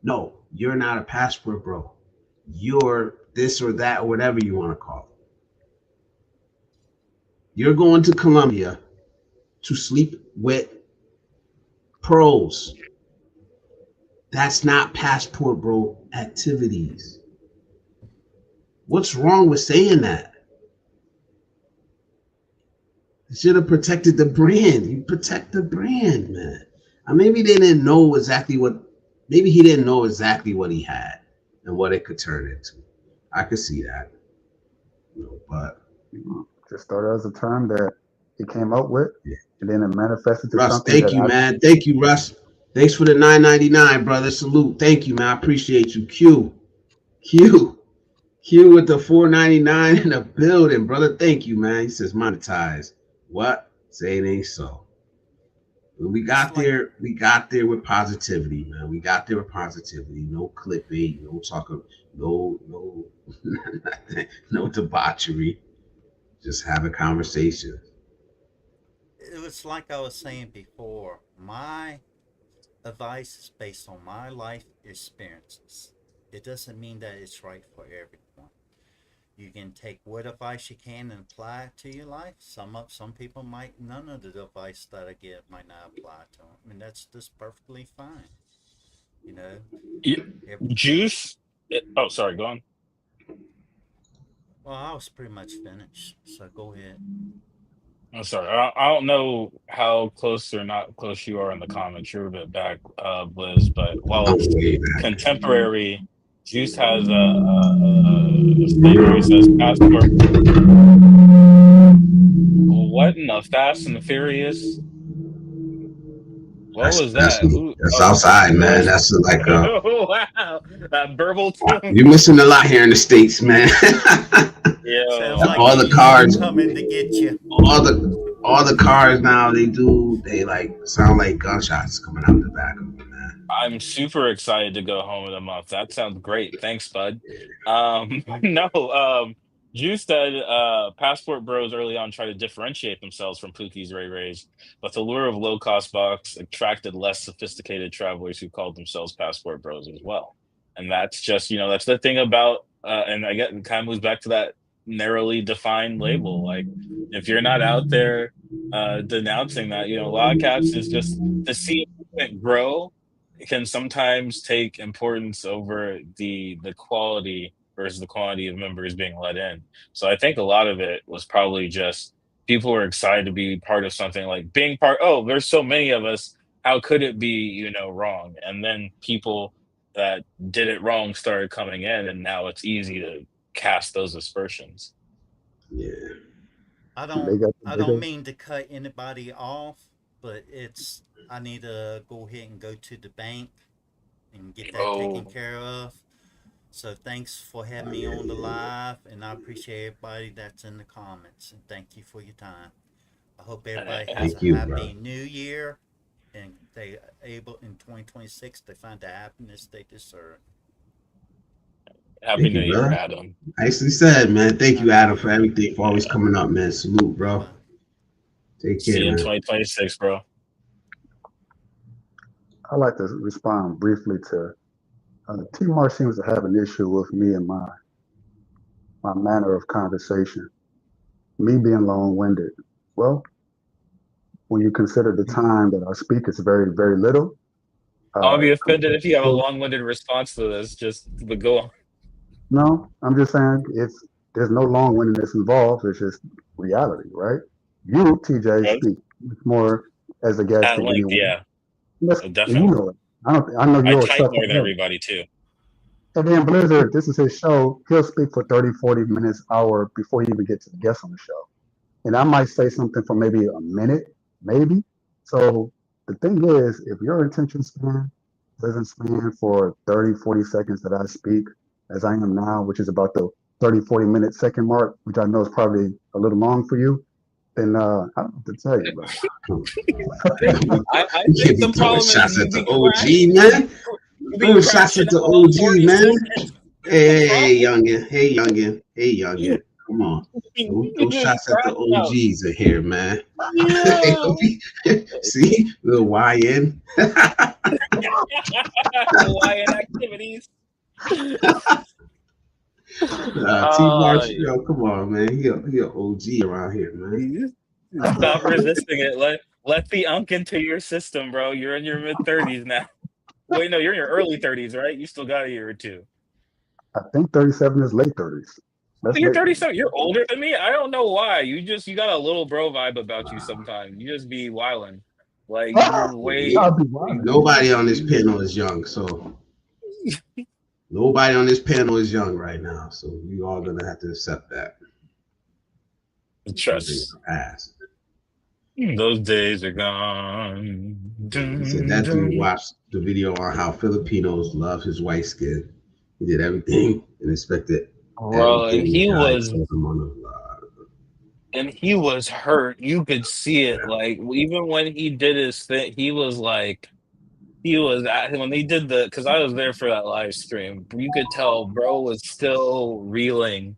B: no, you're not a passport bro. You're this or that or whatever you want to call it. You're going to Colombia to sleep with pros. That's not passport bro activities. What's wrong with saying that? You should have protected the brand. You protect the brand, man. Maybe they didn't know exactly what, maybe he didn't know exactly what he had and what it could turn into. I could see that. But
E: just started as a term that he came up with,
B: yeah.
E: And then it manifested to
B: Russ,
E: something.
B: thank you, man. Thank you, Russ. Thanks for the $9.99, brother. Salute. Thank you, man. I appreciate you. Q with the $4.99 in the building, brother. Thank you, man. He says monetize. What? Say it ain't so. When we got there with positivity, man. We got there with positivity. No clipping, no talking, no nothing, no debauchery. Just have a conversation.
D: It was like I was saying before. My advice is based on my life experiences. It doesn't mean that it's right for everyone. You can take what advice you can and apply it to your life. Some people might, none of the advice that I give might not apply to them. I mean, that's just perfectly fine. You know.
C: Juice. Oh, sorry. Go on.
D: Well, I was pretty much finished, so go ahead.
C: I'm sorry. I don't know how close or not close you are in the comments. You're a bit back, Blizz, but while it's contemporary, Juice has a flavor. He says passport. What in the Fast and the Furious? What was that?
B: That's outside, man. That's like
C: wow, that burble tune.
B: You're missing a lot here in the States, man.
C: Yeah,
D: sounds like
B: all the cars
D: coming to get you.
B: All the cars now they like sound like gunshots coming out the back of them, man.
C: I'm super excited to go home in a month. That sounds great. Thanks, bud. No, Juice said passport bros early on try to differentiate themselves from Pookie's Ray Rays, but the lure of low cost box attracted less sophisticated travelers who called themselves passport bros as well. And that's just, that's the thing about, and I get, it kind of moves back to that narrowly defined label. Like, if you're not out there denouncing that, Logcats is just to see it grow can sometimes take importance over the quality versus the quantity of members being let in. So I think a lot of it was probably just people were excited to be part of something, like being part. Oh, there's so many of us. How could it be, wrong? And then people that did it wrong started coming in, and now it's easy to cast those aspersions.
B: Yeah.
D: I don't mean to cut anybody off, but I need to go ahead and go to the bank and get that taken care of. So thanks for having me on the live, and I appreciate everybody that's in the comments, and thank you for your time. I hope everybody has a happy new year, and they able in 2026 to find the happiness they deserve.
C: Happy New Year, Adam.
B: Nicely said, man. Thank you, Adam, for everything, for always coming up, man. Salute, bro. Take care,
C: See you in
B: man.
C: 2026, bro.
E: I'd like to respond briefly to T-Mar seems to have an issue with me and my manner of conversation, me being long-winded. Well, when you consider the time that I speak, it's very, very little.
C: I'll be offended if you have a long-winded response to this. But go on.
E: No, I'm just saying there's no long-windedness involved. It's just reality, right? You, TJ, speak more as a guest
C: at
E: than
C: length,
E: anyone.
C: yeah. Definitely.
E: You know it. I know you're
C: I type more than everybody too.
E: And then Blizzard, this is his show. He'll speak for 30, 40 minutes, hour before he even gets to the guest on the show. And I might say something for maybe a minute, maybe. So the thing is, if your attention span doesn't span for 30, 40 seconds that I speak, as I am now, which is about the 30, 40 minute second mark, which I know is probably a little long for you, then I don't know what to tell you, bro.
C: I think the problem
B: shots
C: is
B: at the OG, man. Throwing shots at the OG, man. Hey, youngin. Hey, youngin. Hey, youngin. Come on. Those shots at the OGs are here, man. See? Little YN.
C: YN activities.
B: T
C: Uh,
B: Marsh, yo, come on, man. He a OG around here, man.
C: Stop resisting it. Let the unk into your system, bro. You're in your mid-30s now. Wait, no, you're in your early 30s, right? You still got a year or two.
E: I think 37 is late 30s.
C: Oh,
E: That's
C: you're
E: late.
C: 37. You're older than me. I don't know why. You got a little bro vibe about you sometimes. You just be wildin'. Like you're way.
E: I'll be wild.
B: Nobody on this panel is young, so nobody on this panel is young right now. So we all gonna have to accept that.
C: Trust.
B: Ass.
C: Those days are gone.
B: He said that dude watched the video on how Filipinos love his white skin. He did everything and expected
C: Bro, and
B: everything the guy told him on the
C: he was hurt. You could see it. Like even when he did his thing, he was like he was at when they did the because I was there for that live stream. You could tell bro was still reeling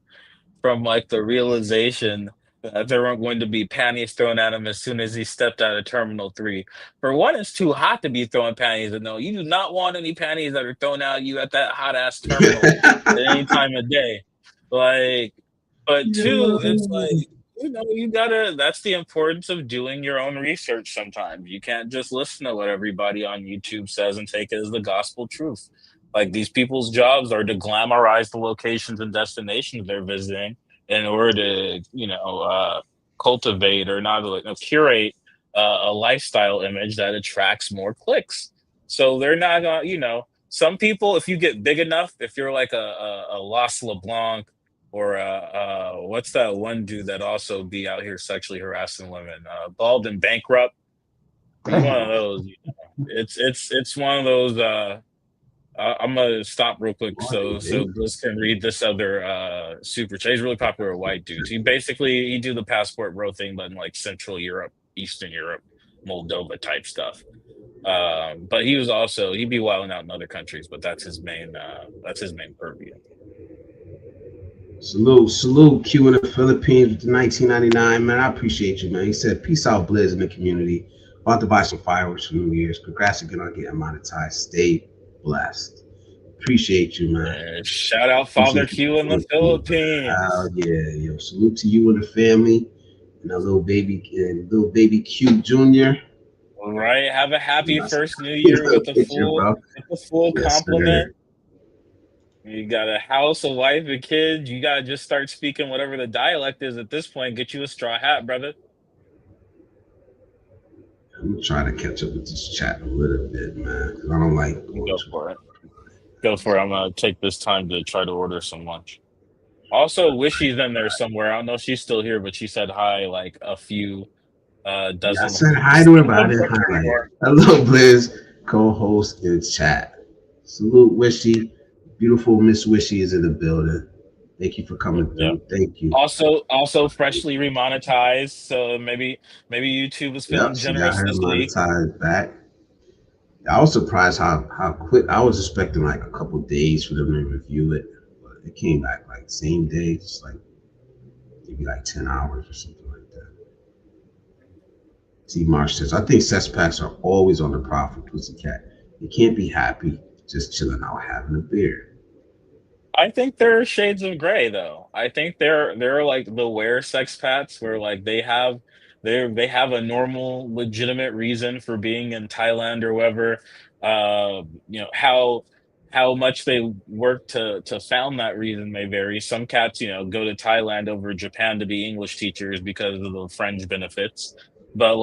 C: from like the realization that there weren't going to be panties thrown at him as soon as he stepped out of Terminal 3. For one, it's too hot to be throwing panties. And no, you do not want any panties that are thrown at you at that hot ass terminal at any time of day. Like, but two, it's like, you gotta, that's the importance of doing your own research sometimes. You can't just listen to what everybody on YouTube says and take it as the gospel truth. Like these people's jobs are to glamorize the locations and destinations they're visiting in order to, cultivate or not curate a lifestyle image that attracts more clicks. So they're not gonna, some people, if you get big enough, if you're like a Los LeBlanc or what's that one dude that also be out here sexually harassing women, Bald and Bankrupt. He's one of those. It's one of those. I'm gonna stop real quick so Bliss can read this other super chat. He's really popular white dude. He do the passport bro thing, but in like Central Europe, Eastern Europe, Moldova type stuff. But he'd be wilding out in other countries, but that's his main purview.
B: Salute Q in the Philippines with the 1999, man. I appreciate you, man. He said, peace out, Blizz in the community. About to buy some fireworks for New Year's. Congrats again on getting monetized. Stay blessed. Appreciate you, man.
C: Shout out Father Q in the Philippines.
B: Oh yeah, yo. Salute to you and the family and a little baby Q Jr.
C: All right. Have a happy first New Year with a full compliment. You got a house, a wife, a kid. You gotta just start speaking whatever the dialect is at this point. Get you a straw hat, brother.
B: I'm trying to catch up with this chat a little bit, man. Because I don't like.
C: Go for it. I'm gonna take this time to try to order some lunch. Also, Wishy's in there somewhere. I don't know if she's still here, but she said hi like a few dozen.
B: I said hi to her, but I didn't highlight. Hello, Blizz, co-host in chat. Salute, Wishy. Beautiful Miss Wishy is in the building. Thank you for coming through. Thank you.
C: Also freshly remonetized. So maybe YouTube was feeling generous this week.
B: Back. I was surprised how quick. I was expecting like a couple days for them to review it, but it came back like same day, just like maybe like 10 hours or something like that. T Marsh says, I think sex packs are always on the prowl for Pussycat. You can't be happy just chilling out having a beer.
C: I think there are shades of gray though. I think there are like the wear sex packs where like they have a normal legitimate reason for being in Thailand or wherever. How much they work to found that reason may vary. Some cats, go to Thailand over Japan to be English teachers because of the fringe benefits. But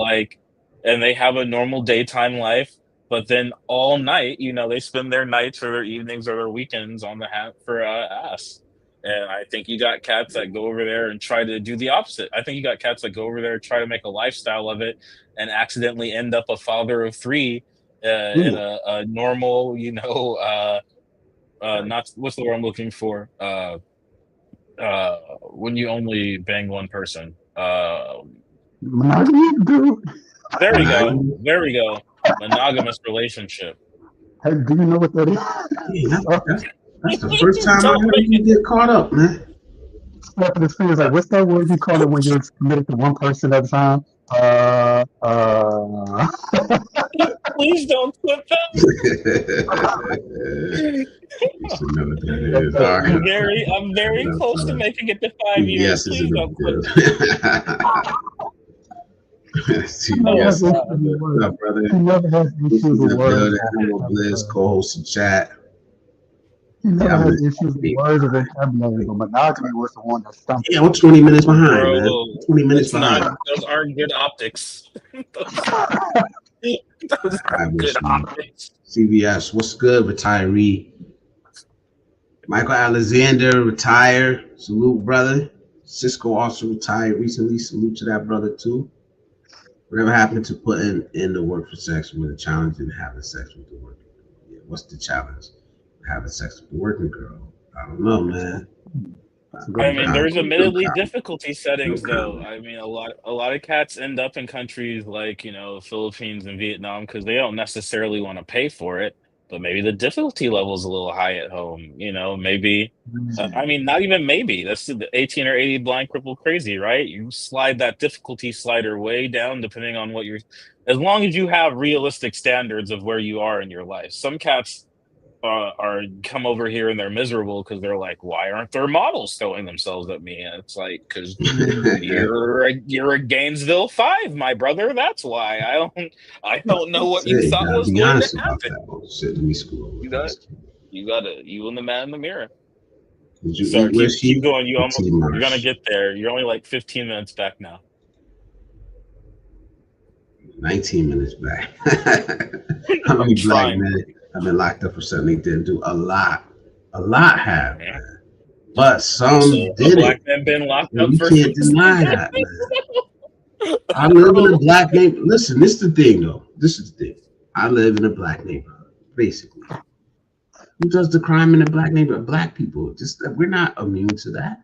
C: and they have a normal daytime life. But then all night, they spend their nights or their evenings or their weekends on the hat for ass. And I think you got cats that go over there and try to do the opposite. I think you got cats that go over there and try to make a lifestyle of it and accidentally end up a father of three in a normal, not what's the word I'm looking for? When you only bang one person. There we go. Monogamous relationship.
E: Hey, do you know what that is?
B: That's the first time I heard you get caught up, man.
E: Slapping his fingers like, what's that word you call it when you're committed to one person at a time?
C: Please don't flip that.
B: You should know what that is. All right.
C: I'm very close to making it to 5 years.
B: CBS is
C: Please
B: in
C: don't quit.
E: He never has
B: CBS.
E: issues with
B: What's
E: words.
B: up, brother?
E: He never has
B: This
E: issues
B: is
E: with
B: the
E: words.
B: building. Humble Bliss, co-host of chat.
E: He never
B: Yeah,
E: has issues with words or vocabulary, but monogamy was the one that stumped
B: yeah,
E: him.
B: I'm 20 minutes behind, man.
C: Bro,
B: 20 minutes
C: it's not.
B: behind.
C: Those aren't good optics. Those
B: I
C: aren't
B: wish,
C: good
B: man.
C: optics.
B: CBS, what's good, retiree? Michael Alexander, retired. Salute, brother. Cisco also retired recently. Salute to that brother, too. Whatever happened to putting in the work for sex with a challenge in having sex with the working girl? Yeah, what's the challenge? Having sex with the working girl? I don't know, man.
E: That's a
C: I
E: good
C: mean,
E: point.
C: there's
B: No
C: admittedly
B: comment.
C: difficulty
B: No
C: settings though.
B: comment.
C: I mean, a lot of cats end up in countries like, Philippines and Vietnam because they don't necessarily want to pay for it, but maybe the difficulty level is a little high at home, maybe. I mean, not even maybe. That's the 18 or 80 blind cripple crazy, right? You slide that difficulty slider way down depending on as long as you have realistic standards of where you are in your life. Some cats are come over here and they're miserable because they're like, why aren't there models throwing themselves at me? And it's like, because you're a Gainesville 5, my brother. That's why I don't know what you
B: Say,
C: thought
B: gotta
C: was
B: be
C: going to
B: honest about
C: happen.
B: that. Oh, shit, let me scroll
C: You
B: over
C: got
B: this.
C: you and the man in the mirror.
B: Did you
C: Sorry,
B: eat with
C: keep
B: you?
C: going.
B: Tea
C: You're gonna
B: Marsh.
C: get there. You're only like 15 minutes back now.
B: 19 minutes back. How
C: I'm
B: many black
C: trying.
B: men have been locked up for something they didn't do? A lot. A lot have,
C: Yeah.
B: man. But
C: So
B: some
C: a
B: did
C: black
B: it.
C: man been locked
B: And
C: up
B: you
C: for
B: can't deny that, man. I live in a
C: bro.
B: black neighborhood. Listen, this is the thing, though. This is the thing. I live in a black neighborhood, basically. Who does the crime in a black neighborhood? Black people. Just we're not immune to that.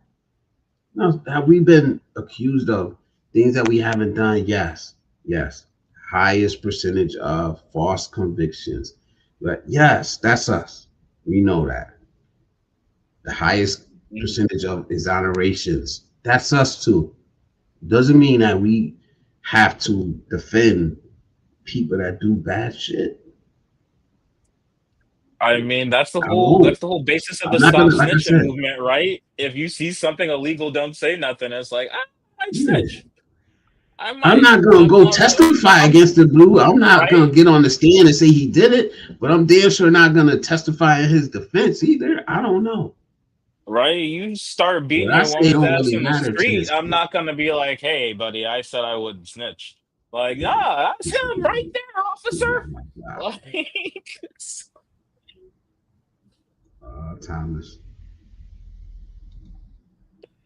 B: No, have we been accused of things that we haven't done? Yes, yes. Highest percentage of false convictions. But yes, that's us. We know that. The highest percentage of exonerations. That's us too. Doesn't mean that we have to defend people that do bad shit.
C: I mean, that's the
B: I
C: whole
B: won't.
C: that's the whole basis of
B: I'm
C: the
B: not
C: stop
B: gonna, like I
C: snitching
B: said,
C: movement, right? If you see something illegal, don't say nothing. It's like, I might
B: yeah.
C: snitch. I
B: I'm
C: might.
B: not gonna go testify
C: I'm
B: against the blue. I'm not
C: right,
B: gonna get on the stand and say he did it, but I'm damn sure not gonna testify in his defense either. I don't know.
C: right. You start beating
B: What I
C: your
B: say
C: woman's
B: don't
C: ass
B: really
C: in the
B: matter to
C: street.
B: his
C: I'm
B: case.
C: not gonna be like, hey, buddy, I said I wouldn't snitch. Like, that's him right there, officer. Like,
B: Thomas,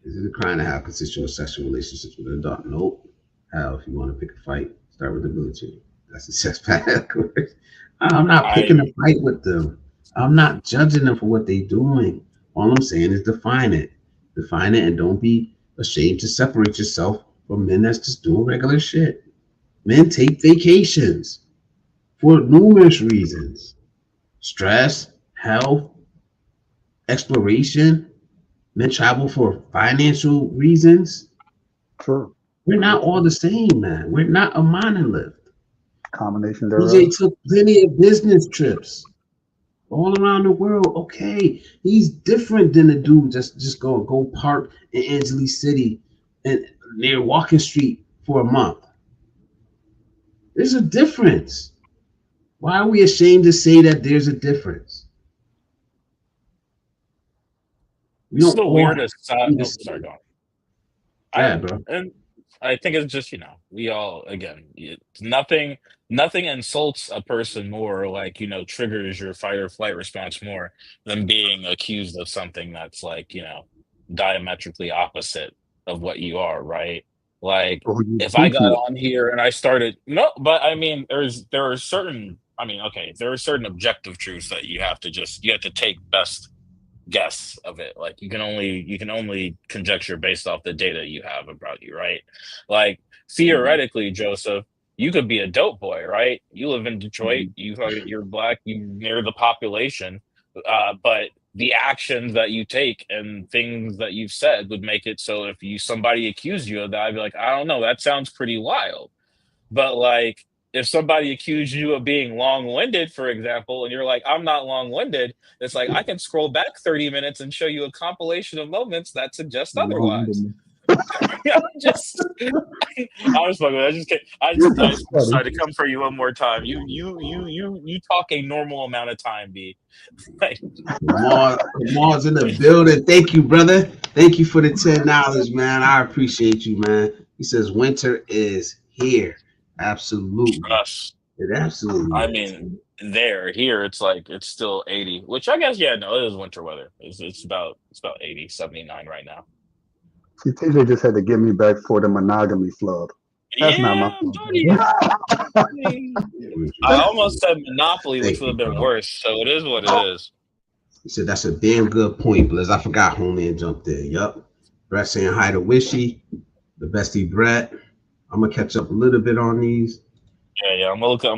B: is it a crime to have consensual sexual relationships with an adult? Nope. Hell, if you want to pick a fight, start with the military. That's the sex path. I'm not picking a
C: I
B: fight with them. I'm not judging them for what they're doing. All I'm saying is define it. Define it and don't be ashamed to separate yourself from men that's just doing regular shit. Men take vacations for numerous reasons: stress, health, exploration. Men travel for financial reasons.
E: True.
B: We're not all the same, man. We're not a monolith.
E: Combination thereof.
B: PJ took plenty of business trips all around the world. Okay, he's different than the dude just go park in Angeles City and near Walking Street for a month. There's a difference. Why are we ashamed to say that there's a difference? We
C: it's
B: don't
C: the
B: all have
C: weirdest.
B: to be the
C: Oh, sorry,
B: same.
C: go on.
B: Yeah, bro.
C: And I think it's just, we all, again, nothing insults a person more, like, triggers your fight or flight response more than being accused of something that's like, diametrically opposite of what you are, right? Like,
E: Or who you
C: if I
E: think
C: got
E: you are.
C: on here and I started, no, but I mean, there are certain, I mean, okay, there are certain objective truths that you have to take best guess of it. Like you can only conjecture based off the data you have about you, right? Like theoretically, Joseph, you could be a dope boy, right? You live in Detroit,
E: Mhm.
C: you're black, you near the population, but the actions that you take and things that you've said would make it so if somebody accused you of that, I'd be like, I don't know, that sounds pretty wild. But like, if somebody accused you of being long-winded, for example, and you're like, I'm not long-winded, it's like I can scroll back 30 minutes and show you a compilation of moments that suggest otherwise. just I was fucking. I just decided to come for you one more time. You talk a normal amount of time, B. Like,
B: Lamar's in the building. Thank you, brother. Thank you for the $10, man. I appreciate you, man. He says winter is here. Absolutely.
C: trust.
B: It absolutely
C: I
B: is.
C: mean, here it's like it's still 80, which I guess no, it is winter weather. It's about 80, 79 right now.
E: See, TJ just had to get me back for the monogamy flub. That's not my
C: Yeah,
E: fault.
C: buddy. I mean, I almost said Monopoly, which
B: Thank
C: would
B: you,
C: have been
B: bro.
C: worse. So it is what it is.
B: He said that's a damn good point, Blizz. I forgot Homeland jumped in. Yup. Brett saying hi to Wishy, the bestie Brett. I'm gonna catch up a little bit on these.
C: Yeah. I'm gonna look at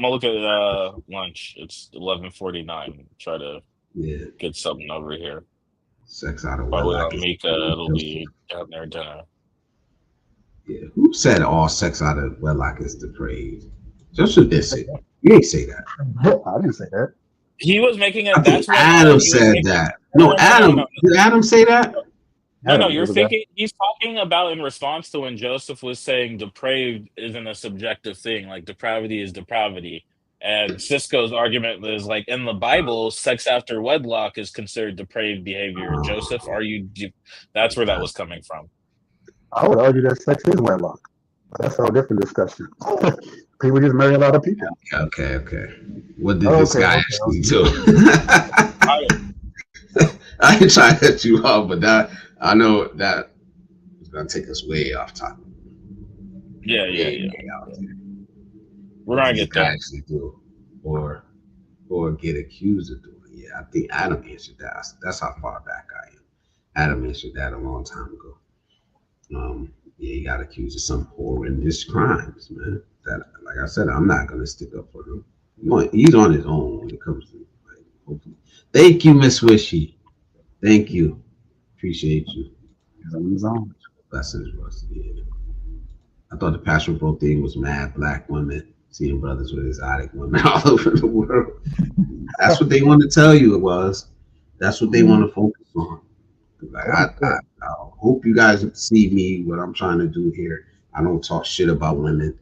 C: lunch. It's 11:49. Try to
B: Yeah,
C: get something over here.
B: sex out of
C: Probably
B: wedlock
C: on
B: is.
C: Mika. It'll be down there dinner.
B: Yeah, who said all sex out of wedlock is depraved? Joshua did say that. You ain't say that.
E: I didn't say that.
C: He was making
B: I
C: it.
B: think
C: That's what
B: Adam
C: he was
B: said
C: making.
B: that.
C: No,
B: No,
C: no, no, no,
B: Adam.
C: no.
B: Did Adam say that?
C: No,
E: Adam,
C: you're
E: was that?
C: thinking he's talking about in response to when Joseph was saying depraved isn't a subjective thing, like depravity is depravity. And Cisco's argument was like in the Bible, sex after wedlock is considered depraved behavior. Joseph, that's where that was coming from.
E: I would argue that sex is wedlock. But that's a whole different discussion. People just marry a lot of people.
B: Okay. What did this guy actually do?
C: I,
B: I ain't trying to hit you up, but that I know that is gonna take us way off topic.
C: yeah. We're
B: What
C: gonna
B: did this
C: get
B: guy
C: there.
B: actually do, or get accused of doing? Yeah, I think Adam answered that. That's how far back I am. Adam answered that a long time ago. Yeah, he got accused of some horrendous crimes, man. That, like I said, I'm not gonna stick up for him. He's on his own when it comes to. Like, hopefully. Thank you, Miss Wishy. Thank you. Appreciate you.
E: He's on his own.
B: Blessings, Russ. Yeah. I thought the passion pro thing was mad black women seeing brothers with exotic women all over the world. That's what they want to tell you it was. That's what they want to focus on. Like I hope you guys see me what I'm trying to do here. I don't talk shit about women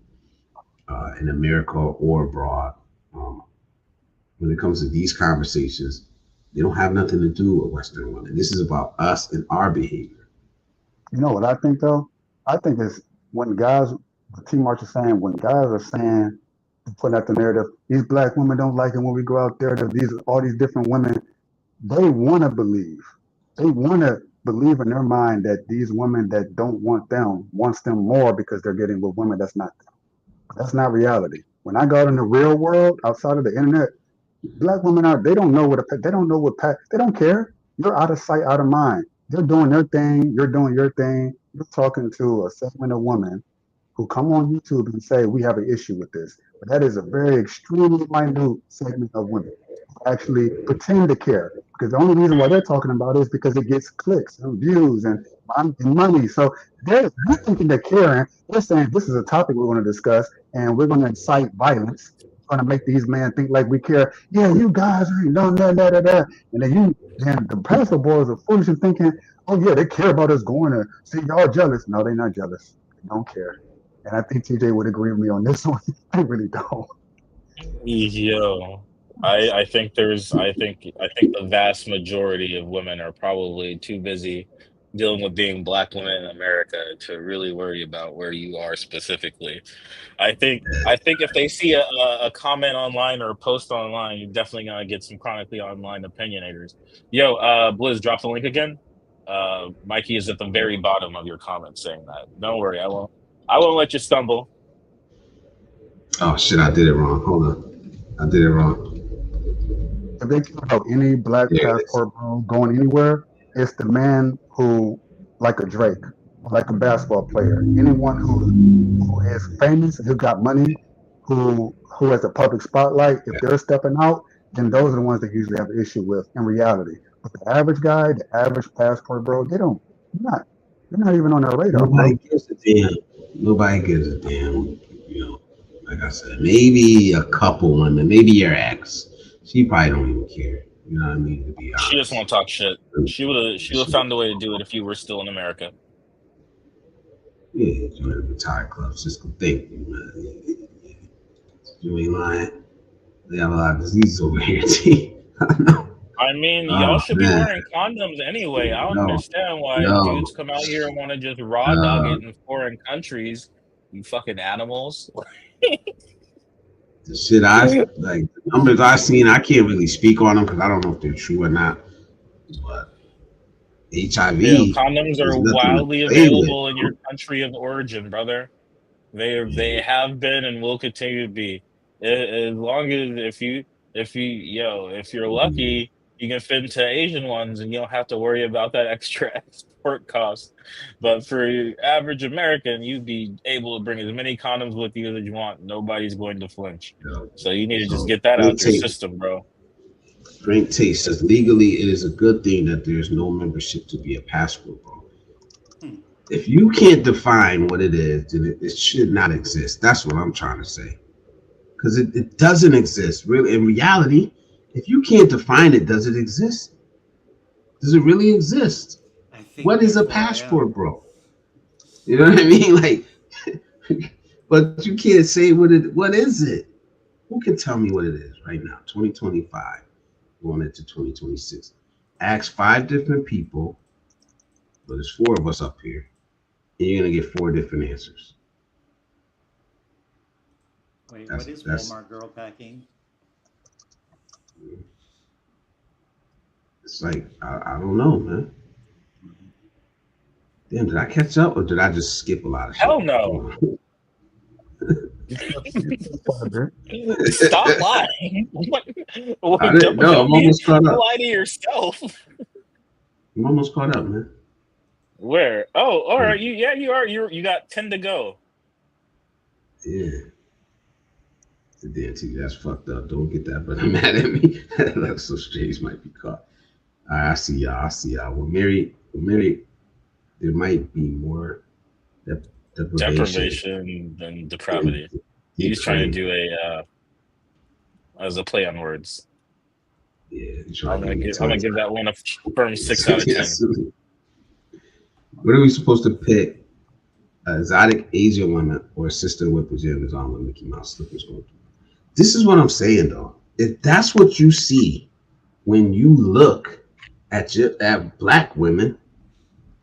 B: in America or abroad. When it comes to these conversations, they don't have nothing to do with Western women. This is about us and our behavior.
E: You know what I think though? I think it's when guys, T March is saying, when guys are saying, putting out the narrative, these black women don't like it when we go out there. All these different women, they want to believe. They want to believe in their mind that these women that don't want them wants them more because they're getting with women that's not them. That's not reality. When I go out in the real world outside of the internet, black women are they don't know they don't care. You're out of sight, out of mind. They're doing their thing, you're doing your thing. You're talking to a segment of women who come on YouTube and say we have an issue with this. But that is a very extremely minute segment of women who actually pretend to care. Because the only reason why they're talking about it is because it gets clicks and views and money. So they're thinking they're caring. They're saying this is a topic we're going to discuss and we're going to incite violence. We're going to make these men think like we care. Yeah, you guys ain't done that. And then the pastor boys are foolish and thinking, oh yeah, they care about us going to see y'all jealous. No, they're not jealous. They don't care. And I think TJ would agree with me on this one. I really don't.
C: Yo, I think the vast majority of women are probably too busy dealing with being black women in America to really worry about where you are specifically. I think if they see a comment online or a post online, you're definitely gonna get some chronically online opinionators. Yo, Blizz, drop the link again. Mikey is at the very bottom of your comment saying that. Don't worry, I won't let you stumble.
B: Oh shit, I did it wrong. Hold on. I did it wrong.
E: If they care about any black
B: There it is.
E: passport bro going anywhere, it's the man who, like a Drake, like a basketball player, anyone who is famous, who got money, who has a public spotlight. If they're stepping out, then those are the ones that usually have an issue with in reality. But the average guy, the average passport bro, they don't. They're not even on their radar, bro.
B: Nobody gives a damn. Nobody gives a damn. You know, Like I said, maybe a couple women, maybe your ex. She probably don't even care. You know what I mean? To be
C: She just
B: honest.
C: want to talk shit. She would have found a way to do it if you were still in America.
B: Yeah, join the retired clubs. Just go think, man. You ain't lying. They have a lot of diseases over here, T. I know.
C: I mean, y'all
B: Oh
C: should be
B: man.
C: wearing condoms anyway. I don't
B: Yo,
C: understand why
B: yo,
C: dudes come out here and want to just raw dog
B: uh,
C: it in foreign countries. You fucking animals.
B: the shit I like, the numbers I seen, I can't really speak on them because I don't know if they're true or not. But HIV
C: Condoms are
B: is nothing to
C: wildly
B: play with,
C: available in your
B: bro.
C: country of origin, brother. They
B: Yeah,
C: have been and will continue to be. As long as if you're
B: yeah,
C: lucky, you can fit into Asian ones and you don't have to worry about that extra export cost. But for your average American, you'd be able to bring as many condoms with you as you want. Nobody's going to flinch.
B: yo.
C: So you need to just
B: So
C: get that
B: drink
C: out your
B: tape,
C: system, bro.
B: drink tape says legally it is a good thing that there's no membership to be a passport, bro.
G: Hmm.
B: If you can't define what it is, then it should not exist. That's what I'm trying to say. Because it doesn't exist. Really, in reality, if you can't define it, does it exist? Does it really exist?
G: I think
B: What is a
G: therefore I am.
B: passport, bro? You know what I mean? Like, but you can't say what is it? Who can tell me what it is right now? 2025, going into 2026. Ask 5 different people, but there's 4 of us up here, and you're gonna get 4 different answers.
G: Wait, what is
B: That's
G: Walmart girl packing?
B: it's like I don't know, man. Damn, did I catch up or did I just skip a lot of
C: Hell
B: shit? Come
C: no.
B: on.
C: Stop lying.
B: I
C: What,
B: didn't know. I'm almost caught
C: don't
B: up.
C: lie to yourself.
B: I'm almost caught up, man.
C: Where? Oh, all
B: Uh,
C: right. You are. You got 10 to go.
B: yeah. The damn TV, that's fucked up. Don't get that brother mad at me. That's so strange. Might be caught. All right, I see y'all. I see y'all. We're married. There might be more dep- deprivation
C: Deprivation and
B: and
C: depravity. He's trying to
B: depraved.
C: do a as a play on words.
B: Yeah, you're trying to give me a
C: I'm gonna
B: tongue
C: give
B: tie.
C: that one a firm 6 out of 10.
B: Yes. What are we supposed to pick? An exotic Asian woman or a sister with pajamas on with Mickey Mouse slippers on? This is what I'm saying, though. If that's what you see when you look at black women,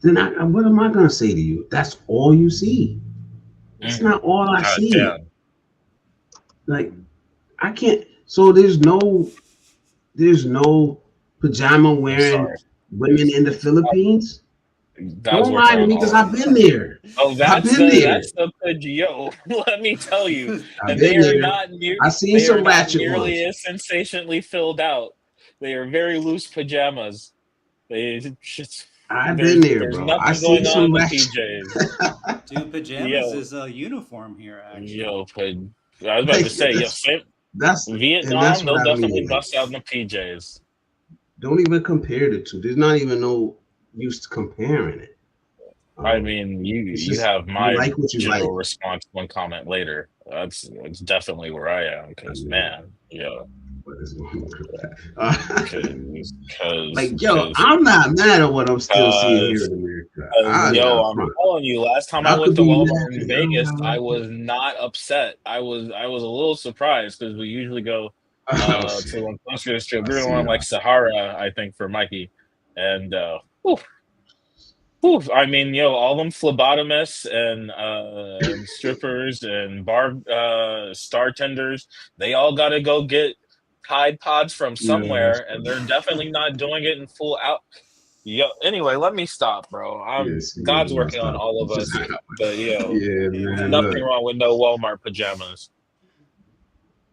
B: then what am I gonna say to you? That's all you see. That's
C: Mm,
B: not all I
C: God
B: see.
C: damn.
B: Like I can't. So there's no pajama
C: I'm
B: wearing
C: sorry.
B: women in the Philippines.
C: God's
B: Don't
C: working
B: lie to
C: on
B: me because
C: all of
B: I've
C: us.
B: been there.
C: Oh,
B: I've
C: that's
B: been
C: the
B: there.
C: that's the yo. Let me tell you,
B: I've
C: and
B: been there. I seen
C: they are
B: some
C: not
B: ratchet
C: nearly
B: ones.
C: as sensationally filled out. They are very loose pajamas. They just
B: I've been there,
C: there's
B: bro. I
C: nothing
B: seen
C: going on
B: some
C: in the
B: ratchet.
C: PJs.
G: Dude, pajamas
C: Yo,
G: is a uniform here, actually.
C: yo, I was about
B: Like
C: to say, yo,
B: that's
C: Vietnam,
B: what
C: they'll
B: I
C: definitely
B: mean. Like,
C: bust out in the PJs.
B: don't even compare the two. There's not even no use to comparing it.
C: I
B: Um,
C: mean,
B: it's
C: you
B: just
C: have
B: you
C: my
B: like what you like.
C: general response one comment later. That's definitely where I am
B: I
C: because
B: mean,
C: man, yo,
B: what is going on with that? Like, yo,
C: because
B: I'm not mad at what I'm still seeing here
C: because
B: in America.
C: because
B: I
C: yo,
B: got
C: I'm
B: front.
C: telling you, last time I
B: Y'all
C: went
B: could
C: to
B: be mad
C: Walmart
B: because
C: in
B: y'all
C: Vegas,
B: don't
C: I
B: like
C: was not upset. I was a little surprised because we usually go
B: it. Oh,
C: to one closer to the strip.
B: I
C: We were
B: see
C: on like
B: y'all.
C: Sahara, I think, for Mikey, and whew, whew, I mean, yo, all them phlebotomists and strippers and bar star tenders, they all got to go get Tide Pods from
B: Yeah, that's
C: somewhere, and
B: funny.
C: they're definitely not doing it in full out. Yo, anyway, let me stop, bro.
B: Yeah,
C: I'm
B: see, yeah,
C: God's
B: we're gonna
C: working on
B: stop.
C: all of us, but yo,
B: Yeah,
C: there's
B: man.
C: nothing
B: Look,
C: wrong with no Walmart pajamas.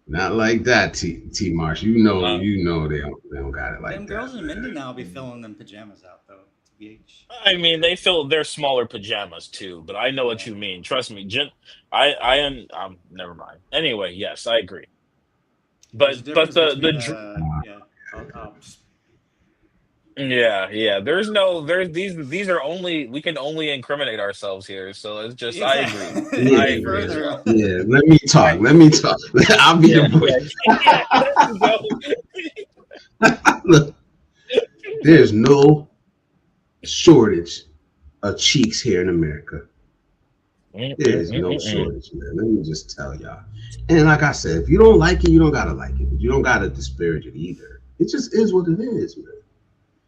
B: not like that, T Marsh.
C: Uh,
B: they don't got it like
G: Them girls
B: that,
G: in
B: man.
G: Mindanao be filling them pajamas out, though, TBH.
C: I mean, they feel they're smaller pajamas too, but I know what
G: Yeah.
C: you mean. Trust me, I am. Never mind. Anyway, yes, I agree.
G: There's a
C: But
G: difference
C: the
G: between,
B: Uh,
G: yeah, I'll just
C: Yeah. There's these are only we can only incriminate ourselves here. So it's just I agree.
G: Exactly.
C: I
B: Yeah,
G: Any
C: agree as
G: further?
C: well.
B: yeah. Let me talk.
C: I
B: Let me talk. I'll be the
C: yeah,
B: voice.
C: yeah. There you go.
B: Look, there's no shortage of cheeks here in America. There is no
C: Mm-mm-mm-mm-mm.
B: shortage, man. Let me just tell y'all. And like I said, if you don't like it, you don't gotta like it. But you don't gotta disparage it either. It just is what it is, man.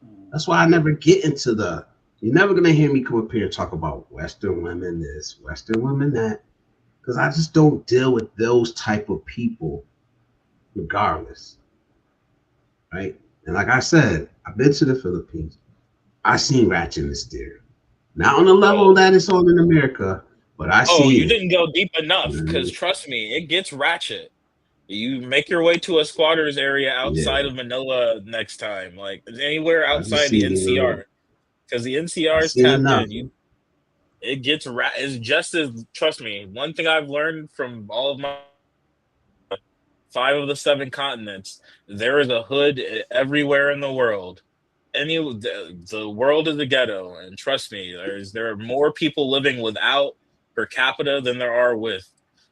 G: Mm.
B: That's why I never get into the. You're never gonna hear me come up here and talk about Western women this, Western women that, because I just don't deal with those type of people, regardless, right? And like I said, I've been to the Philippines. I seen ratchetness there, not on the level
C: Oh,
B: that it's on in America, but I
C: oh,
B: seen
C: you
B: it.
C: didn't go deep
B: You
C: enough,
B: know what I
C: because
B: mean?
C: trust me, it gets ratchet. You make your way to a squatters area outside
B: Yeah,
C: of Manila next time, like anywhere
B: I just
C: outside the
B: seen
C: NCR, because the
B: I
C: NCR is
B: seen
C: tapped
B: enough.
C: in. It gets it's just as trust me. One thing I've learned from all of my 5 of the 7 continents, there is a hood everywhere in the world. The world is a ghetto, and trust me, there are more people living without per capita than there are with.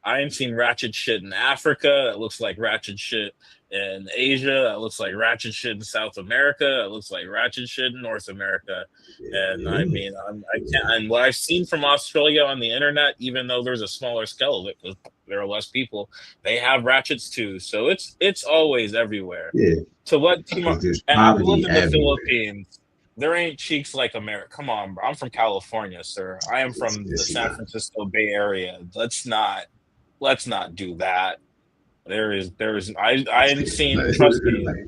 C: I ain't seen ratchet shit in Africa. That looks like ratchet shit in Asia. That looks like ratchet shit in South America. That looks like ratchet shit in North America. And I
B: Yeah,
C: mean, I can't. And what I've seen from Australia on the internet, even though there's a smaller scale of it because there are less people, they have ratchets too. So it's always everywhere.
B: yeah,
C: To what team?
B: because there's
C: And I've lived
B: poverty
C: in the
B: everywhere.
C: Philippines. There ain't cheeks like America. Come on, bro. I'm from California, sir. I am from the
B: It's
C: San
B: not.
C: Francisco Bay Area. Let's not do that. I hadn't seen, trust me,
B: Like,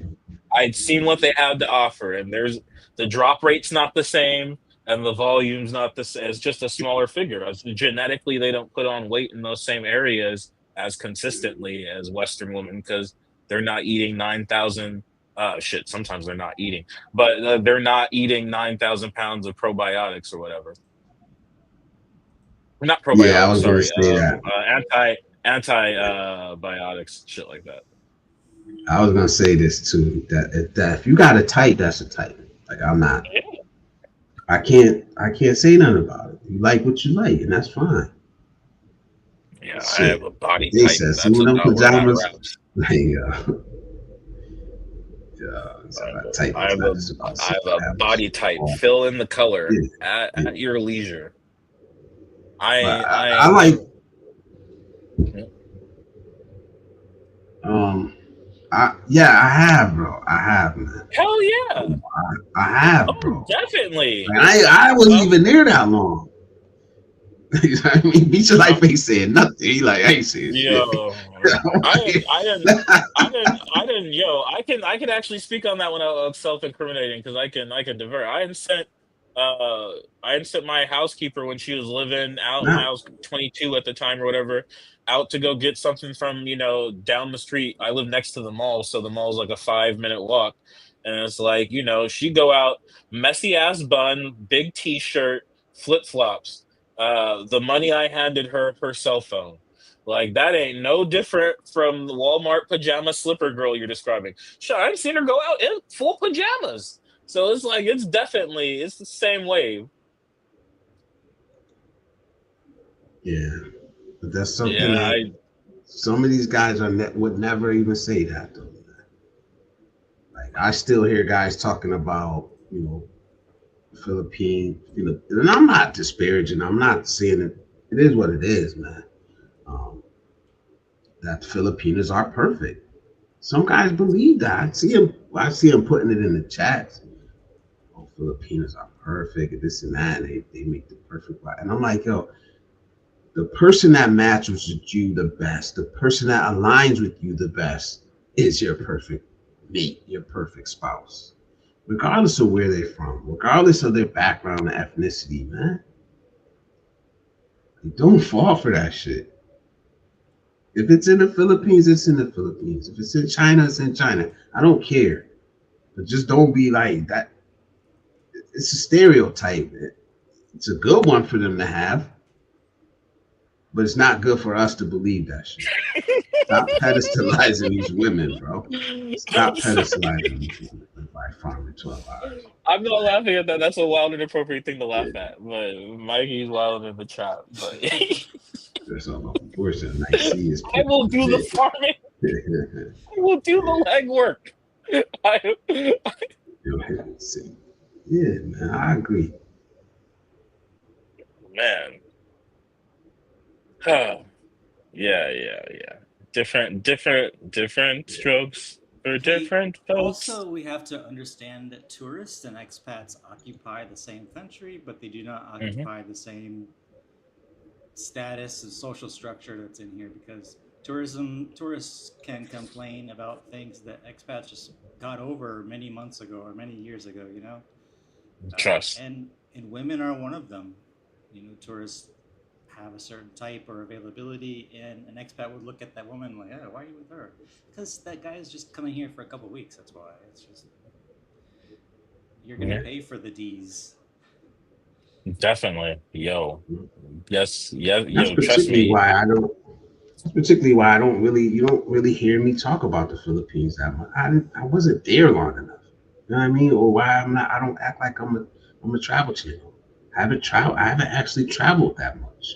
C: I'd seen what they had to offer, and there's the drop rate's not the same, and the volume's not the same. It's just a smaller figure. Genetically, they don't put on weight in those same areas as consistently as Western women because they're not eating 9,000. Shit, sometimes they're not eating, but they're not eating 9,000 pounds of probiotics or whatever. Not
B: yeah, I
C: probiotics,
B: was gonna
C: sorry.
B: say that.
C: Antibiotics, shit like that.
B: I was gonna say this too. That if you got a type, that's a type. Like I'm not. I can't say nothing about it. You like what you like, and that's fine.
C: Yeah, I have
B: Shit.
C: a body
B: They
C: type.
B: said some
C: That's
B: of them
C: about where that
B: pajamas.
C: wraps.
B: Like, it's
C: I have
B: about
C: a,
B: type.
C: I
B: It's
C: have
B: not
C: a,
B: just about
C: I
B: six
C: have a
B: pajamas.
C: body type. Fill in the color
B: Yeah,
C: at
B: yeah.
C: your leisure.
B: But
C: I
B: I
C: ain't
B: like.
C: never.
B: Um. I have, bro. I have, man.
C: Hell yeah!
B: I have,
C: Oh,
B: bro.
C: definitely.
B: And I wasn't
C: Um,
B: even there that long. You know what I mean? Beat your
C: um,
B: life ain't saying nothing. He like, I ain't saying shit.
C: yo, I didn't. Yo, I can actually speak on that when I was self-incriminating because I can divert. Uh, I hadn't sent my housekeeper when she was living out, and
B: Nah,
C: I was 22 at the time or whatever, out to go get something from down the street. I live next to the mall, so the mall's like a 5-minute walk, and it's like she'd go out, messy ass bun, big t-shirt, flip flops. The money I handed her cell phone. Like that ain't no different from the Walmart pajama slipper girl you're describing. Sure, I've seen her go out in full pajamas. So it's like it's the same wave.
B: yeah, but that's something
C: Yeah,
B: that some of these guys would never even say that though. Like I still hear guys talking about Philippine, and I'm not disparaging. I'm not saying it. It is what it is, man. Um, that Filipinos are perfect. Some guys believe that. I see them putting it in the chats. Oh, Filipinos are perfect, and this and that. And they make the perfect life. And I'm like, yo, the person that matches with you the best, the person that aligns with you the best, is your perfect mate, your perfect spouse. Regardless of where they're from, regardless of their background and ethnicity, man. Don't fall for that shit. If it's in the Philippines, it's in the Philippines. If it's in China, it's in China. I don't care. But just don't be like that. It's a stereotype. It's a good one for them to have, but it's not good for us to believe that shit. Stop pedestalizing these women, bro. Stop pedestalizing these women by farming 12 hours.
C: I'm not laughing at that. That's a wild and inappropriate thing to
B: Yeah,
C: laugh at. But Mikey's wild in the trap. But
B: that's all about abortion. I see is
C: I
B: picking
C: will
B: the
C: do the
B: bit.
C: farming. I will do the legwork. I,
B: Yeah, man, I agree.
C: man. Yeah. Different strokes for
G: Hey,
C: different folks.
G: also, we have to understand that tourists and expats occupy the same country, but they do not
C: Hmm.
G: occupy the same status and social structure that's in here because tourists can complain about things that expats just got over many months ago or many years ago, you know?
C: Trust.
G: And women are one of them. You know, tourists have a certain type or availability, and an expat would look at that woman like, "Oh, why are you with her?" Because that guy is just coming here for a couple of weeks. That's why. It's just you're gonna
C: Yeah,
G: pay for the D's.
C: definitely. Yo. Yes. Yeah.
B: That's
C: Yo. Trust
B: particularly
C: me.
B: why I don't. That's particularly why I don't really. You don't really hear me talk about the Philippines that much. I wasn't there long enough. You know what I mean? Or why I'm not. I don't act like I'm a travel channel. I haven't traveled. I haven't actually traveled that much.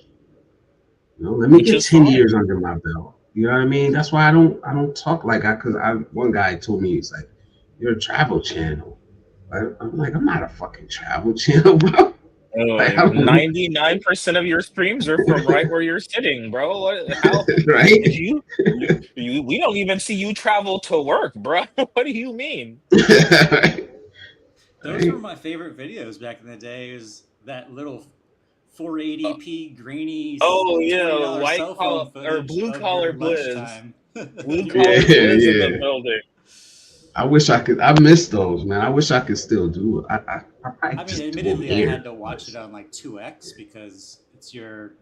B: You know, let me
C: Which
B: get
C: is
B: 10 years
C: fine.
B: under my belt. You know what I mean? That's why I don't talk like I because I one guy told me he's like, you're a travel channel. I'm like, I'm not a fucking travel channel, bro. Like I don't
C: 99% of your streams are from right where you're sitting, bro. How
B: right?
C: if you we don't even see you travel to work, bro. What do you mean?
G: Those were
B: right?
G: my favorite videos back in the day. Is that little
C: Uh,
G: 480p grainy
C: oh yeah,
G: $20
C: white
G: cell
C: collar
G: phone
C: or
G: footage
C: blue
G: of
C: collar
G: your
C: blizz,
G: lunchtime.
C: blue
B: Yeah,
C: collar blizz in the
B: yeah.
C: building.
B: I wish I could. I miss those, man. I wish I could still do it. I probably
G: I mean,
B: just do them
G: admittedly, I had
B: here.
G: to
B: But
G: watch it on like 2x because it's your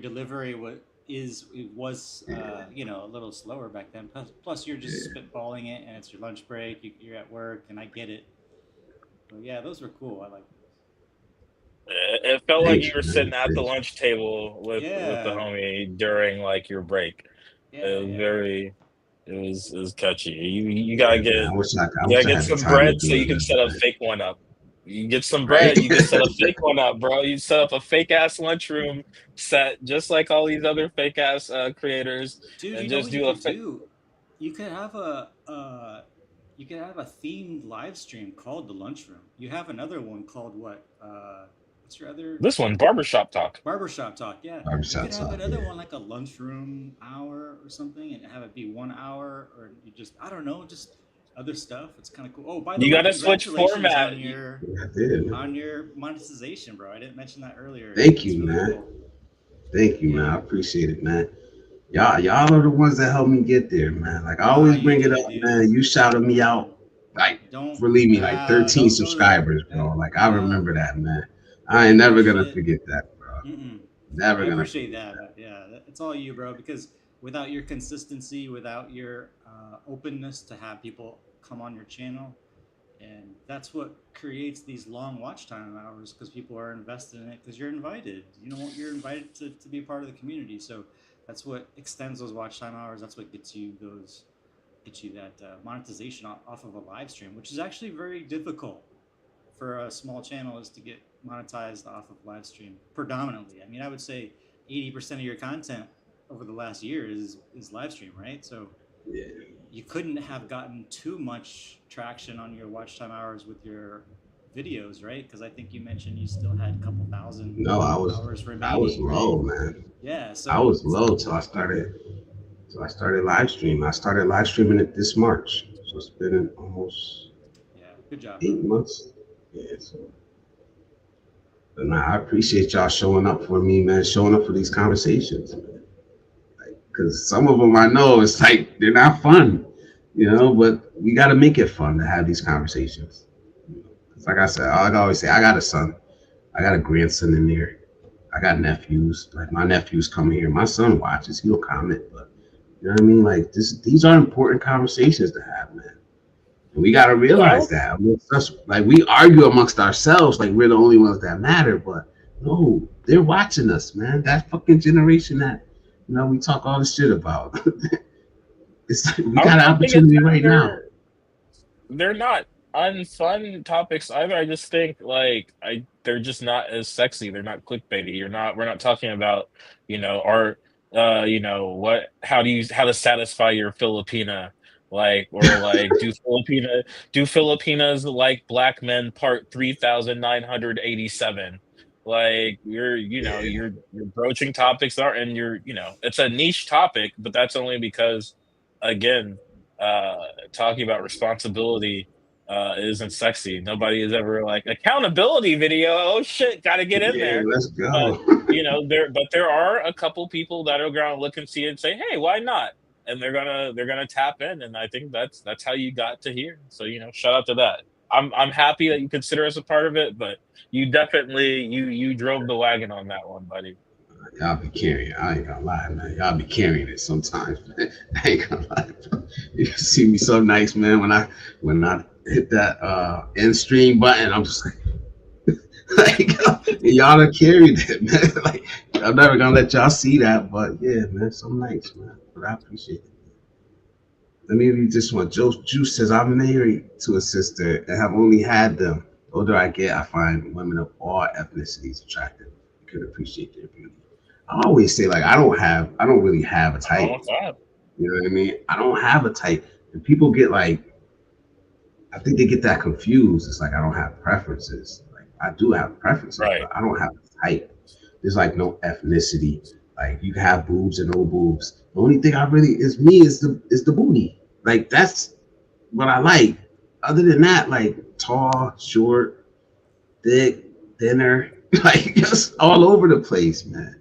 G: delivery was you know, a little slower back then. Plus, you're just
B: yeah,
G: spitballing it, and it's your lunch break. You're at work, and I get it. But yeah, those were cool. I like those.
C: It felt like you
B: thanks,
C: were
B: man.
C: sitting at the
B: Thanks.
C: lunch table with the
G: Yeah,
C: homie during like your break.
G: yeah,
C: It was
G: yeah.
C: very it was catchy. You gotta
B: Yeah, man.
C: get
B: I
C: you gotta
B: wish I
C: get
B: had the
C: some
B: time to
C: bread so
B: do
C: you
B: it,
C: can set a
B: man.
C: fake one up. You get some
B: Right?
C: bread, you can set a fake one up, bro. You set up a fake ass lunchroom set just like all these other fake ass creators,
G: Dude,
C: and
G: you know
C: just
G: what you
C: do a
G: could
C: fake.
G: do? You could have you could have a themed live stream called the lunchroom. You have another one called what? What's your other
C: This one, barbershop talk.
G: barbershop talk? Yeah, you
B: Barbershop
G: could have
B: talk.
G: another
B: Yeah.
G: one like a lunchroom hour or something, and have it be 1 hour, or you just I don't know, just other stuff. It's kind of cool. Oh, by the
C: You
G: way,
C: gotta switch
G: congratulations
C: format.
B: I did.
G: on your monetization, bro. I didn't mention that earlier.
B: Thank
G: That's
B: you,
G: really
B: man.
G: cool.
B: Thank you, man. I
G: Yeah.
B: appreciate it, man. Y'all are the ones that helped me get there, man. Like I
G: Nah,
B: always
G: you
B: bring it
G: did it,
B: up,
G: dude.
B: man. You shouted me out, like
G: Don't
B: believe me, like 13
G: don't go there.
B: subscribers, bro. Like I
G: No,
B: remember that, man. I
G: don't
B: ain't
G: give me
B: never gonna
G: shit.
B: forget that, bro.
G: Mm-mm.
B: Never
G: I
B: gonna
G: appreciate
B: forget
G: that,
B: that.
G: but yeah, it's all you, bro. Because without your consistency, without your openness to have people come on your channel, and that's what creates these long watch time hours. Because people are invested in it. Because you're invited. You know, you're invited to be a part of the community. So that's what extends those watch time hours. That's what gets you that monetization off of a live stream, which is actually very difficult for a small channel is to get monetized off of live stream predominantly. I mean, I would say 80% of your content over the last year is live stream, right? So
B: Yeah.
G: you couldn't have gotten too much traction on your watch time hours with your videos, right? Because I think you mentioned you still had a couple thousand
B: No,
G: hours
B: I was
G: remaining, right?
B: low, man.
G: Yeah.
B: I
G: So
B: was low till I started live streaming. I started live streaming it this March. So it's been almost
G: yeah, good job, bro.
B: 8 months. Yeah, so but nah, I appreciate y'all showing up for me, man, showing up for these conversations, man. Because some of them I know it's like they're not fun, but we got to make it fun to have these conversations. It's like I said, like I always say, I got a son, I got a grandson in there, I got nephews. Like my nephews come here, my son watches, he'll comment, but you know what I mean? Like these are important conversations to have, man. And we got to realize
C: Well,
B: that amongst us, like we argue amongst ourselves, like we're the only ones that matter. But no, they're watching us, man. That fucking generation that we talk all this shit about. We
C: I
B: got
C: don't
B: an
C: even think it's
B: opportunity
C: that
B: right now.
C: they're not unfun topics either. I just think like they're just not as sexy. They're not clickbaity. We're not talking about, art, what how to satisfy your Filipina, like, or like do Filipinas like black men part 3987. Like you're broaching topics are and it's a niche topic, but that's only because again, uh talking about responsibility isn't sexy. Nobody is ever like accountability video. Oh shit, got to get in
B: Yeah,
C: there.
B: let's
C: But
B: go.
C: there are a couple people that are gonna look and see it and say, hey, why not? And they're gonna tap in, and I think that's how you got to here. So shout out to that. I'm happy that you consider us a part of it, but you definitely you drove the wagon on that one, buddy.
B: Y'all be carrying. I ain't gonna lie, man. Y'all be carrying it sometimes, man. I ain't gonna lie. Bro. You see me so nice, man. When I hit that end stream button, I'm just like, y'all done carried it, man. Like I'm never gonna let y'all see that, but yeah, man, so nice, man. But I appreciate it. Let me read this one. Juice says, I'm married to a sister and have only had them. The older I get, I find women of all ethnicities attractive. I can appreciate their beauty. I always say, like, I don't really have a type.
C: Oh, God.
B: You know what I mean? I don't have a type. And people get like, I think they get that confused. It's like, I don't have preferences. Like, I do have preferences,
C: Right.
B: but I don't have a type. There's like no ethnicity. Like, you can have boobs and no boobs. The only thing I really is me is the booty. Like, that's what I like. Other than that, like tall, short, thick, thinner, like just all over the place, man.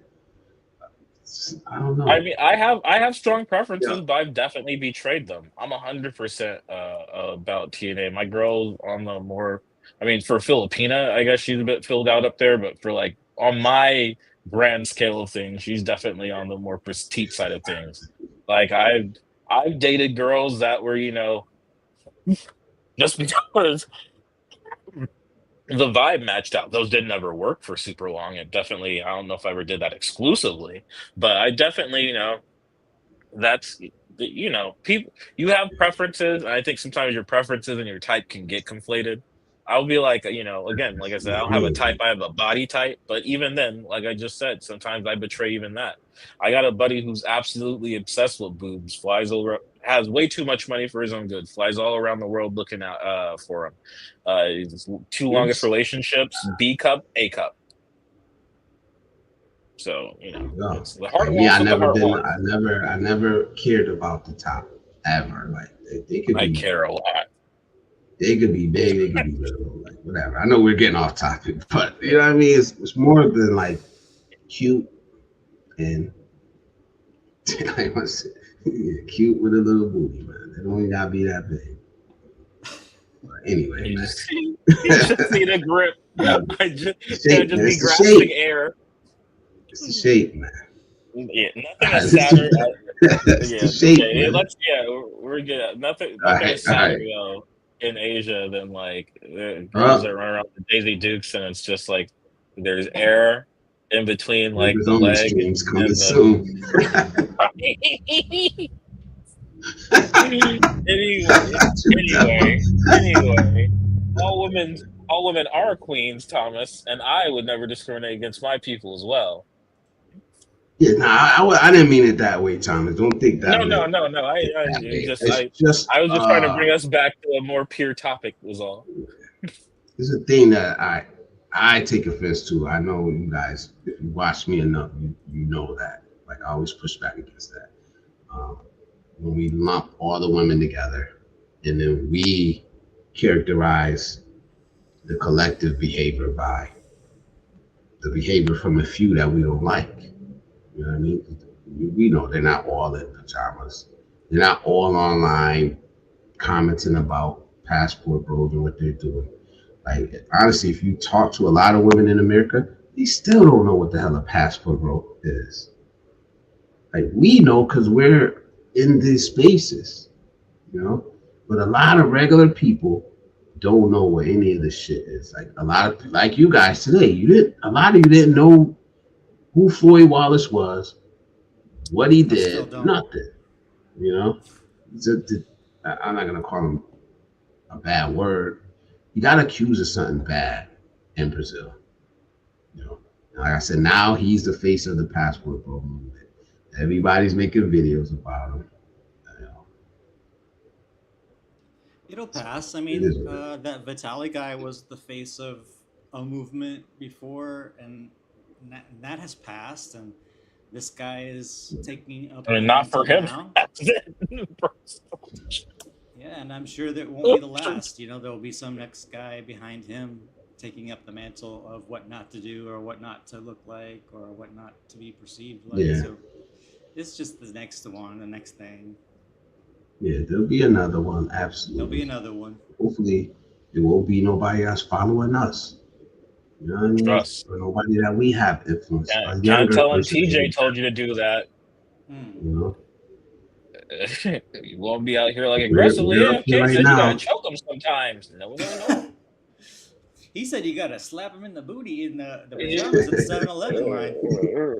B: I don't
C: I
B: know.
C: mean, I have strong
B: Yeah.
C: preferences, but I've definitely betrayed them. I'm 100% about TNA. My girl on the more, I mean, for Filipina, I guess she's a bit filled out up there, but for like on my grand scale of things, she's definitely on the more petite side of things. Like I've dated girls that were, just because the vibe matched out. Those didn't ever work for super long. It definitely, I don't know if I ever did that exclusively, but I definitely, that's people you have preferences, and I think sometimes your preferences and your type can get conflated. I'll be like, again, like I said, I don't have a type, I have a body type, but even then, like I just said, sometimes I betray even that. I got a buddy who's absolutely obsessed with boobs, flies over, has way too much money for his own good, flies all around the world looking out for him. His two longest
B: Oops.
C: relationships, B cup, A cup. So
B: No.
C: it's the heart
B: Like me,
C: wants what the heart wants.
B: I never cared about the top ever. Like they could
C: I
B: be,
C: care a lot.
B: they could be big, they could be little, like whatever. I know we're getting off topic, but you know what I mean. It's more than like cute and I must say, yeah, cute with a little booty, man. They don't even gotta be that big. But anyway,
C: You
B: man.
C: just you just need a grip. I just
B: It's the
C: yeah,
B: shape, man.
C: just be
B: It's the
C: grasping
B: shape.
C: air.
B: It's the shape, man.
C: Yeah, nothing is
B: It's
C: sadder.
B: it's
C: Yeah,
B: the shape,
C: okay.
B: Man.
C: We're good.
B: All
C: Nothing
B: right,
C: is
B: all
C: sadder
B: right.
C: though in Asia than like girls
B: Well,
C: that run around with Daisy Dukes, and it's just like there's air in between like
B: Rivers
C: the
B: Only
C: leg
B: streams coming
C: and the.
B: soon.
C: Anyway, anyway, all women are queens, Thomas, and I would never discriminate against my people as well.
B: Yeah, nah, I didn't mean it that way, Thomas. Don't think that
C: No,
B: way.
C: no, no, no.
B: That way.
C: Just
B: It's just
C: I was just trying to bring us back to a more pure topic. Was all.
B: it's a thing that I take offense to. I know you guys, if you watch me enough, you know that. Like I always push back against that. Um, when we lump all the women together and then we characterize the collective behavior by the behavior from a few that we don't like. You know what I mean? We know they're not all in pajamas. They're not all online commenting about passport bros and what they're doing. Like honestly, if you talk to a lot of women in America, they still don't know what the hell a passport bro is. Like we know because we're in these spaces, you know. But a lot of regular people don't know what any of this shit is. Like a lot of like you guys today, you didn't. A lot of you didn't know who Floyd Wallace was, what he
G: I still
B: did,
G: don't.
B: nothing. You know. I'm not gonna call him a bad word. He got accused of something bad in Brazil. You know, like I said, now he's the face of the passport bro movement. Everybody's making videos about him. You know,
G: It'll
B: so
G: pass. I
B: it
G: mean,
B: is what it is.
G: that Vitali guy was the face of a movement before, and that has passed. And this guy is taking up
C: I
G: the
C: mean, not for
G: mantle
C: him.
G: now.
C: That's it.
G: Yeah, and I'm sure that won't be the last. You know, there will be some next guy behind him taking up the mantle of what not to do or what not to look like or what not to be perceived like.
B: Yeah,
G: So it's just the next one, the next thing.
B: yeah. There'll be another one.
G: There'll be
B: Absolutely.
G: another one.
B: Hopefully, there won't be nobody else following us. You know what I mean?
C: Trust.
B: Or nobody that we have influence. A
C: Can't
B: younger
C: tell him
B: person that
C: TJ
B: we
C: told you to do that.
G: Hmm.
B: you know.
C: You won't be out here like aggressively
B: We're up here
C: AFK
B: right
C: said you gotta
B: now.
C: choke him sometimes. No, no, no.
G: He said you gotta slap him in the booty in the
C: Yeah,
G: pajamas at the 7-Eleven line.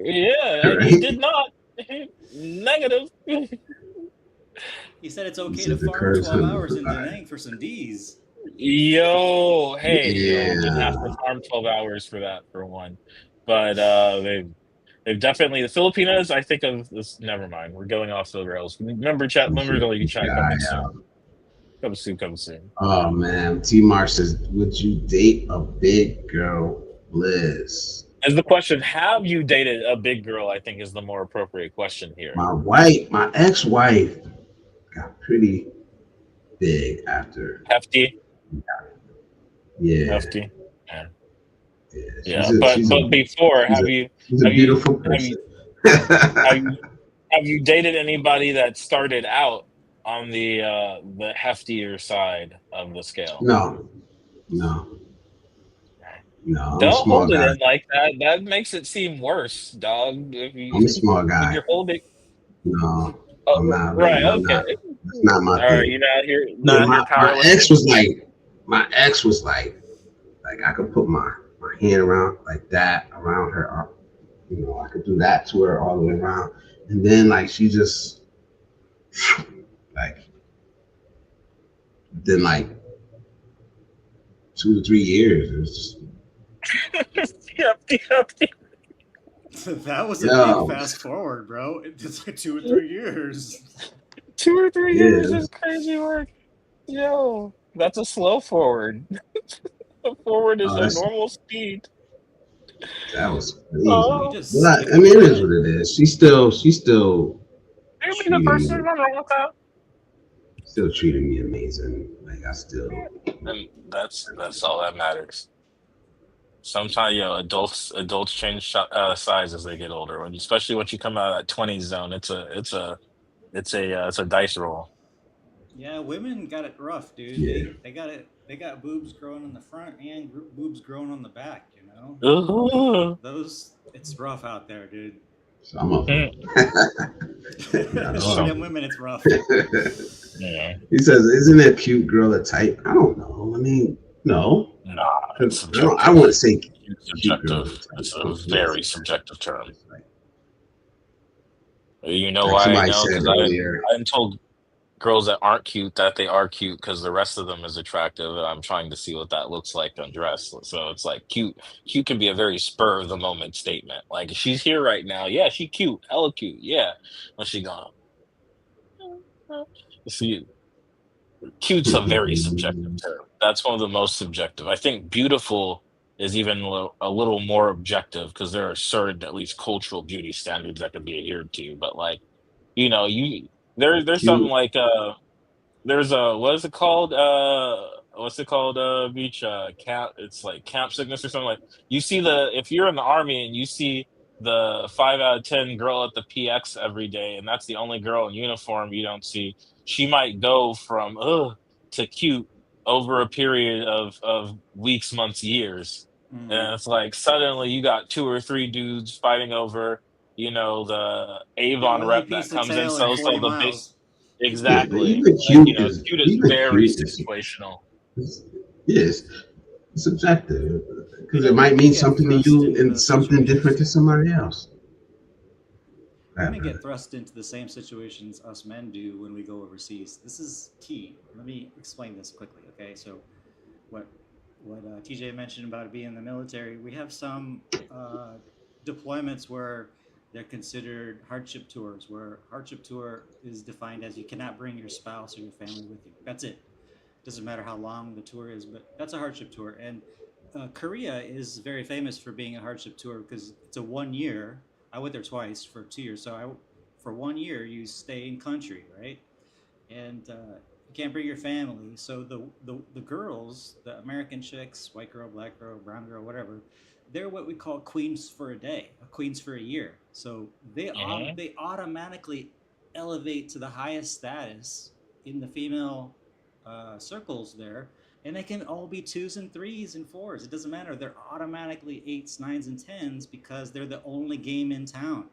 C: yeah, and he
B: Right?
C: did not. Negative.
G: He said it's
B: He
G: okay to
B: said the
G: farm
B: curse
G: 12
B: on
G: hours in Da
B: the
G: Nang for some D's.
C: Yo, hey, yo, didn't have to
B: Yeah.
C: farm 12 hours for that for one. But they've definitely the Filipinos, I think of this never mind. We're going off the rails. Remember the chat coming
B: Yeah.
C: soon. Coming soon.
B: Oh man. T Mark says, would you date a big girl, Bliss?
C: As the question, have you dated a big girl? I think is the more appropriate question here.
B: My ex-wife got pretty big after.
C: Hefty,
B: Yeah.
C: hefty. Yeah,
B: Yeah.
C: yeah. But before,
B: She's a she's a
C: have you
B: beautiful
C: have you
B: person.
C: have you have you dated anybody that started out on the heftier side of the scale?
B: No, no, no. I'm a
C: Don't
B: small
C: hold it
B: guy.
C: in like that. That makes it seem worse, dog. If you
B: I'm a small
C: if
B: guy.
C: you're holding,
B: No, I'm
C: oh,
B: not
C: right,
B: really. I'm
C: okay,
B: not. That's not my
C: all right.
B: thing.
C: You're not here,
B: No,
C: not here
B: my
C: power
B: ex
C: lifting.
B: was like, I could put my hand around like that around her. You know, I could do that to her all the way around, and then like she just like then like 2 to 3 years. It was
C: Hefty.
G: That was a big
B: yo,
G: fast forward, bro. It's like 2 or 3 years.
C: 2 or 3 years
B: yeah,
C: is crazy work. Yo, that's a slow forward. Forward is a
B: that's
C: normal speed.
B: that was crazy.
G: You
C: Oh,
G: just
B: But
G: skip
B: I
G: a
B: mean, it is
G: minute.
B: what it is. She still
C: you be the
B: treated
C: person.
B: me
C: I'm wrong with that.
B: still treated me amazing. Like I still
C: And that's all that matters. Sometimes, adults change size as they get older. Especially once you come out of that 20s zone, it's a dice roll.
G: Yeah, women got it rough, dude.
B: yeah.
G: They got it. They got boobs growing in the front and boobs growing on the back. You know,
C: Ugh.
G: it's rough out there, dude.
B: Some of them.
C: Mm,
B: Not
G: For
B: all
C: some,
G: them
B: of
G: women, it's rough.
B: them.
C: yeah,
B: He says, "Isn't a cute girl a type?" I don't know. I mean, no,
C: nah, it's
B: 'cause I
C: subjective.
B: wouldn't say
C: It's
B: cute girl is
C: subjective.
B: a type.
C: It's
B: I
C: a
B: wouldn't say
C: very subjective term.
B: it's
C: You know
B: like
C: why I
B: somebody
C: know?
B: said
C: Because
B: earlier.
C: I'm told girls that aren't cute that they are cute because the rest of them is attractive, and I'm trying to see what that looks like undressed. So it's like cute can be a very spur of the moment statement. Like she's here right now, yeah, she cute, hella cute, yeah. When she gone, see, cute's a very subjective term. That's one of the most subjective. I think beautiful is even a little more objective because there are certain, at least cultural beauty standards that can be adhered to. But like, you there's something
B: Cute.
C: like there's a what is it called? What's it called? Beach camp. It's like camp sickness or something like. You see if you're in the army and you see the 5 out of 10 girl at the PX every day, and that's the only girl in uniform you don't see. She might go from ugh to cute over a period of weeks, months, years,
G: Mm.
C: and it's like suddenly you got 2 or 3 dudes fighting over the
G: The
C: Avon
G: only
C: rep that
G: piece of
C: comes in
G: tail in
C: sells
G: 40
C: the base.
G: miles.
B: Yeah, but
C: Exactly. Like, cute is
B: even
C: very
B: cute is
C: situational.
B: yes, it's subjective
G: You
B: because it
G: don't
B: might
G: need to
B: mean
G: get
B: something to
G: thrust
B: you
G: into
B: and
G: those
B: something different to
G: situations.
B: somebody else.
G: women get thrust into the same situations us men do when we go overseas. This is key. Let me explain this quickly, okay? So, what TJ mentioned about being in the military, we have some uh, deployments where they're considered hardship tours, where hardship tour is defined as you cannot bring your spouse or your family with you. That's it. Doesn't matter how long the tour is, but that's a hardship tour. And Korea is very famous for being a hardship tour because it's a 1 year. I went there twice for 2 years. So for 1 year, you stay in country, right? And you can't bring your family. So the girls, the American chicks, white girl, black girl, brown girl, whatever, they're what we call queens for a day, queens for a year. So
C: Hmm.
G: they automatically elevate to the highest status in the female circles there, and they can all be twos and threes and fours. It doesn't matter. They're automatically eights, nines, and tens because they're the only game in town.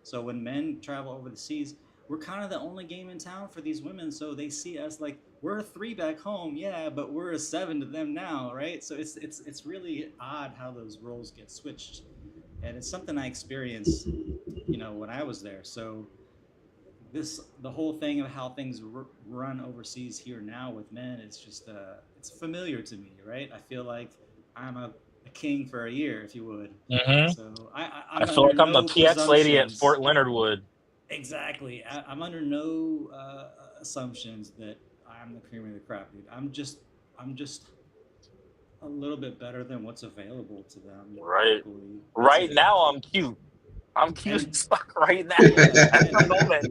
G: So when men travel over the seas, we're kind of the only game in town for these women. So they see us like we're a three back home, yeah, but we're a seven to them now, right? So it's really odd how those roles get switched, and it's something I experienced, when I was there. So the whole thing of how things run overseas here now with men, it's just it's familiar to me, right? I feel like I'm a king for a year, if you would.
C: Hmm.
G: So
C: I
G: I'm
C: feel
G: under
C: like I'm the
G: no
C: PX lady at
G: presumptions.
C: Fort Leonard Wood.
G: Exactly. I'm under no assumptions that I'm the cream of the crop, dude. I'm just a little bit better than what's available to them
C: Right.
G: locally. That's
C: Right
G: it.
C: now, I'm cute. I'm cute
G: And
C: as fuck right now
G: yeah,
C: at the moment.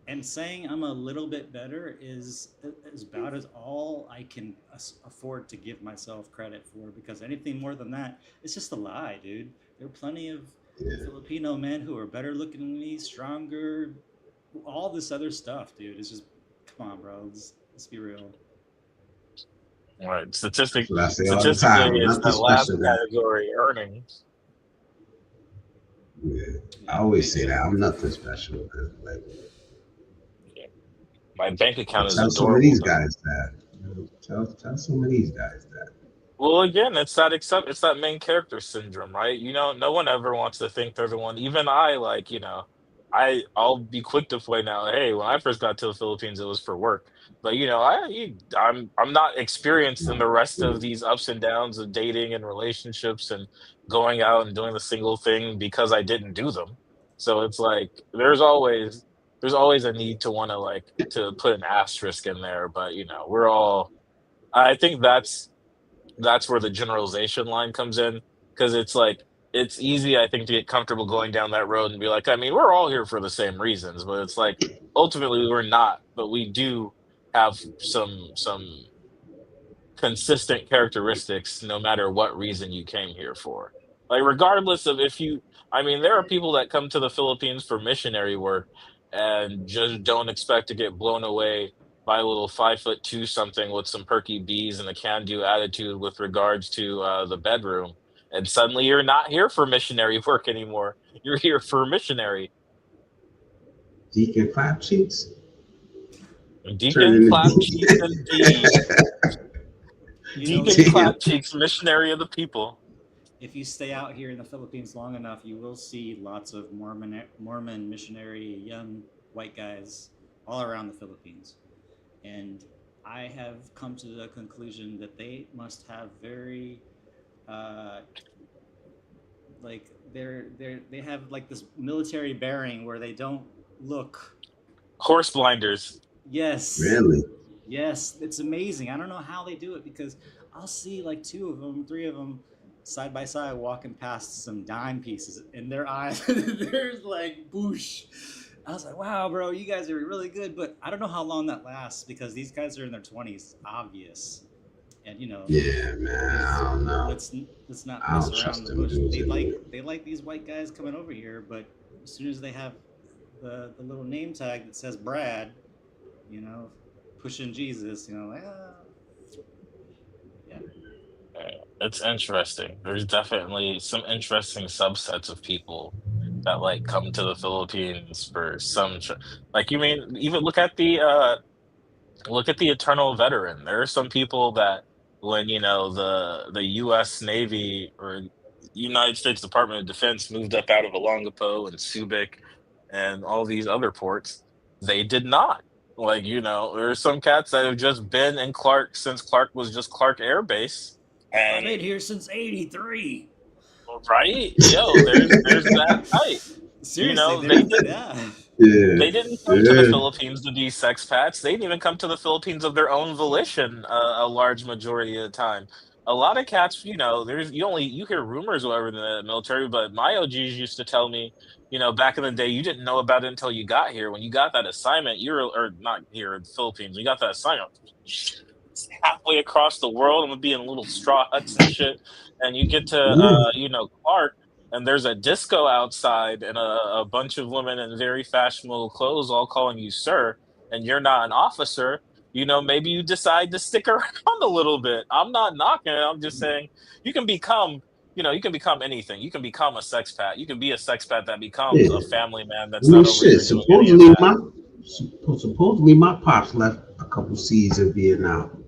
G: and saying I'm a little bit better is about as all I can afford to give myself credit for, because anything more than that, it's just a lie, dude. There are plenty of Filipino men who are better looking than me, stronger, all this other stuff, dude. It's just, come on, bro. Let's be real.
C: Right.
B: That's what I say all the
C: Statistically,
B: time. I'm
C: it's
B: nothing
C: that last
B: special, man.
C: category, earnings.
B: Yeah. I
G: Yeah,
B: always say
G: it's
B: that. I'm nothing special, man. Like,
C: Yeah. My bank
B: but
C: account is
B: tell some of
C: adorable,
B: these
C: though.
B: guys that. Tell some of these guys that.
C: Well, again, it's that main character syndrome, right? No one ever wants to think they're the one. Even I, like, I'll be quick to point out, hey, when I first got to the Philippines, it was for work. But I'm not experienced in
B: No,
C: the rest of
B: yeah.
C: these ups and downs of dating and relationships and going out and doing the single thing because I didn't do them. So it's like there's always a need to want to like to put an asterisk in there, but we're all I think that's where the generalization line comes in, because it's like it's easy, I think, to get comfortable going down that road and be like, I mean, we're all here for the same reasons, but it's like ultimately we're not, but we do have some consistent characteristics no matter what reason you came here for. Like, regardless of if you, I mean, there are people that come to the Philippines for missionary work and just don't expect to get blown away by a little 5'2" something with some perky bees and a can-do attitude with regards to the bedroom. And suddenly you're not here for missionary work anymore. You're here for missionary.
B: Deacon Clap Cheeks
C: Deacon
B: turning into
C: Clap Cheeks
B: Deacon.
C: indeed. Deacon
G: Dude,
C: Clap
B: Deacon.
C: Cheeks, missionary of the people.
G: if you stay out here in the Philippines long enough, you will see lots of Mormon missionary young white guys all around the Philippines. And I have come to the conclusion that they must have very uh, they have like this military bearing where they don't look.
C: Horse blinders.
G: Yes,
B: Really?
G: yes, it's amazing. I don't know how they do it because I'll see like two of them, three of them side by side walking past some dime pieces, and their eyes, there's like boosh. I was like, wow, bro, you guys are really good, but I don't know how long that lasts because these guys are in their 20s, obvious, and
B: Yeah, man. I
G: let's
B: don't know.
G: let's let's not
B: I
G: miss
B: don't
G: around
B: trust
G: the
B: them
G: bush.
B: dudes anymore.
G: They like these white guys coming over here, but as soon as they have the little name tag that says Brad, you know, pushing Jesus, like, yeah.
C: It's interesting. There's definitely some interesting subsets of people that like come to the Philippines for like, you mean, even look at the eternal veteran. There are some people that when the US Navy or United States Department of Defense moved up out of Olongapo and Subic and all these other ports, they did not. Like, there's some cats that have just been in Clark since Clark was just Clark Air Base.
G: I've
C: And
G: been here since '83.
C: right, yo, there's that type.
G: Seriously,
C: They
G: they're
C: didn't
G: yeah.
B: Yeah,
C: they didn't come to the
B: yeah.
C: Philippines to be sex pats. They didn't even come to the Philippines of their own volition. A large majority of the time, a lot of cats, there's you hear rumors or whatever in the military, but my OGs used to tell me, back in the day, you didn't know about it until you got here. When you got that assignment, or not here in the Philippines, you got that assignment halfway across the world, and would be in little straw huts and shit, and you get to Clark, and there's a disco outside and a bunch of women in very fashionable clothes all calling you sir, and you're not an officer. Maybe you decide to stick around a little bit. I'm not knocking it. I'm just saying you can become, you can become anything. You can become a sexpat. You can be a sexpat that becomes
B: Yeah.
C: a family man
B: I
C: that's
B: mean,
C: not over
B: shit.
C: here doing any of that.
B: Supposedly my pops left a couple seeds in Vietnam.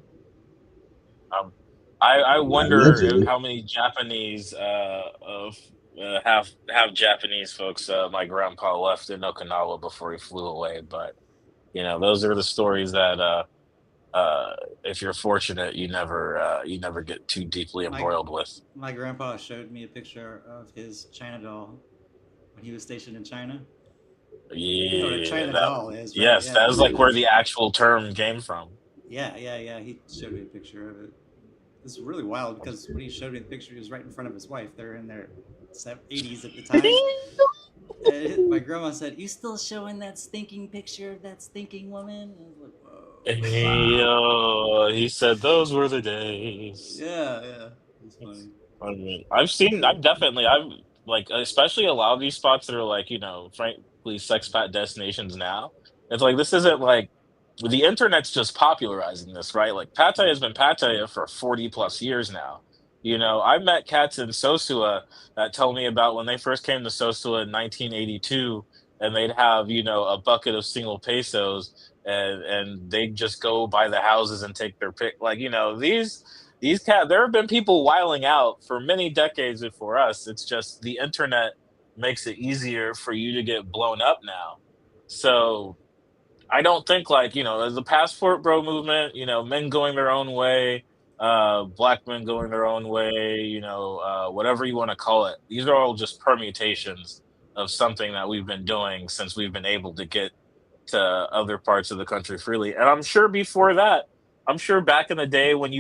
C: Um, I wonder
B: Allegedly.
C: how many Japanese have Japanese folks. My grandpa left in Okinawa before he flew away, but those are the stories that if you're fortunate, you never get too deeply
G: My
C: embroiled with.
G: my grandpa showed me a picture of his China doll when he was stationed in China. You know what a
C: Yeah,
G: China
C: that
G: doll is, right?
C: yes,
G: Yeah.
C: that is like where the actual term came from.
G: Yeah. He showed me a picture of it. It's really wild because when he showed me the picture, he was right in front of his wife. They're in their 80s at the time. And my grandma said, "You still showing that stinking picture of that stinking woman?" I was like, "Whoa."
C: He said those were the days.
G: Yeah. It's funny.
C: I mean, I've like, especially a lot of these spots that are like, frankly, sexpat destinations now. It's like, this isn't like, the internet's just popularizing this, right? Like, Pattaya has been Pattaya for 40 plus years now. I've met cats in Sosua that tell me about when they first came to Sosua in 1982, and they'd have, a bucket of single pesos, and they'd just go by the houses and take their pick. Like, these cats, there have been people wiling out for many decades before us. It's just the internet makes it easier for you to get blown up now. So I don't think, like, as the passport bro movement, men going their own way, black men going their own way, whatever you want to call it. These are all just permutations of something that we've been doing since we've been able to get to other parts of the country freely. And I'm sure before that, I'm sure back in the day when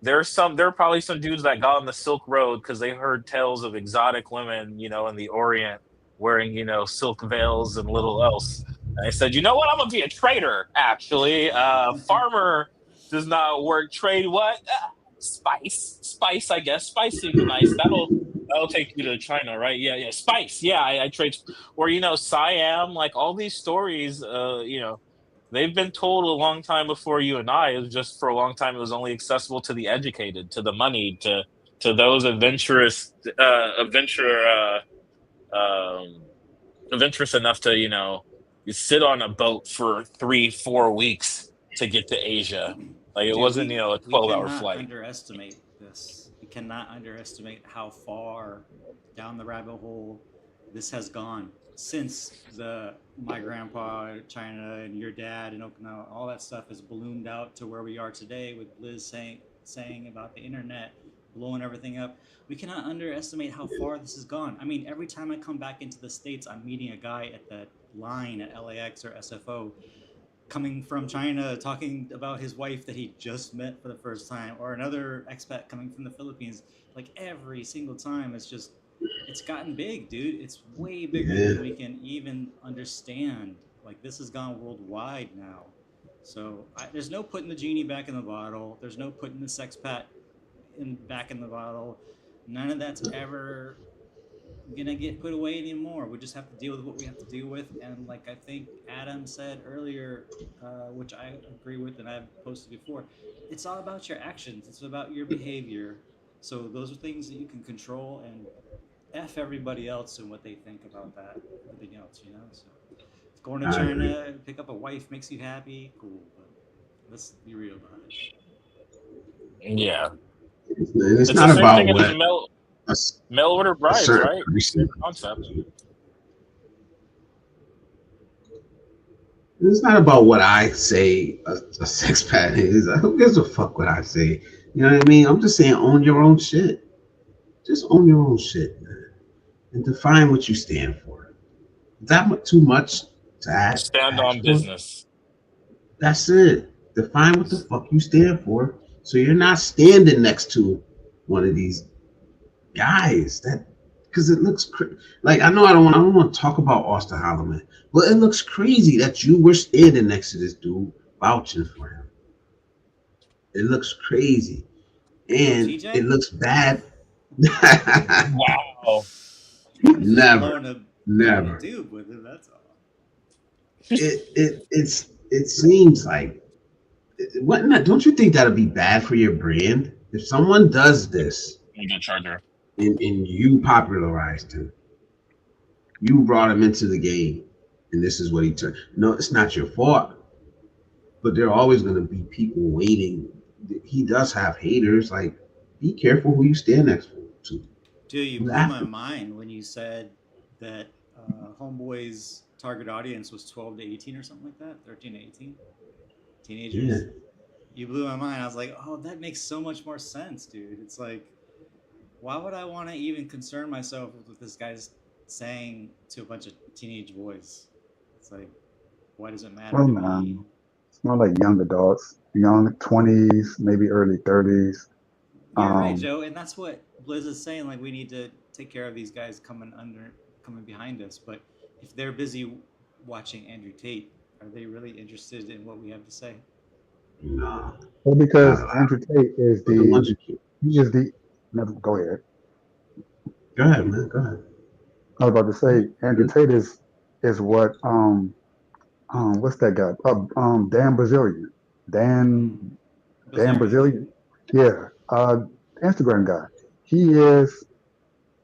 C: there are probably some dudes that got on the Silk Road because they heard tales of exotic women, in the Orient wearing, silk veils and little else. And I said, you know what? I'm gonna be a trader. Actually, farmer does not work. Trade what? Spice. I guess spice seems nice. That'll take you to China, right? Yeah. Spice. Yeah, I trade. Or Siam. Like all these stories. They've been told a long time before you and I. It was just for a long time. It was only accessible to the educated, to the moneyed, to those adventurous enough to you sit on a boat for 3-4 weeks to get to Asia. Like it
G: Dude,
C: wasn't
G: we
C: a
G: we
C: 12-hour
G: cannot
C: flight.
G: underestimate this. We cannot underestimate how far down the rabbit hole this has gone since the my grandpa China and your dad and Okinawa. All that stuff has ballooned out to where we are today with Liz saying about the internet blowing everything up. We cannot underestimate how far this has gone. I mean, every time I come back into the States, I'm meeting a guy at the line at LAX or SFO coming from China talking about his wife that he just met for the first time, or another expat coming from the Philippines. Like every single time, it's gotten big, dude. It's way bigger
B: Yeah.
G: than we can even understand. Like this has gone worldwide now. So there's no putting the genie back in the bottle. There's no putting the sexpat back in the bottle. None of that's ever gonna get put away anymore. We just have to deal with what we have to deal with. And like I think Adam said earlier, which I agree with and I've posted before, it's all about your actions. It's about your behavior. So those are things that you can control, and F everybody else and what they think about that. Everything else, So going to
B: I agree.
G: China, pick up a wife makes you happy, cool. But let's be real about it.
C: Yeah,
B: It's
C: it's the
B: not
C: same
B: about
C: thing as
B: what
C: mail
B: a, s-
C: mail order
B: a
C: brides,
B: certain
C: right?
B: person.
C: Same concept.
B: It's not about what I say a six pack is. Who gives a fuck what I say? You know what I mean? I'm just saying own your own shit. Just own your own shit, man. And define what you stand for. Is that too much to
C: Stand
B: ask
C: on
B: for?
C: business.
B: That's it. Define what the fuck you stand for. So you're not standing next to one of these guys that because it looks like I don't want to talk about Austin Holloman, but it looks crazy that you were standing next to this dude vouching for him. It looks crazy
G: Who,
B: and it
G: TJ?
B: looks bad.
C: Wow.
G: Just
B: Never,
G: blowing a
B: never.
G: tube with it. That's all.
B: It seems like what not, don't you think that'd be bad for your brand if someone does this
C: You get charger.
B: and you popularized him, you brought him into the game, and this is what he turned. No, it's not your fault, but there are always going to be people waiting. He does have haters. Like, be careful who you stand next to.
G: Dude, you
B: You
G: blew
B: have
G: my
B: to.
G: mind when you said that Homeboy's target audience was 12 to 18 or something like that, 13 to 18
B: Yeah,
G: teenagers. You blew my mind. I was like, oh, that makes so much more sense, dude. It's like, why would I want to even concern myself with what this guy's saying to a bunch of teenage boys? It's like, why does it matter
E: Well,
G: to me?
E: man, it's more like young adults, young 20s, maybe early 30s.
G: You're right,
E: Um,
G: Joe, and that's what Blizz is saying. Like, we need to take care of these guys coming behind us. But if they're busy watching Andrew Tate, are they really interested in what we have to say?
B: no,
E: well,
B: not
E: because
B: a lot.
E: Andrew Tate is
B: But the ones you keep.
E: he is the, never, go ahead.
B: Go ahead, man. Go ahead.
E: I was about to say, Andrew Tate is what, what's that guy? Dan Brazilian. Dan,
G: Mm.
E: Dan
G: Bilzerian.
E: Brazilian. Yeah. Instagram guy. He is,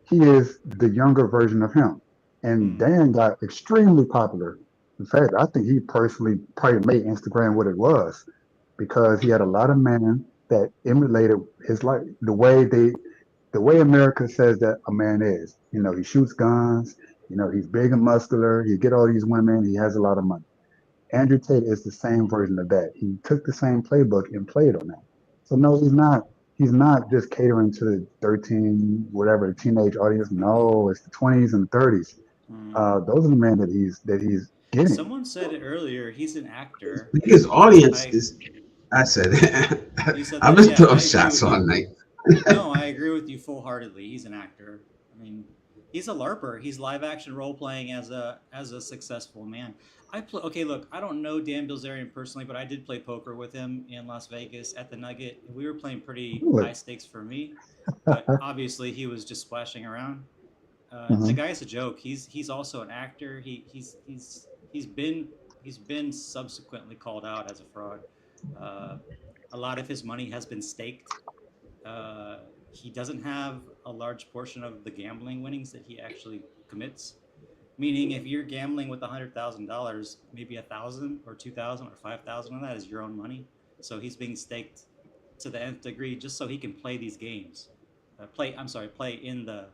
E: he is the younger version of him. And
G: Mm.
E: Dan got extremely popular. In fact, I think he personally probably made Instagram what it was because he had a lot of men that emulated his life, the way America says that a man is. You know, he shoots guns. You know, he's big and muscular. He get all these women. He has a lot of money. Andrew Tate is the same version of that. He took the same playbook and played on that. So no, he's not. He's not just catering to the 13, whatever, the teenage audience. No, it's the 20s and 30s.
G: Mm.
E: Those are the men that he's getting.
G: Someone said it earlier. He's an actor.
B: Biggest audience
G: I
B: is. I said
G: You said
B: I've
G: that?
B: been
G: Yeah,
B: throwing
G: I agree
B: shots
G: with
B: all
G: you.
B: night.
G: No, I agree with you full heartedly. He's an actor. I mean, he's a LARPer. He's live action role playing as a successful man. Okay, look, I don't know Dan Bilzerian personally, but I did play poker with him in Las Vegas at the Nugget. We were playing pretty
E: Really.
G: high stakes for me, but obviously he was just splashing around. The
E: Mhm.
G: guy's a joke. He's also an actor. He's been subsequently called out as a fraud. Uh, a lot of his money has been staked. He doesn't have a large portion of the gambling winnings that he actually commits. Meaning, if you're gambling with $100,000, maybe 1,000 or 2,000 or 5,000 of that is your own money. So he's being staked to the nth degree just so he can play these games. Play in the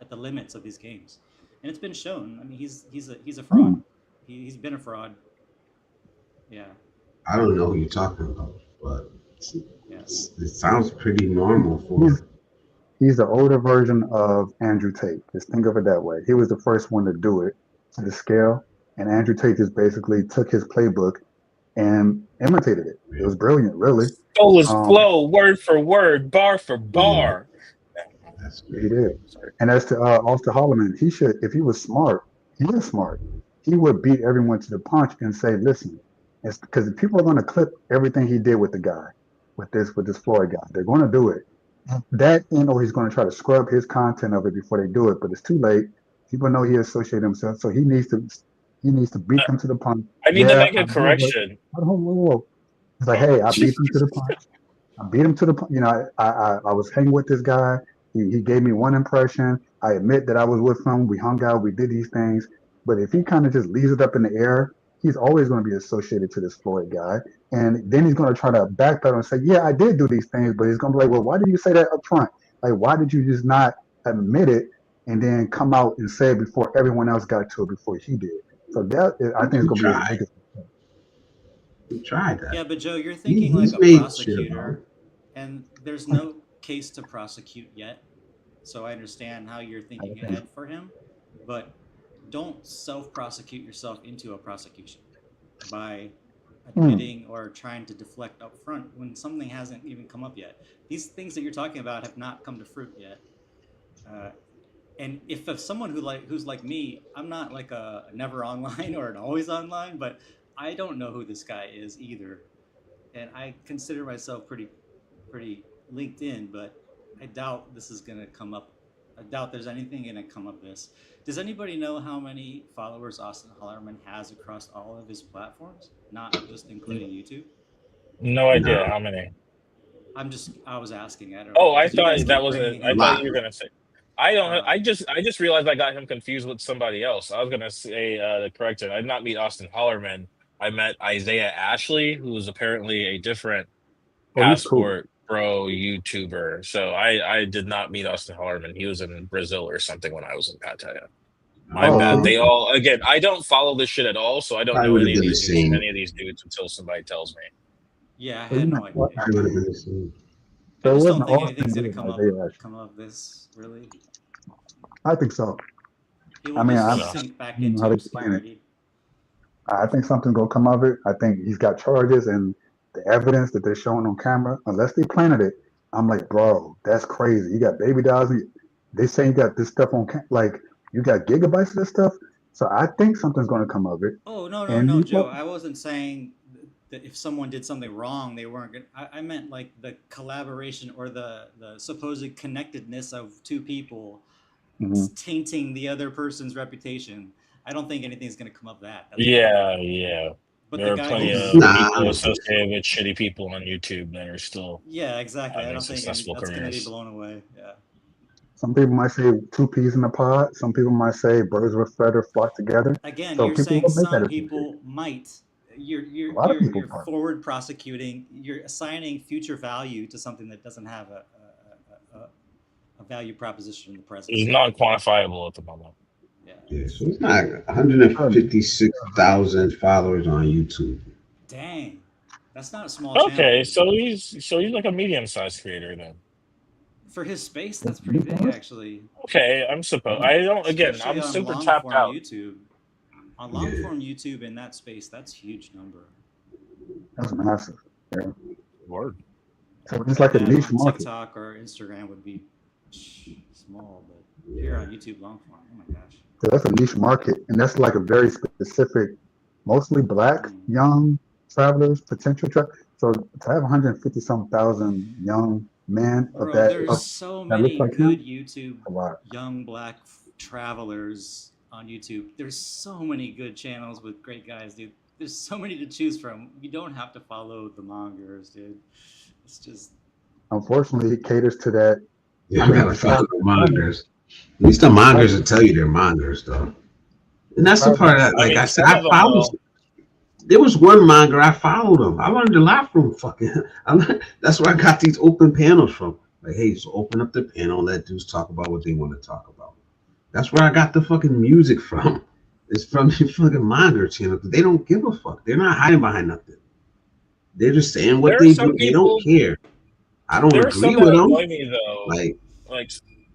G: at the limits of these games, and it's been shown. I mean, he's a fraud.
E: Hmm.
G: He's been a fraud. Yeah,
B: I don't know who you're talking about, but
G: yeah.
B: it sounds pretty normal
E: He's
B: for.
E: he's the older version of Andrew Tate. Just think of it that way. He was the first one to do it to the scale, and Andrew Tate just basically took his playbook and imitated it. It was brilliant, really.
C: Stole his
E: Um,
C: flow, word for word, bar for
B: Yeah,
C: bar.
B: that's
E: he
B: crazy.
E: did. And as to Austin Holloman, he should, if he was smart, he is smart. He would beat everyone to the punch and say, "Listen," it's because people are going to clip everything he did with the guy, with this Floyd guy. They're going to do it. That or he's going to try to scrub his content of it before they do it. But it's too late. People know he associated himself, so he needs to beat them to the punch.
C: I need to
E: Yeah,
C: make
E: I
C: a
E: know, but
C: correction.
E: it's like, hey, I beat him to the punch. I beat him to the punch. You know, I was hanging with this guy. He gave me one impression. I admit that I was with him. We hung out. We did these things. But if he kind of just leaves it up in the air, he's always going to be associated to this Floyd guy. And then he's going to try to backpedal and say, yeah, I did do these things. But he's going to be like, well, why did you say that up front? Like, why did you just not admit it and then come out and say it before everyone else got to it before he did? So that I think is
B: You
E: going to be his
B: try.
E: biggest mistake.
B: We tried that.
G: Yeah, but Joe, you're thinking like
B: He's
G: a
B: made shit, bro.
G: prosecutor, and there's no case to prosecute yet. So I understand how you're thinking ahead for him, but don't self-prosecute yourself into a prosecution by admitting or trying to deflect up front when something hasn't even come up yet. These things that you're talking about have not come to fruit yet. And if someone who's like me, I'm not like a never online or an always online, but I don't know who this guy is either, and I consider myself pretty linked in, but I doubt this is gonna come up. I doubt there's anything gonna come of this. Does anybody know how many followers Austin Hollerman has across all of his platforms, not just including YouTube?
C: No idea
B: No.
C: how many.
G: I was asking. I don't
C: Oh,
G: know
C: I
G: because you guys
C: thought that
G: keep
C: was
G: bringing
C: I
G: him
C: thought
G: up.
C: you were gonna say. I don't.
G: Uh,
C: I just realized I got him confused with somebody else. I was gonna say the correct it. I did not meet Austin Hollerman. I met Isaiah Ashley, who was apparently a different
E: Oh, he's cool.
C: Passport Pro YouTuber. So I did not meet Austin Hollerman. He was in Brazil or something when I was in Pattaya. My
E: Oh, so
C: bad.
E: you,
C: They all again. I don't follow this shit at all, so I don't
B: Probably
C: know
B: would have been the same.
C: any of these dudes until somebody tells me.
G: yeah, I
E: so you
G: had
E: know
G: no idea.
E: what?
B: Probably would have been the same.
G: I
E: So it
G: just
E: wasn't
G: don't think
E: Austin
G: anything's gonna
E: doing
G: come
E: Isaiah Ashley.
G: of this really.
E: I think so.
G: He
E: I
G: will
E: mean,
C: Who
G: just
C: knows?
G: sink back
E: don't know
G: into
E: how to explain it.
G: obscurity.
E: I think something's gonna come of it. I think he's got charges and the evidence that they're showing on camera. Unless they planted it, I'm like, bro, that's crazy. You got baby dolls. They say you got this stuff on like you got gigabytes of this stuff. So I think something's gonna come of it.
G: Oh no no
E: And
G: no,
E: you
G: Joe!
E: know,
G: I wasn't saying that if someone did something wrong, they weren't gonna. I meant like the collaboration or the supposed connectedness of two people
E: mhm.
G: tainting the other person's reputation. I don't think anything's gonna come of that. That's for sure.
C: Yeah, yeah.
G: But the
C: There are
G: guy
C: plenty
G: who's
C: of
B: Nah, I
C: people
B: don't think so.
C: associated with shitty people on YouTube that are still
G: yeah, exactly. I
C: having
G: don't think
C: successful
G: that's gonna be
C: careers.
G: blown away. Yeah.
E: Some people might say two peas in a pod. Some people might say birds with feather flock together.
G: Again,
E: So
G: you're
E: people
G: saying
E: will make that
G: some
E: association.
G: people might. You're
E: A lot of people
G: you're
E: are.
G: forward prosecuting. You're assigning future value to something that doesn't have a value proposition in the present.
C: It's non quantifiable at the moment.
G: Yeah.
B: Yeah, so it's not
E: Um,
B: 156,000 followers on YouTube.
G: Dang, that's not a small channel,
C: Okay,
G: dude.
C: so he's like a medium sized creator then.
G: For his space,
E: the
G: that's pretty big
E: newcomers,
G: actually,
C: Okay, I'm supposed. I don't. Again,
G: especially
C: I'm
G: on
C: super
G: long
C: tapped
G: form
C: out.
G: YouTube. On long
B: Yeah.
G: form YouTube in that space, that's a huge number.
E: that's massive. Yeah.
C: Word.
E: So
G: I
E: it's
G: bet
E: like a
G: that
E: niche
G: on
E: market.
G: TikTok or Instagram would be small, but here on YouTube long form, oh my gosh.
E: So that's a niche market, and that's like a very specific, mostly black
G: Mm.
E: young travelers, potential So to have 150 some thousand young men of
G: Bro, there's
E: of
G: so
E: that look
G: many
E: like him,
G: good YouTube
E: a lot.
G: young black travelers on YouTube. There's so many good channels with great guys, dude. There's so many to choose from. You don't have to follow the mongers, dude. It's just
E: Unfortunately, it caters to that.
B: Yeah,
E: I
B: I
E: mean,
B: gotta
E: besides,
B: follow the monitors. At least the monitors will tell you they're monitors, though. And that's the
E: besides,
B: part that,
C: I
B: like
C: mean,
B: I said,
C: some
B: I
C: of them
B: followed.
C: will.
B: There was one monger I followed him. I learned a lot from fucking. That's where I got these open panels from. Like, hey, so open up the panel, and let dudes talk about what they want to talk about. That's where I got the fucking music from. It's from the fucking monger channel because they don't give a fuck. They're not hiding behind nothing. They're just saying what
C: There are
B: they
C: some
B: do. They don't
C: people.
B: care. I don't
C: There are some
B: agree
C: that
B: with them.
C: annoy me though.
B: Like,
C: Like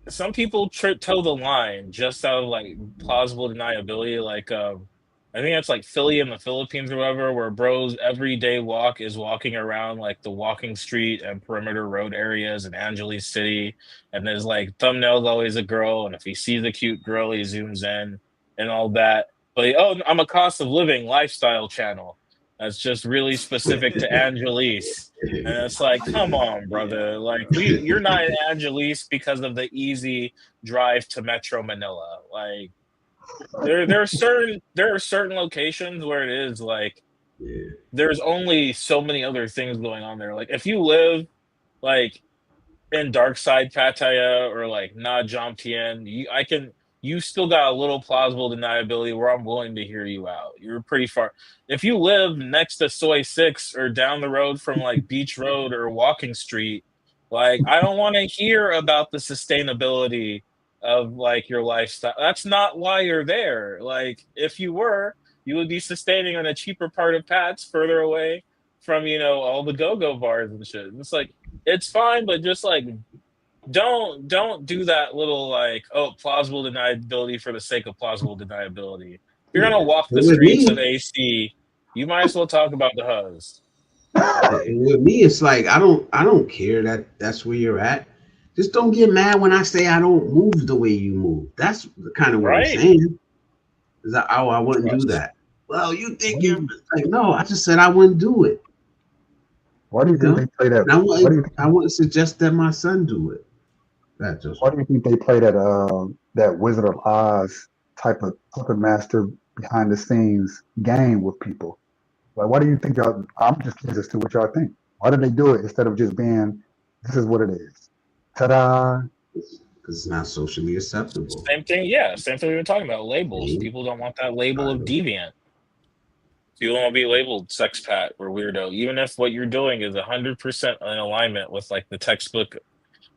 C: some people toe the line just out of like plausible deniability. Like I think it's like Philly in the Philippines or whatever, where bros everyday walk is walking around like the walking street and perimeter road areas in Angeles City, and there's like thumbnails always a girl, and if he sees a cute girl, he zooms in and all that. But oh, I'm a cost of living lifestyle channel. That's just really specific to Angeles. And it's like, come on,
G: yeah.
C: brother. Like you're not in Angeles because of the easy drive to Metro Manila. Like there are certain locations where it is like
B: yeah,
C: there's only so many other things going on there. Like if you live like in Dark Side Pattaya or like Na Jomtien, you still got a little plausible deniability where I'm willing to hear you out. You're pretty far. If you live next to Soy Six or down the road from like Beach Road or Walking Street, like I don't want to hear about the sustainability of like your lifestyle. That's not why you're there. Like if you were, You would be sustaining on a cheaper part of Pat's further away from, all the go-go bars and shit. It's like, it's fine, but just like don't do that little like, oh, plausible deniability for the sake of plausible deniability. If you're
B: Yeah.
C: gonna walk the
B: With
C: streets of
B: me,
C: AC, you might as well talk about the huzz.
B: with me, it's like I don't care that that's where you're at. Just don't get mad when I say I don't move the way you move. That's kind of what I'm
C: Right.
B: saying. Is that, oh, I wouldn't do
C: Trust.
B: that. Well, you think
E: Why do
B: you're
E: you,
B: like, no, I just said I wouldn't do it.
E: why do you
B: You
E: think
B: know,
E: they play that?
B: and I
E: Why do you
B: wouldn't I
E: think,
B: wouldn't suggest that my son do it. That just
E: why do you think they play that that Wizard of Oz type of puppet master behind the scenes game with people? Like, why do you think y'all? I'm just curious as to what y'all think. Why do they do it instead of just being, this is what it is? Ta-da!
B: because it's not socially acceptable.
C: Same thing, yeah. Same thing we've been talking about. Labels.
B: See?
C: People don't want that label
B: I
C: of
B: don't-
C: deviant. People don't want to be labeled sex pat or weirdo, even if what you're doing is 100% in alignment with like the textbook.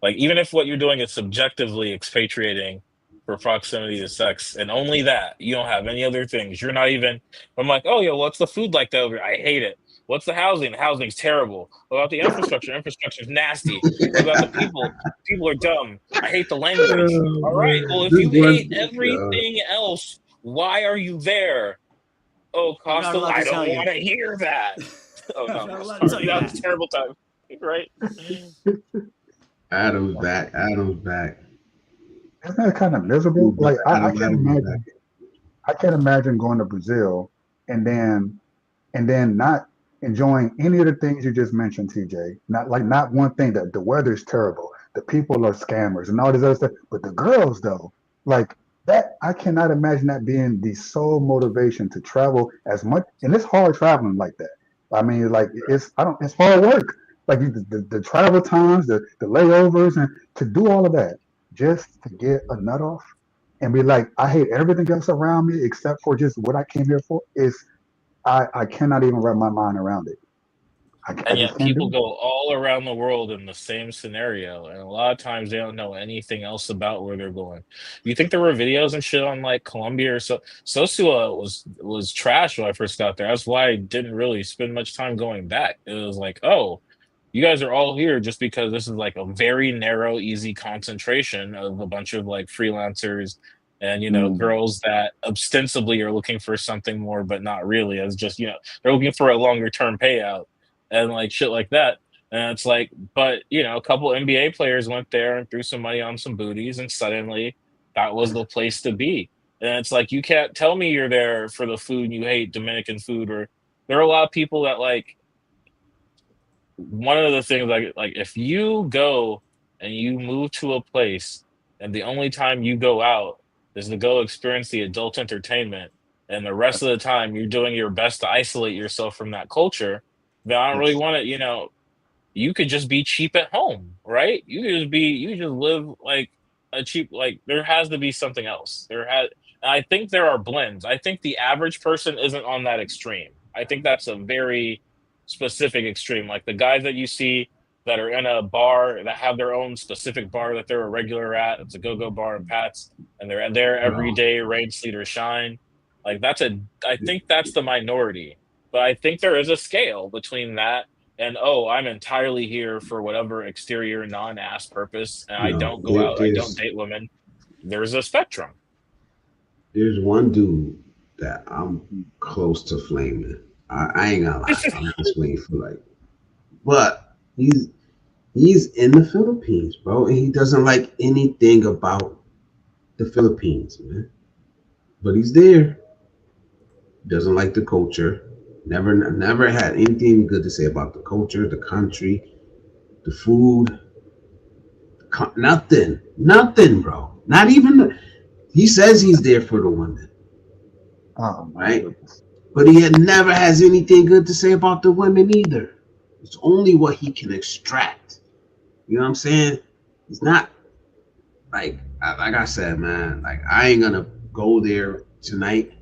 C: Like, even if what you're doing is subjectively expatriating for proximity to sex, and only that, you don't have any other things. You're not even. I'm like, oh yeah, what's the food like over here? I hate it. What's the housing? The housing's terrible. What about the infrastructure? Infrastructure's nasty. What about the people? People are dumb. I hate the language.
B: Oh,
C: All right.
B: man.
C: Well, if
B: This
C: you hate
B: one,
C: everything else, why are you there? Oh,
G: You're not
C: Costa,
G: allowed
C: I
G: to
C: don't
G: tell you.
C: want to hear that. Oh
G: You're
C: no,
G: not allowed to tell
C: sorry,
G: you
C: that was a
G: that.
C: terrible time. Right?
B: Adam's back. Adam's back.
E: Isn't that kind of
B: Ooh,
E: miserable?
B: brother
E: Like, I
B: Adam,
E: can't
B: Adam's back.
E: imagine. I can't imagine going to Brazil and then not enjoying any of the things you just mentioned, TJ. Not one thing. That the weather's terrible, the people are scammers, and all this other stuff. But the girls, though, like that, I cannot imagine that being the sole motivation to travel as much. And it's hard traveling like that. I mean, like it's hard work. Like the travel times, the layovers, and to do all of that just to get a nut off and be like, I hate everything else around me except for just what I came here for. Is I cannot even wrap my mind around it. I
C: And
E: just
C: yet
E: can't
C: people
E: do it.
C: go all around the world in the same scenario, and a lot of times they don't know anything else about where they're going. You think there were videos and shit on like Colombia or so? Sosua was trash when I first got there. That's why I didn't really spend much time going back. It was like, oh, you guys are all here just because this is like a very narrow, easy concentration of a bunch of like freelancers and
E: Mm,
C: girls that ostensibly are looking for something more, but not really. As just they're looking for a longer term payout and like shit like that. And it's like, but a couple NBA players went there and threw some money on some booties, and suddenly that was the place to be. And it's like, you can't tell me you're there for the food and you hate Dominican food, or there are a lot of people that like one of the things like if you go and you move to a place and the only time you go out is to go experience the adult entertainment and the rest of the time you're doing your best to isolate yourself from that culture, then I don't really
E: that's
C: want to, you could just be cheap at home, right? You could just live like a cheap, like there has to be something else. I think there are blends. I think the average person isn't on that extreme. I think that's a very specific extreme. Like the guys that you see that are in a bar that have their own specific bar that they're a regular at. It's a go-go bar and Pat's, and they're there every
B: No.
C: day, rain, sleet, or shine. Like I think that's the minority. But I think there is a scale between that and, oh, I'm entirely here for whatever exterior non-ass purpose, and I
B: No.
C: don't go
B: There,
C: out, I don't
B: there's
C: date women. There's a spectrum.
B: there's one dude that I'm close to flaming. I ain't gonna lie. I'm just waiting for like, but he's in the Philippines, bro, and he doesn't like anything about the Philippines, man. But he's there. Doesn't like the culture. Never had anything good to say about the culture, the country, the food. Nothing, bro. Not even. He says he's there for the women,
E: oh my
B: right?
E: goodness.
B: But he had never has anything good to say about the women either. It's only what he can extract. You know what I'm saying? He's not like I said, man. Like I ain't gonna go there tonight,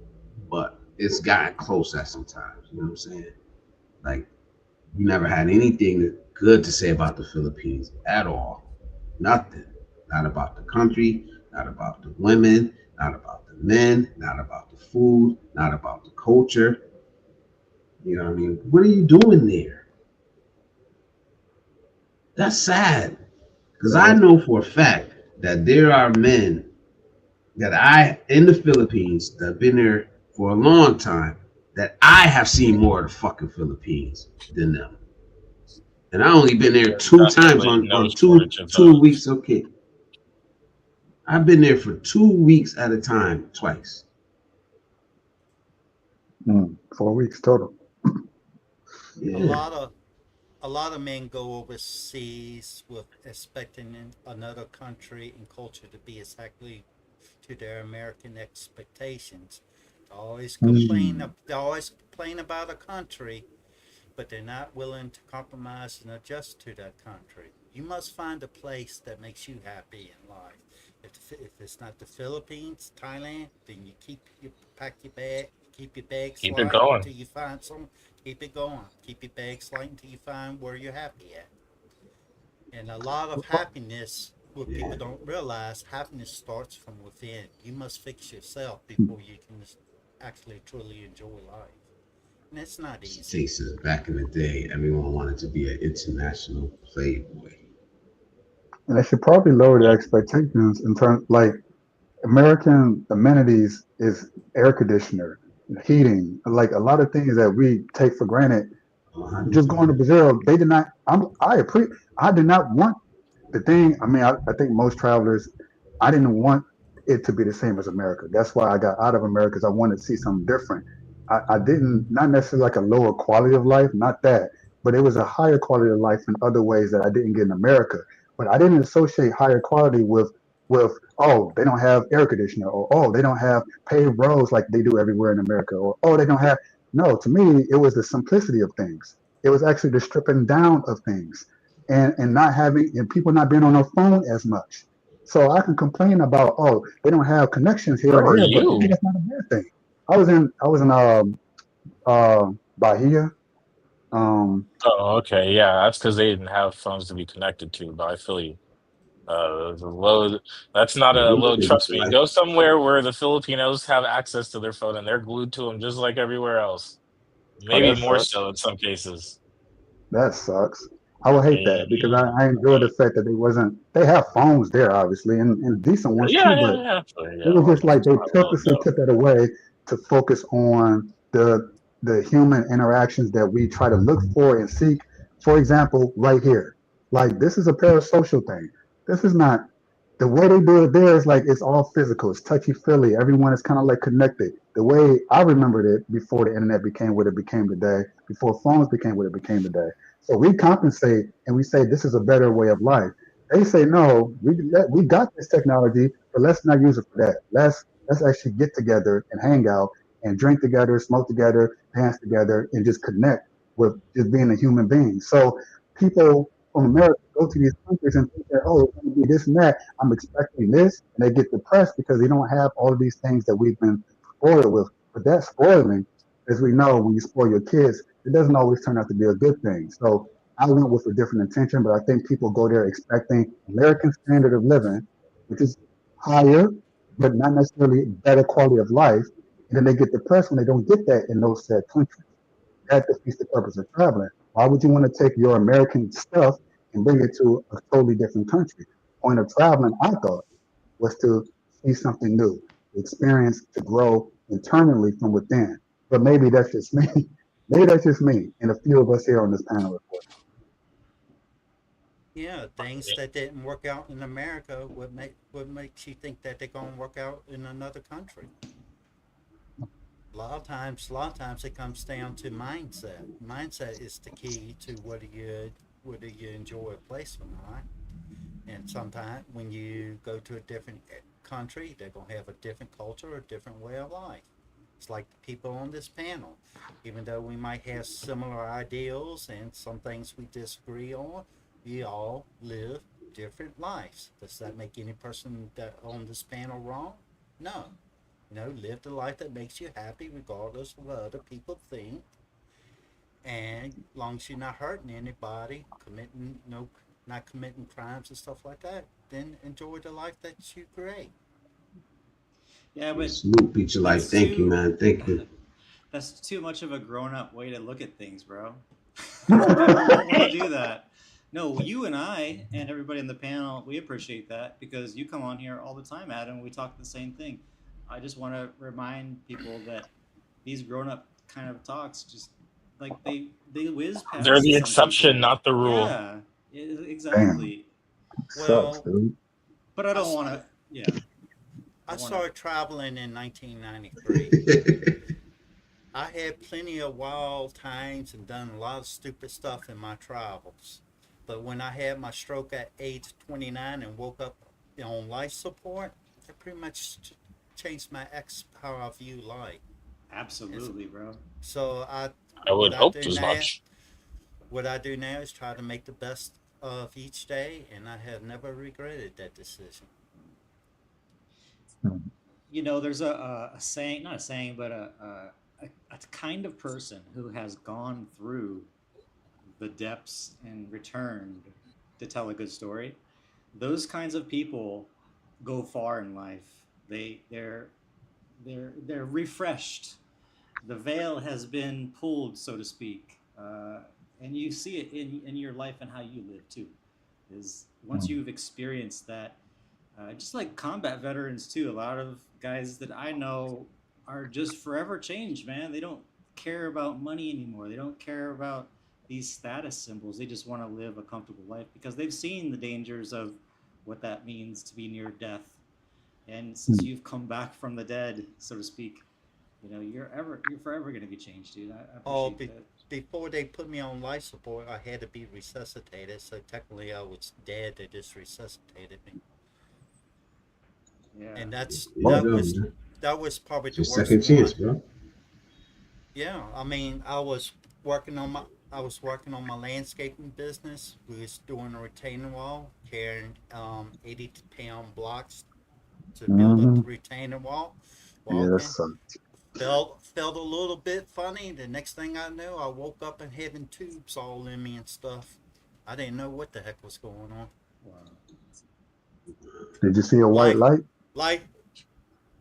B: but it's gotten close at sometimes. You know what I'm saying? Like you never had anything good to say about the Philippines at all. Nothing. Not about the country, not about the women, not about the men, not about the food, not about the culture. You know what I mean? What are you doing there? That's sad. Because
E: That
B: I
E: is,
B: know for a fact that there are men that I in the Philippines that have been there for a long time that I have seen more of the fucking Philippines than them. And I only been there
C: There's
B: 2 times
C: definitely
B: on
C: no
B: two
C: shortage of
B: two
C: those.
B: weeks. Okay, I've been there for 2 weeks at a time twice.
E: 4 weeks total.
D: A
B: Yeah,
D: lot of a lot of men go overseas with expecting another country and culture to be exactly to their American expectations.
E: Mm.
D: They always complain about a country, but they're not willing to compromise and adjust to that country. You must find a place that makes you happy in life. If it's not the Philippines, Thailand, then you pack your bag, keep your bags
C: Keep it
D: light
C: going.
D: until you find some. Keep it going. Keep your bags light until you find where you're happy at. And a lot of happiness, what
B: yeah.
D: people don't realize, happiness starts from within. You must fix yourself before you can actually truly enjoy life. And it's not easy.
B: Takes us back in the day. Everyone wanted to be an international playboy.
E: And they should probably lower the
C: Yeah.
E: expectations in terms like American amenities is air conditioner, heating, like a lot of things that we take for granted. Just going to
B: 100%.
E: Brazil, they did not. I did not want the thing. I mean, I think most travelers, I didn't want it to be the same as America. That's why I got out of America because I wanted to see something different. I didn't, not necessarily like a lower quality of life, not that, but it was a higher quality of life in other ways that I didn't get in America. But I didn't associate higher quality with oh, they don't have air conditioner, or oh, they don't have paved roads like they do everywhere in America, or oh, they don't have. No, to me, it was the simplicity of things. It was actually the stripping down of things and not having and people not being on their phone as much. So I can complain about oh they don't have connections here
C: Where
E: and
C: were
E: there, but to me
C: you?
E: that's not a bad thing. I was in Bahia. Um,
C: Oh, okay. Yeah, that's because they didn't have phones to be connected to. But I feel you. The low. That's not
B: Yeah,
C: a
B: we
C: low.
B: living
C: Trust
B: the
C: me.
B: life.
C: Go somewhere where the Filipinos have access to their phone and they're glued to them just like everywhere else.
E: oh
C: Maybe
E: that
C: more
E: sucks.
C: so in some cases.
E: That sucks. I would hate that because
C: Mhm.
E: I enjoy the fact that they have phones there obviously and decent ones
C: Yeah,
E: too,
C: yeah,
E: but
C: yeah. But
E: it
C: yeah,
E: was just like they
C: I love
E: purposely
C: that.
E: took that away to focus on the human interactions that we try to look for and seek. For example, right here, like this is a parasocial thing. This is not the way they do it there is like it's all physical. It's touchy feely. Everyone is kind of like connected. The way I remembered it before the internet became what it became today, before phones became what it became today. So we compensate and we say this is a better way of life. They say no, we got this technology, but let's not use it for that. Let's actually get together and hang out and drink together, smoke together, dance together, and just connect with just being a human being. So people from America go to these countries and think that, oh, it's going to be this and that. I'm expecting this, and they get depressed because they don't have all of these things that we've been spoiled with. But that spoiling, as we know, when you spoil your kids, it doesn't always turn out to be a good thing. So I went with a different intention, but I think people go there expecting American standard of living, which is higher, but not necessarily better quality of life. And then they get depressed when they don't get that in those said countries. That defeats the purpose of traveling. Why would you want to take your American stuff and bring it to a totally different country? The point of traveling, I thought, was to see something new, to experience, to grow internally from within. But maybe that's just me. Maybe that's just me and a few of us here on this panel, of course.
D: Yeah, things that didn't work out in America, what makes you think that they're gonna work out in another country? A lot of times it comes down to mindset. Mindset is the key to whether you enjoy a place or not. And sometimes when you go to a different country, they're gonna have a different culture, a different way of life. It's like the people on this panel. Even though we might have similar ideals and some things we disagree on, we all live different lives. Does that make any person that on this panel wrong? No. Live the life that makes you happy regardless of what other people think. And as long as you're not hurting anybody, committing no not committing crimes and stuff like that, then enjoy the life that you create.
G: Yeah,
B: Yeah,
G: but
B: salute, Beach Life.
G: it's
B: Thank you,
G: too
B: man. Thank you.
G: That's too much of a grown-up way to look at things, bro. People won't want to do that. No, you and I and everybody in the panel, we appreciate that because you come on here all the time, Adam. We talk the same thing. I just want to remind people that these grown-up kind of talks just like they whiz past
C: They're the
G: some
C: exception,
G: people.
C: not the rule.
G: Yeah, exactly.
E: Sucks, dude.
G: But I don't want to. Yeah.
D: I started traveling in 1993. I had plenty of wild times and done a lot of stupid stuff in my travels. But when I had my stroke at age 29 and woke up on life support, it pretty much changed my how I view life.
G: Absolutely, bro.
D: So
C: I would hope as much.
D: What I do now is try to make the best of each day, and I have never regretted that decision.
G: You know, there's a saying, not a saying, but a kind of person who has gone through the depths and returned to tell a good story. Those kinds of people go far in life. They're refreshed. The veil has been pulled, so to speak, and you see it in your life and how you live too. Is once you've experienced that, just like combat veterans too. A lot of guys that I know are just forever changed, man. They don't care about money anymore. They don't care about these status symbols. They just want to live a comfortable life because they've seen the dangers of what that means to be near death. And since you've come back from the dead, so to speak, you know, you're forever going to be changed, dude. I appreciate that.
D: Before they put me on life support, I had to be resuscitated. So technically, I was dead. They just resuscitated me.
G: Yeah.
D: And that was probably the
B: Just
D: worst
B: second chance,
D: one.
B: bro.
D: Yeah, I mean, I was working on my landscaping business. We was doing a retaining wall, carrying 80-pound blocks to build up the retaining wall.
E: Yeah, that sucked.
D: Felt a little bit funny. The next thing I knew, I woke up and having tubes all in me and stuff. I didn't know what the heck was going on.
G: Wow.
E: Did you see a white light?
D: Light?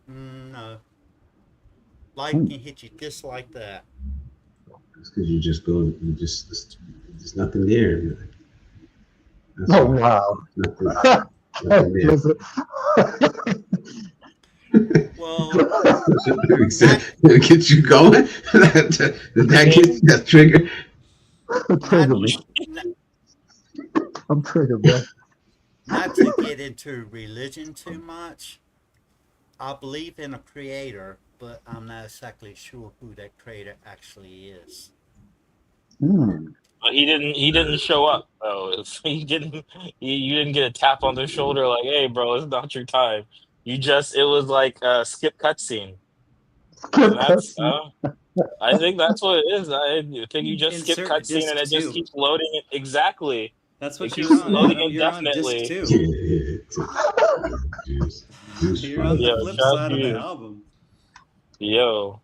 D: No. Light can hit you just like that.
B: It's because there's nothing there.
E: Oh, wow.
B: Nothing there.
E: Listen.
D: Well,
B: Did it get you going? Did that get that trigger?
E: Trigger me. I'm triggered, bro.
D: Not to get into religion too much, I believe in a creator, but I'm not exactly sure who that creator actually is.
C: But he didn't show up though. You didn't get a tap on the shoulder like, hey bro, it's not your time. It was like a skip cutscene. And that's I think that's what it is. I think you just skip
G: Insert
C: cutscene and it
G: disc
C: just
G: two.
C: keeps loading it. Exactly.
G: That's what
C: It
G: you're
C: keeps
G: on.
C: loading
G: Adam. You're on disc
C: indefinitely.
G: 2. You're on the
C: Yeah,
G: flip
C: shout
G: side
C: to
G: of the
C: you.
G: album.
C: Yo,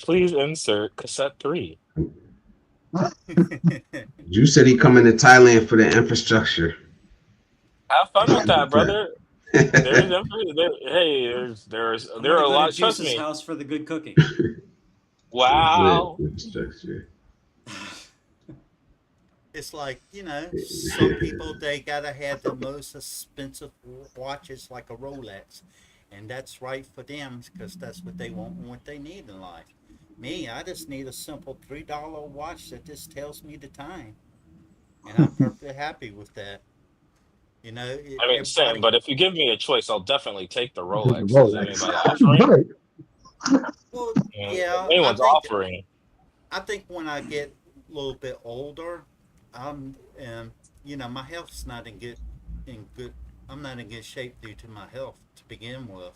C: please insert cassette 3.
B: You said he coming to Thailand for the infrastructure.
C: Have fun with that, brother. There are a lot. Trust me.
G: House for the good cooking.
C: Wow.
B: Infrastructure.
D: It's like, some people, they gotta have the most expensive watches like a Rolex. And that's right for them because that's what they want and what they need in life. Me, I just need a simple $3 watch that just tells me the time. And I'm perfectly happy with that.
C: Same, but if you give me a choice, I'll definitely take the Rolex.
E: Rolex.
C: Is anybody offering?
D: Well, yeah,
C: Anyone's offering.
D: I think when I get a little bit older, my health's not I'm not in good shape due to my health to begin with.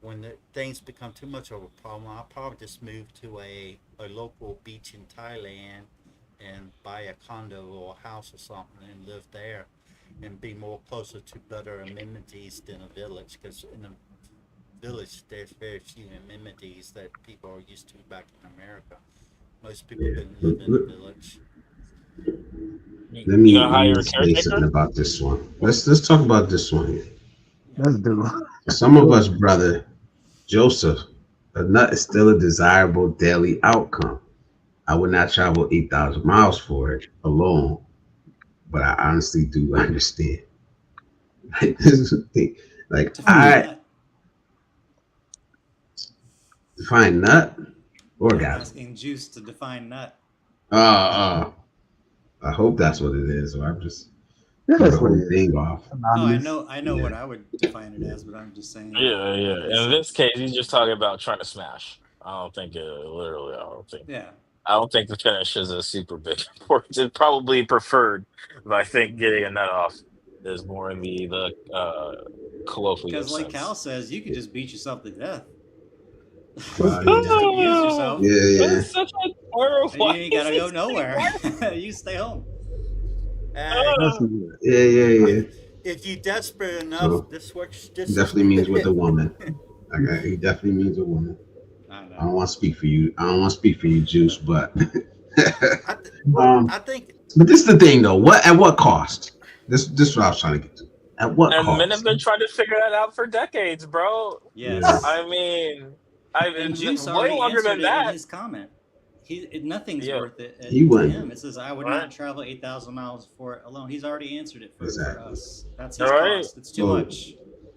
D: When things become too much of a problem, I'll probably just move to a local beach in Thailand and buy a condo or a house or something and live there and be more closer to better amenities than a village, because in a village there's very few amenities that people are used to back in America. Most people couldn't live in a village.
B: Let me say something about this one. Let's talk about this one.
E: Let's do.
B: Some of us, brother Joseph, A nut is still a desirable daily outcome. I would not travel 8,000 miles for it alone, but I honestly do understand. Like, this is the thing. Like,
G: Define
B: I
G: nut.
B: define nut
G: I'm
B: orgasm.
G: asking Juice to define nut.
B: Uh, uh, I hope that's what it is, or I'm just
E: Yeah,
B: threw the
E: that's what
B: whole
E: it is.
B: thing off.
G: Oh, I
E: Anonymous.
G: know, I know
B: Yeah.
G: what I would define it as, but I'm just saying,
C: Yeah, yeah.
G: he
C: In
G: said,
C: this case, he's just talking about trying to smash. I don't think literally.
G: yeah,
C: I don't think the finish is a super big important. It's probably preferred, but I think getting a nut off is more in the colloquial
G: because like Cal
C: sense.
G: says, you could just beat yourself to death. You could just
B: Yeah.
G: abuse
C: Oh,
G: yourself,
B: Yeah, yeah.
C: that's such a
G: and you
C: horrifying.
G: ain't gotta go nowhere. You stay home.
D: Uh,
E: That's
C: Oh,
E: what it is.
B: Yeah, yeah, yeah.
D: if you desperate enough,
B: So
D: this works just as
B: definitely means with a
D: good.
B: woman. Okay, he definitely means a woman.
G: I
B: I don't
G: know.
B: want to speak for you. I don't want to speak for you, Juice, but
D: I, th-
B: um,
D: I think
B: but this is the thing though. What at what cost? This is what I was trying to get to. At what
C: and men have
B: cost?
C: been trying to figure that out for decades, bro.
B: Yeah.
G: Yes,
C: I mean,
G: and Juice
C: way
G: already
C: longer
G: answered
C: than
G: it in
C: that.
G: his comment. Nothing's
C: Yeah,
G: worth it
B: He
G: to
B: went.
G: him. It says, "I would
C: right,
G: not travel 8,000 miles for it alone." He's already answered it for
B: Exactly.
G: us. That's
C: all
G: his
C: right.
G: cost. It's too
B: So
G: much.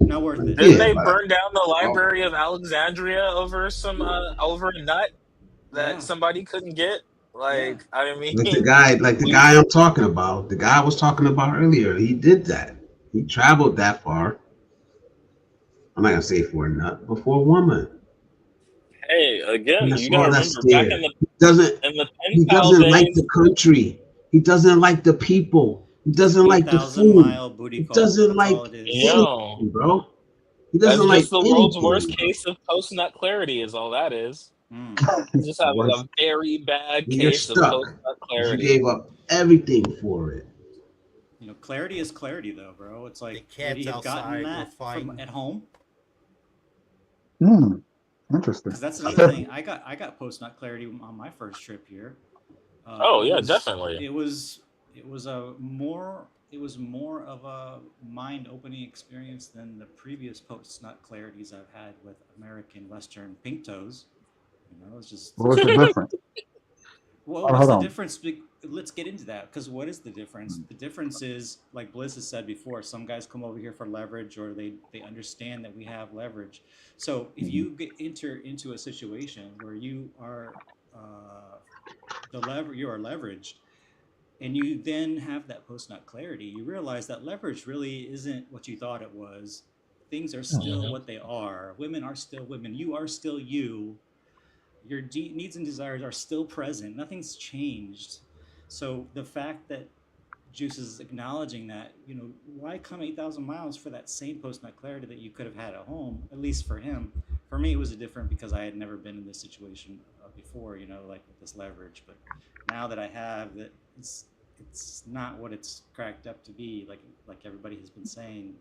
G: Not worth it.
C: Didn't
B: yeah,
C: they
B: but
C: burn down the
B: oh,
C: Library of Alexandria over some over a nut that
G: Yeah,
C: somebody couldn't get?
G: yeah.
C: Like, I mean,
B: like the
C: we
B: guy I'm talking about, the guy I was talking about earlier, he did that. He traveled that far. I'm not gonna say for a nut, but for a woman.
C: hey, again,
B: And that's
C: you got
B: all
C: to
B: that's
C: remember back
B: there. He doesn't
C: in the pen
B: he
C: pal
B: doesn't like
C: days.
B: the country. He doesn't like the people. He
G: It's
B: doesn't like the
G: 8,000 mile
B: food.
G: booty
B: He
G: call.
B: doesn't
G: That's
B: like
G: all it is.
C: Yo,
B: anything, bro. He
C: that's
B: doesn't like
C: just the world's worst
B: anything, bro.
C: case of post nut clarity. Is all that is.
G: Mm.
C: He's just having a
E: Worse.
C: very bad
B: And you're
C: case of post
B: stuck
C: nut
B: because you
C: clarity.
B: gave up everything for it.
G: Clarity is clarity, though, bro. It's
D: the
G: like, would
D: cats
G: he have gotten
D: outside were
G: that from
D: fighting.
G: at home?
E: Hmm. Interesting.
G: Because that's another thing. I got post nut clarity on my first trip here.
C: Oh
G: It
C: yeah,
G: was
C: definitely.
G: it was it was a more it was more of a mind opening experience than the previous post nut clarities I've had with American Western pink toes. It's just
E: What was the difference?
G: well, what's
E: Hold
G: the
E: on.
G: difference? Let's get into that because what is the difference? The difference is, like Bliss has said before, some guys come over here for leverage, or they understand that we have leverage. So if
E: Mhm.
G: you enter into a situation where you are you are leveraged, and you then have that post nut clarity, you realize that leverage really isn't what you thought it was. Things are still
C: Mhm.
G: what they are. Women are still women. You are still you. Your needs and desires are still present. Nothing's changed. So the fact that Juice is acknowledging that, why come 8,000 miles for that same post nut clarity that you could have had at home, at least for him? For me, it was different because I had never been in this situation before, like with this leverage. But now that I have, that it's not what it's cracked up to be. Like everybody has been saying,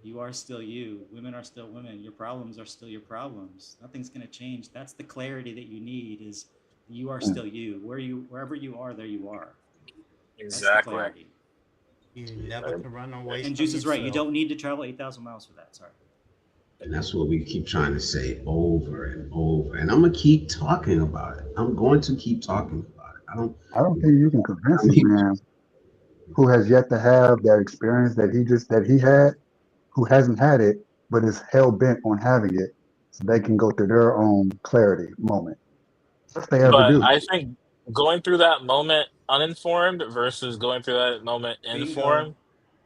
G: you are still you. Women are still women. Your problems are still your problems. Nothing's gonna change. That's the clarity that you need. Is you are still you. Wherever you are, there you are. That's the
C: Exactly.
G: clarity.
D: You never can run away
G: And
D: from
G: Juice is right. You
D: yourself.
G: don't need to travel 8,000 miles for that. Sorry.
B: And that's what we keep trying to say over and over. And I'm gonna keep talking about it. I'm going to keep talking about it.
E: I don't think you can
B: I
E: convince a
B: mean,
E: man who has yet to have that experience that he had, who hasn't had it, but is hell bent on having it, so they can go through their own clarity moment, if they ever
C: But
E: do.
C: I think going through that moment uninformed versus going through that moment
G: Bingo.
C: informed,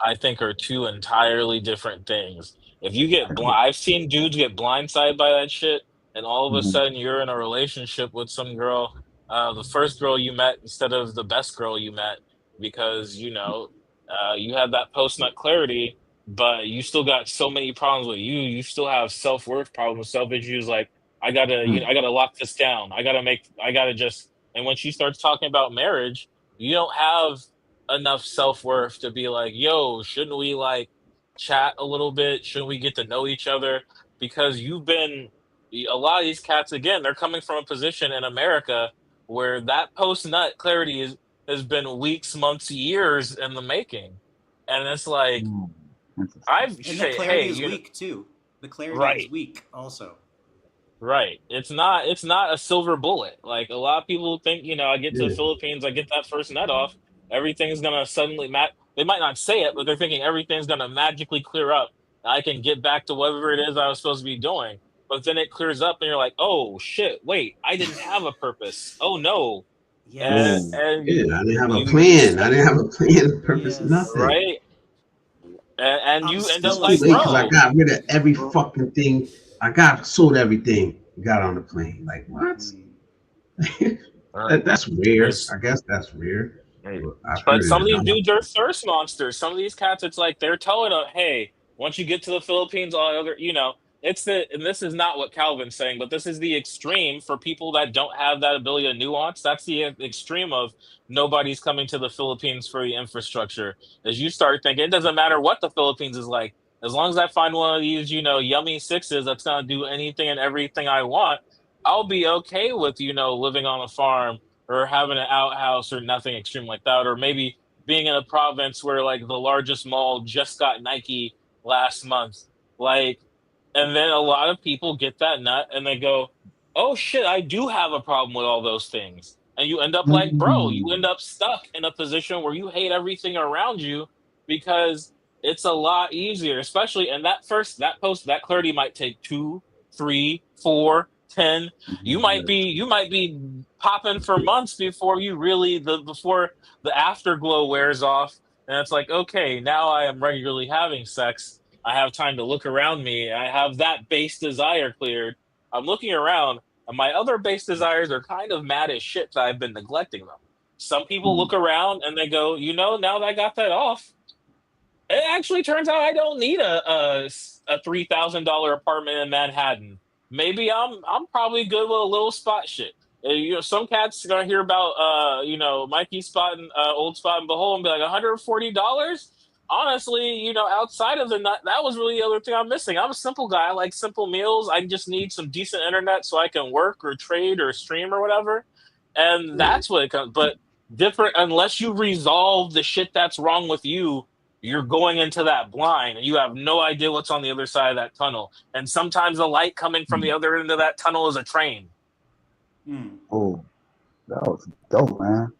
C: I think are two entirely different things. If you
E: I
C: get
E: agree.
C: I've seen dudes get blindsided by that shit, and all of a
E: Mhm.
C: sudden you're in a relationship with some girl, the first girl you met instead of the best girl you met, because you had that post nut clarity, but you still got so many problems with you. You still have self worth problems, self issues like I gotta lock this down. I gotta just, and when she starts talking about marriage, you don't have enough self worth to be like, yo, shouldn't we like chat a little bit? Shouldn't we get to know each other? Because a lot of these cats, again, they're coming from a position in America where that post nut clarity has been weeks, months, years in the making. And it's like,
E: Mm. Interesting.
C: I've
G: And the
C: say,
G: clarity
C: hey,
G: is weak too. The clarity is
C: right.
G: weak also.
C: Right. It's not a silver bullet. Like a lot of people think, I get to the
B: Yeah.
C: Philippines, I get that first net off, everything's gonna suddenly they might not say it, but they're thinking everything's gonna magically clear up. I can get back to whatever it is I was supposed to be doing. But then it clears up and you're like, oh shit, wait, I didn't have a purpose. Oh no. And
G: Yes.
E: Ooh.
C: and
B: Yeah, I didn't have a
C: you
B: plan. I didn't have a plan, purpose,
G: Yes.
B: nothing.
C: right? And
G: I'm
C: you end up
B: It's
G: still a
B: too
C: like,
B: late because I
C: bro,
G: student.
B: got rid of every fucking thing. I got sold everything. Got on the plane. Like what?
G: Mm.
B: That's rare.
C: there's
B: I guess that's rare.
C: Right.
B: But I've
C: But
B: heard
C: some
B: it
C: of these
B: enough.
C: dudes are thirst monsters. Some of these cats, it's like they're telling them, "Hey, once you get to the Philippines, all other, it's and this is not what Calvin's saying, but this is the extreme for people that don't have that ability to nuance. That's the extreme of nobody's coming to the Philippines for the infrastructure. As you start thinking, it doesn't matter what the Philippines is like, as long as I find one of these, yummy sixes that's gonna do anything and everything I want, I'll be okay with, living on a farm or having an outhouse or nothing extreme like that, or maybe being in a province where like the largest mall just got Nike last month. Like, and then a lot of people get that nut and they go, oh shit, I do have a problem with all those things. And you end up like, bro, you end
E: Mm.
C: up stuck in a position where you hate everything around you because it's a lot easier, especially and that post, that clarity might take 2, 3, 4, 10. You might be popping for months before you really before the afterglow wears off. And it's like, okay, now I am regularly having sex. I have time to look around me. I have that base desire cleared. I'm looking around, and my other base desires are kind of mad as shit that I've been neglecting them. Some people
E: Mm.
C: look around and they go, now that I got that off, it actually turns out I don't need a $3,000 apartment in Manhattan. Maybe I'm probably good with a little spot shit. Some cats are gonna hear about Mikey spot and old spot and behold and be like $140. Honestly, outside of the nut, that was really the other thing I'm missing. I'm a simple guy. I like simple meals. I just need some decent internet so I can work or trade or stream or whatever. And
B: Yeah.
C: that's what it comes. But different unless you resolve the shit that's wrong with you, you're going into that blind and you have no idea what's on the other side of that tunnel. And sometimes the light coming from the other end of that tunnel is a train.
G: Mm.
E: Oh, that was dope, man.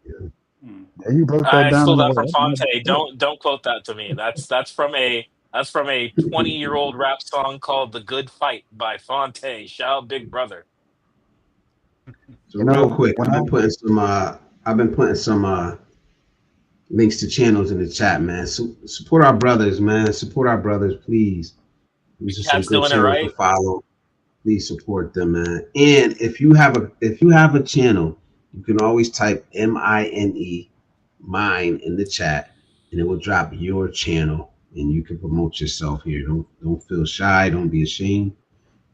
G: Mm.
E: Yeah, you broke that
C: I
E: down
C: stole
E: in a
C: that
E: way
C: from
E: I never
C: Fonte.
E: thought.
C: Don't quote that to me. That's from a 20-year-old rap song called "The Good Fight" by Fonte. Shout out Big Brother.
B: So
E: You
B: real
E: know,
B: quick,
E: when I
B: I've been putting some links to channels in the chat, man. Support our brothers, man. Support our brothers, please. These are some
C: Cat's
B: good
C: doing it
B: channels to
C: right.
B: follow. Please support them, man. And if you have a channel, you can always type MINE mine in the chat, and it will drop your channel, and you can promote yourself here. Don't feel shy. Don't be ashamed.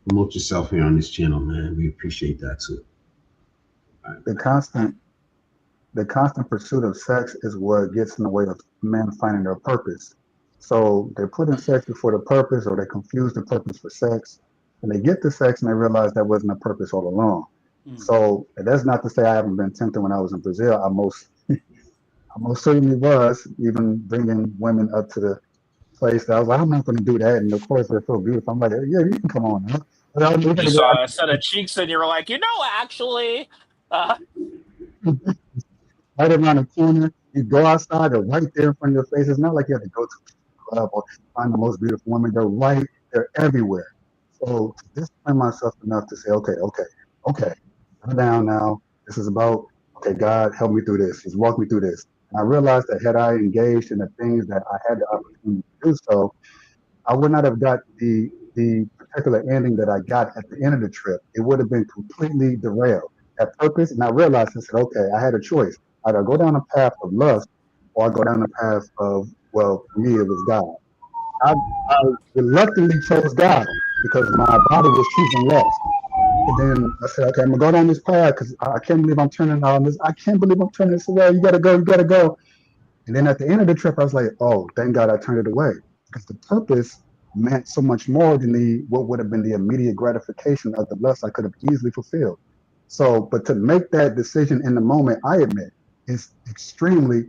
B: Promote yourself here on this channel, man. We appreciate that too. All right,
E: the
B: man.
E: constant the constant pursuit of sex is what gets in the way of men finding their purpose. So they put in sex before the purpose, or they confuse the purpose for sex, and they get the sex and they realize that wasn't a purpose all along.
G: Mm.
E: So that's not to say I haven't been tempted when I was in Brazil. I most certainly was, even bringing women up to the place that I was like, I'm not going to do that. And of course, they're so beautiful. I'm like, yeah, you can come on now. But we got
C: You
E: to go
C: saw a set of cheeks and you were like, actually, uh,
E: out right around the corner. You go outside, they're right there in front of your face. It's not like you have to go to a club or find the most beautiful women. They're everywhere. So to discipline myself enough to say, okay, calm down now. This is about, okay, God, help me through this. He's walked me through this. And I realized that had I engaged in the things that I had the opportunity to do so, I would not have got the particular ending that I got at the end of the trip. It would have been completely derailed. That purpose, and I realized I said, okay, I had a choice. Either go down a path of lust or I go down the path of, well, for me it was God. I reluctantly chose God because my body was choosing lust. And then I said, okay, I'm gonna go down this path because I can't believe I'm turning on this. I can't believe I'm turning this away. You gotta go. And then at the end of the trip, I was like, oh, thank God I turned it away because the purpose meant so much more than the what would have been the immediate gratification of the lust I could have easily fulfilled. So, but to make that decision in the moment, I admit, is extremely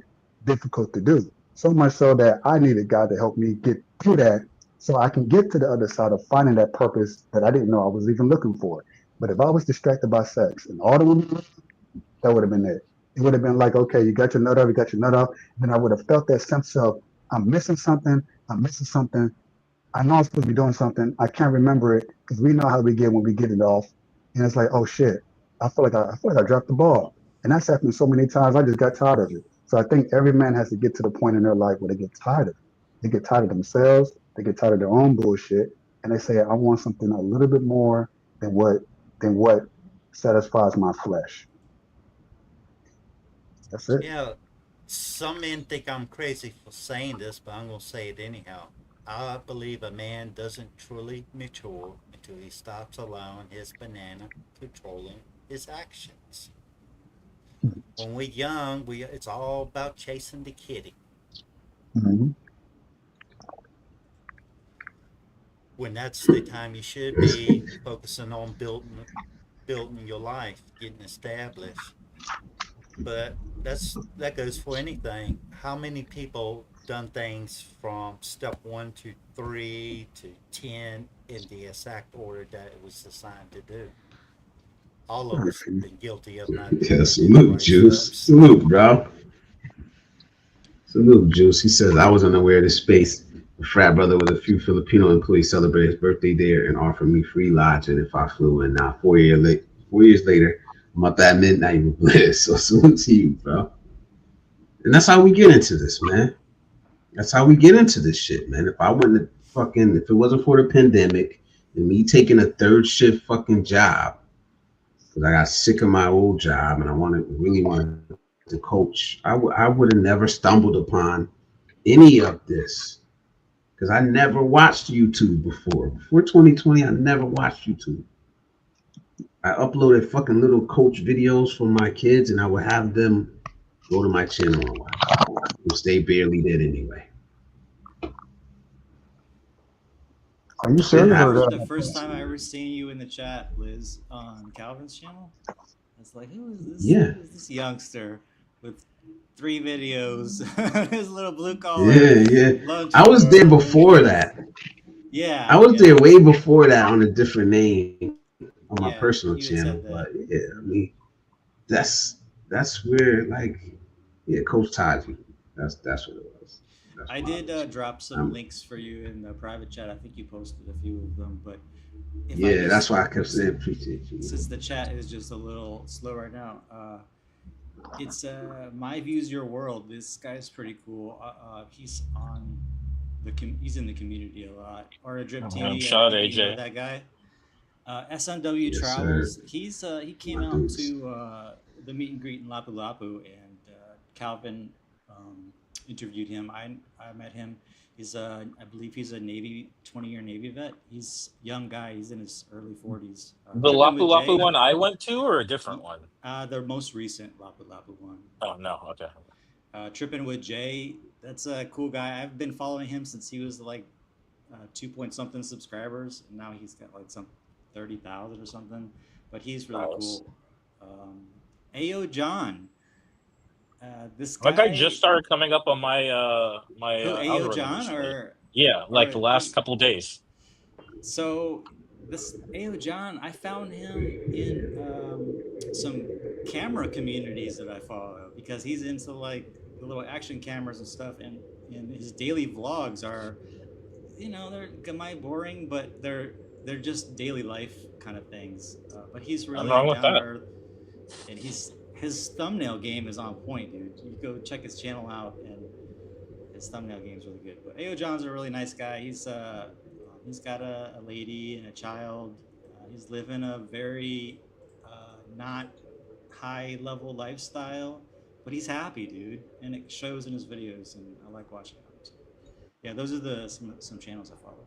E: difficult to do. So much so that I needed God to help me get through that so I can get to the other side of finding that purpose that I didn't know I was even looking for. But if I was distracted by sex and all the women, that would have been it. It would have been like, okay, you got your nut off, you got your nut off. Then I would have felt that sense of, I'm missing something, I'm missing something. I know I'm supposed to be doing something. I can't remember it because we know how we get when we get it off. And it's like, oh shit, I feel like I dropped the ball. And that's happened so many times. I just got tired of it. So I think every man has to get to the point in their life where they get tired of it. They get tired of themselves. They get tired of their own bullshit, and they say, I want something a little bit more than what satisfies my flesh. That's it.
D: Yeah, some men think I'm crazy for saying this, but I'm going to say it anyhow. I believe a man doesn't truly mature until he stops allowing his banana controlling his actions. When we're young, it's all about chasing the kitty.
E: Mhm.
D: When that's the time you should be focusing on building your life, getting established. But that goes for anything. How many people done things from step 1 to 3 to 10 in the exact order that it was assigned to do? All of
E: Very
D: us
E: few.
D: been guilty of not
B: Yeah,
D: doing the
B: salute,
D: right
B: Juice.
D: steps.
B: Salute, bro. Salute, Juice. He says, I was unaware of this space. A frat brother with a few Filipino employees celebrated his birthday there and offered me free lodging if I flew in. Now, 4 years later, I'm up at midnight with Bliss. So salute to you, bro. And that's how we get into this, man. That's how we get into this shit, man. If it wasn't for the pandemic and me taking a third shift fucking job, because I got sick of my old job and really wanted to coach, I would have never stumbled upon any of this because I never watched YouTube before. Before 2020, I never watched YouTube. I uploaded fucking little coach videos for my kids and I would have them go to my channel and watch, which they barely did anyway.
E: Are you
B: Shit
G: I
E: serious or
G: remember
B: happens.
G: the first
E: that?
G: time I ever seen you in the chat, Liz, on Calvin's channel. I was like, who is this?
B: Yeah.
G: Who is this youngster with 3 videos? His little blue collar
B: Yeah, yeah.
G: lunch
B: I was
G: or
B: there
G: whatever.
B: before that.
G: Yeah,
B: I was
G: yeah,
B: there way before that on a different name on my
G: yeah.
B: personal
G: You had
B: channel.
G: said
B: But
G: that.
B: yeah, I mean, that's where yeah, Coach Taji. That's what it was. That's
G: I
B: why I
G: did
B: was.
G: drop some
B: Um,
G: links for you in the private chat. I think you posted a few of them, but if I
B: yeah, that's
G: just
B: why I kept saying appreciate you.
G: since the chat is just a little slow right now, it's my views your world. This guy's pretty cool. He's on he's in the community a lot. Or a Drip TV. I
C: Shout out
G: think you know
C: AJ.
G: that guy. SNW
B: Yes, sir.
G: Travels. He came
B: My
G: out
B: dudes.
G: to the meet and greet in Lapu Lapu, and Calvin interviewed him. I met him. I believe he's a Navy 20-year Navy vet. He's a young guy. He's in his early 40s.
C: The
G: Tripping
C: Lapu
G: with
C: Lapu
G: Jay.
C: one I went to, or a different one?
G: The most recent Lapu Lapu one.
C: Oh no, okay.
G: Tripping with Jay. That's a cool guy. I've been following him since he was like 2 point something subscribers, and now he's got like some 30,000 or something. But he's really
C: Nice.
G: cool. Ayo John, this
C: That guy just
G: guy,
C: started coming up on my
G: who Ayo
C: algorithm
G: John
C: recently.
G: or
C: Yeah, like the last couple days.
G: so this Ayo John, I found him in some camera communities that I follow because he's into like the little action cameras and stuff, and his daily vlogs are, they're boring, but they're just daily life kind of things. But he's
C: Nothing
G: really
C: wrong with
G: down to
C: that.
G: earth, and his thumbnail game is on point, dude. You go check his channel out, and his thumbnail game is really good. But Ayo John's a really nice guy. He's got a lady and a child. He's living a very not high level lifestyle, but he's happy, dude, and it shows in his videos, and I like watching him. So, yeah, those are some channels I follow.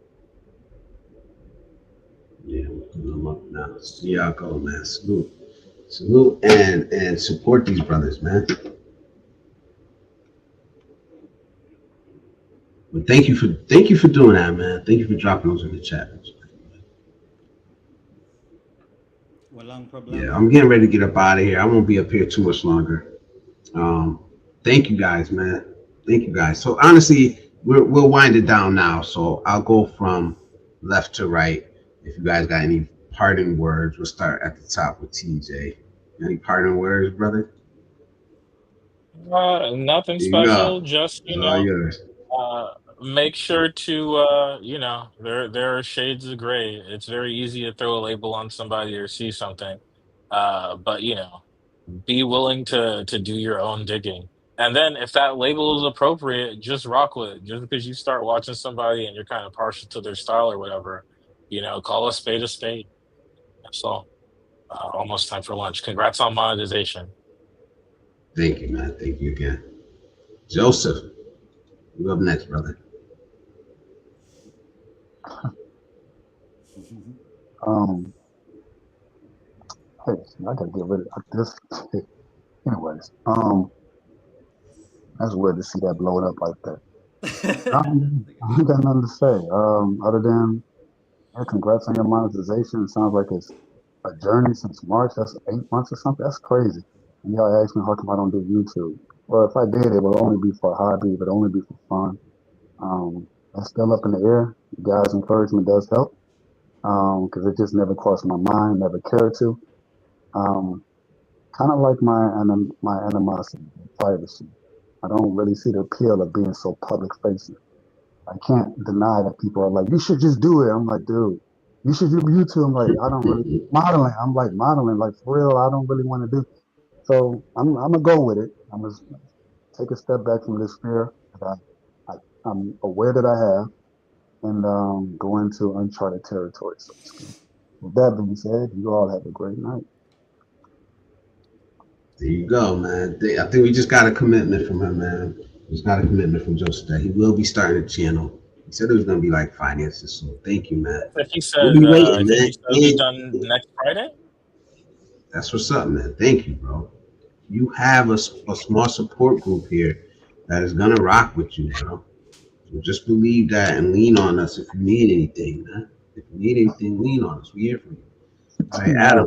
B: Yeah, I'm up now. See y'all go, man. Salute, and support these brothers, man. But thank you for doing that, man. Thank you for dropping those in the chat.
G: Walang
B: Yeah,
G: problema.
B: I'm getting ready to get up out of here. I won't be up here too much longer. Um, thank you guys, man. Thank you guys. So honestly, we'll wind it down now. So I'll go from left to right. If you guys got any parting words. We'll start at the top with TJ. Any parting words, brother?
C: Nothing
B: Here you go.
C: special. Just
B: It's all yours.
C: uh, make sure to there are shades of gray. It's very easy to throw a label on somebody or see something, but be willing to do your own digging. And then if that label is appropriate, just rock with it. Just because you start watching somebody and you're kind of partial to their style or whatever, call a spade a spade. That's all. Almost time for lunch. Congrats on monetization.
B: Thank you, man. Thank you again. Joseph, you up next, brother.
E: Um, hey, I gotta get rid of this. Anyways, that's weird to see that blowing up like that. I ain't got nothing to say. Other than congrats on your monetization. It sounds like it's a journey since March. That's 8 months or something. That's crazy. And y'all asked me how come I don't do YouTube. Well, if I did, it would only be for a hobby. It would only be for fun. That's still up in the air. You guys' encouragement does help. Because it just never crossed my mind, never cared to. Um, Kind of like my animosity, privacy. I don't really see the appeal of being so public facing. I can't deny that people are like, you should just do it. I'm like, dude, you should do YouTube. I'm like, I don't really modeling. I'm like modeling, like for real. I don't really want to do. So I'm gonna go with it. I'm gonna take a step back from this fear that I'm aware that I have, and go into uncharted territory, so to speak. With that being said, you all have a great night.
B: There you go, man. I think we just got a commitment from him, man. We just got a commitment from Joseph that he will be starting a channel. He said it was gonna be like finances, so thank you, man. We'll be
C: I
B: waiting,
C: think
B: man.
C: he said it'll be done next Friday.
B: That's what's up, man. Thank you, bro. You have a small support group here that is gonna rock with you, bro. So just believe that and lean on us if you need anything, man. If you need anything, lean on us. We here for you. All right, Adam.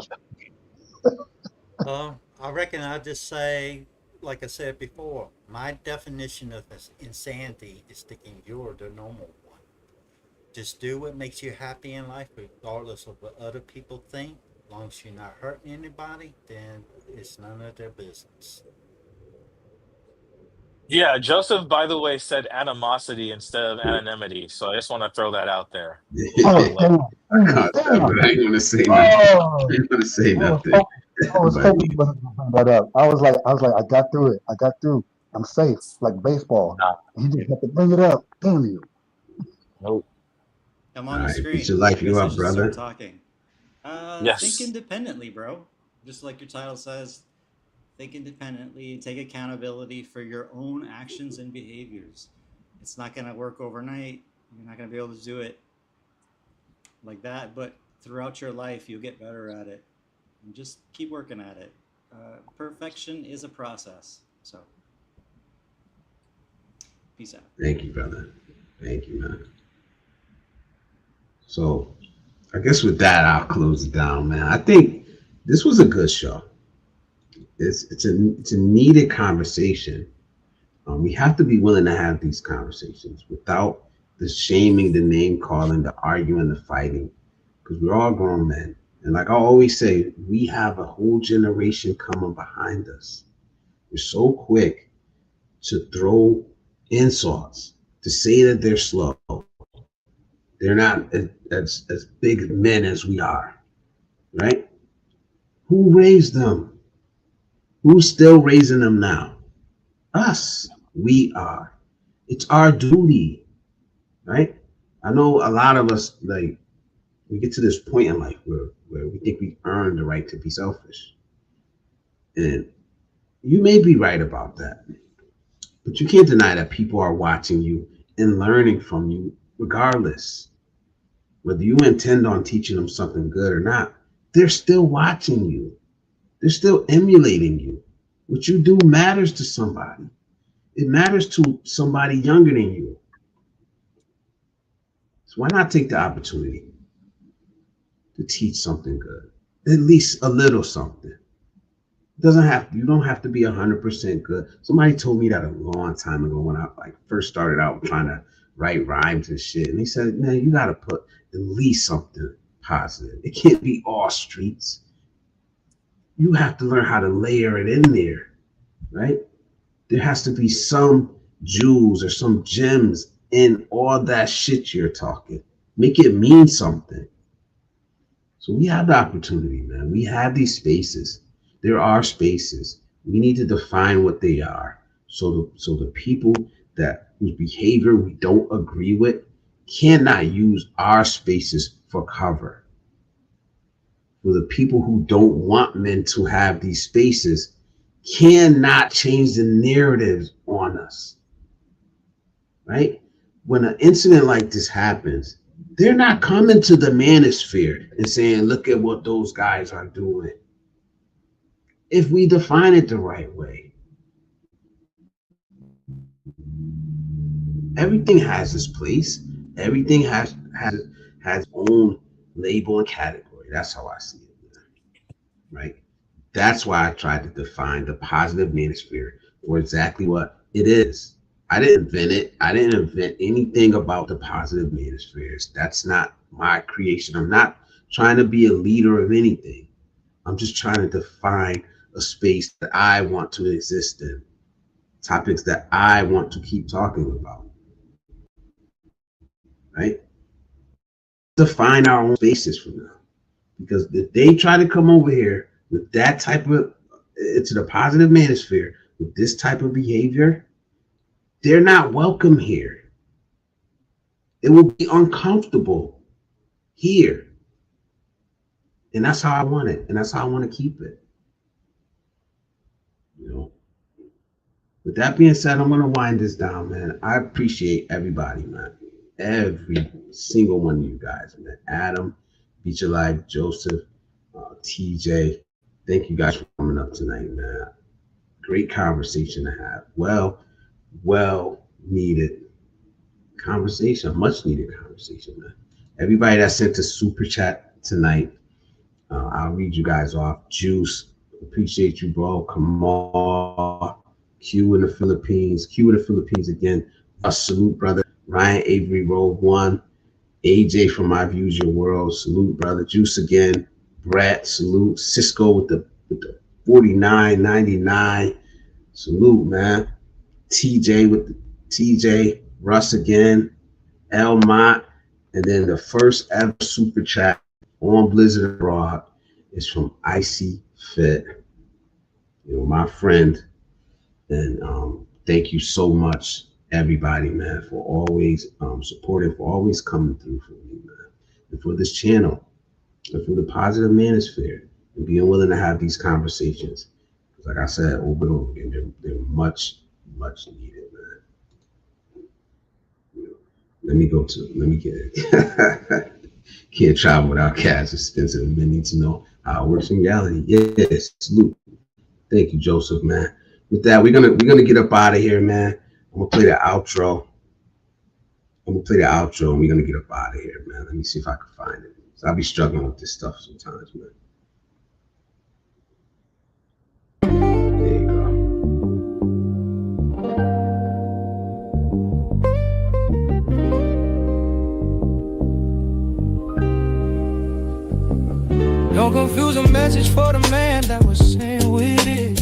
D: I reckon I'll just say, like I said before, my definition of insanity is thinking you're the normal one. Just do what makes you happy in life, regardless of what other people think. As long as you're not hurting anybody, then it's none of their business.
C: Yeah, Joseph, by the way, said animosity instead of anonymity. So I just want to throw that out there.
E: Oh,
C: Look,
E: damn, damn, damn.
B: I ain't gonna say nothing. I
E: Oh,
B: ain't gonna say
E: I was
B: nothing.
E: hoping, I was
B: But
E: hoping you wasn't gonna bring that up. I was like, I got through it. I got through. I'm safe, like baseball.
C: nah,
E: You just have to bring it up. Damn you.
C: nope.
G: I'm
B: all
G: on the
B: right, put
G: screen.
B: your
G: I
B: life
G: guess
B: you
G: I
B: up,
G: should start
B: brother.
G: talking. Think
C: Yes.
G: independently, bro. Just like your title says, think independently, take accountability for your own actions and behaviors. It's not going to work overnight. You're not going to be able to do it like that, but throughout your life, you'll get better at it. And just keep working at it. Perfection is a process. So, peace out.
B: Thank you, brother. Thank you, man. So I guess with that, I'll close it down, man. I think this was a good show. It's a needed conversation. We have to be willing to have these conversations without the shaming, the name calling, the arguing, the fighting, because we're all grown men. And like I always say, we have a whole generation coming behind us. We're so quick to throw insults, to say that they're slow. They're not as big men as we are, right? Who raised them? Who's still raising them now? Us. We are. It's our duty, right? I know a lot of us, like, we get to this point in life where we think we earned the right to be selfish. And you may be right about that. But you can't deny that people are watching you and learning from you regardless. Whether you intend on teaching them something good or not, they're still watching you. They're still emulating you. What you do matters to somebody. It matters to somebody younger than you. So why not take the opportunity to teach something good? At least a little something. You don't have to be 100% good. Somebody told me that a long time ago when I like first started out trying to write rhymes and shit. And he said, man, you gotta put at least something positive. It can't be all streets. You have to learn how to layer it in there, right? There has to be some jewels or some gems in all that shit you're talking. Make it mean something. So we have the opportunity, man. We have these spaces. There are spaces. We need to define what they are. So the people whose behavior we don't agree with cannot use our spaces for cover. For the people who don't want men to have these spaces cannot change the narratives on us, right? When an incident like this happens, they're not coming to the manosphere and saying, look at what those guys are doing. If we define it the right way, everything has its place. Everything has its own label and category. That's how I see it, right? That's why I tried to define the positive manosphere for exactly what it is. I didn't invent it. I didn't invent anything about the positive manospheres. That's not my creation. I'm not trying to be a leader of anything. I'm just trying to define a space that I want to exist in, topics that I want to keep talking about, right? Define our own spaces for now. Because if they try to come over here with that type of, into the positive manosphere, with this type of behavior, they're not welcome here. It will be uncomfortable here. And that's how I want it. And that's how I want to keep it. You know, with that being said, I'm going to wind this down, man. I appreciate everybody, man. Every single one of you guys, man. Adam, Beat Your Life, Joseph, TJ. Thank you guys for coming up tonight, man. Great conversation to have. Well needed conversation, much needed conversation, man. Everybody that sent a super chat tonight, I'll read you guys off. Juice, appreciate you, bro. Kamal, Q in the Philippines again. Salute, brother. Ryan Avery, Road 1. AJ from My Views Your World, salute, brother. Juice again. Brett, salute. Cisco with the 49.99, salute, man. TJ with the TJ. Russ again. Elmont, and then the first ever super chat on Blizzard Abroad is from Icy Fit, you know, my friend. And thank you so much, everybody, man, for always supporting, for always coming through for me, man, and for this channel, and for the positive manosphere, and being willing to have these conversations. Because like I said over and over again, they're much needed, man. You know, let me get it. Can't travel without cash. Expensive. Men need to know how it works in reality. Yes, salute. Thank you, Joseph, man. With that, we're gonna get up out of here, man. I'm gonna play the outro. And we're gonna get up out of here, man. Let me see if I can find it. So I'll be struggling with this stuff sometimes, man. There you go.
A: Don't confuse a message for the man that was saying with it.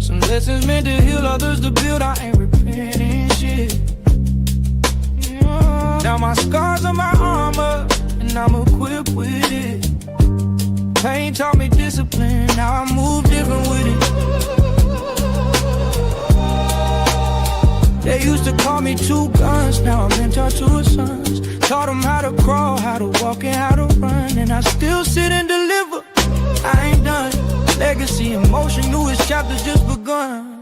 A: Some lessons meant to heal, others to build. I ain't repenting shit. Now my scars are my armor, and I'm equipped with it. Pain taught me discipline, now I move different with it. They used to call me 2 guns, now I'm mentor to a sons. Taught them how to crawl, how to walk, and how to run. And I still sit and deliver, I ain't done. Legacy, emotion, newest chapter just begun.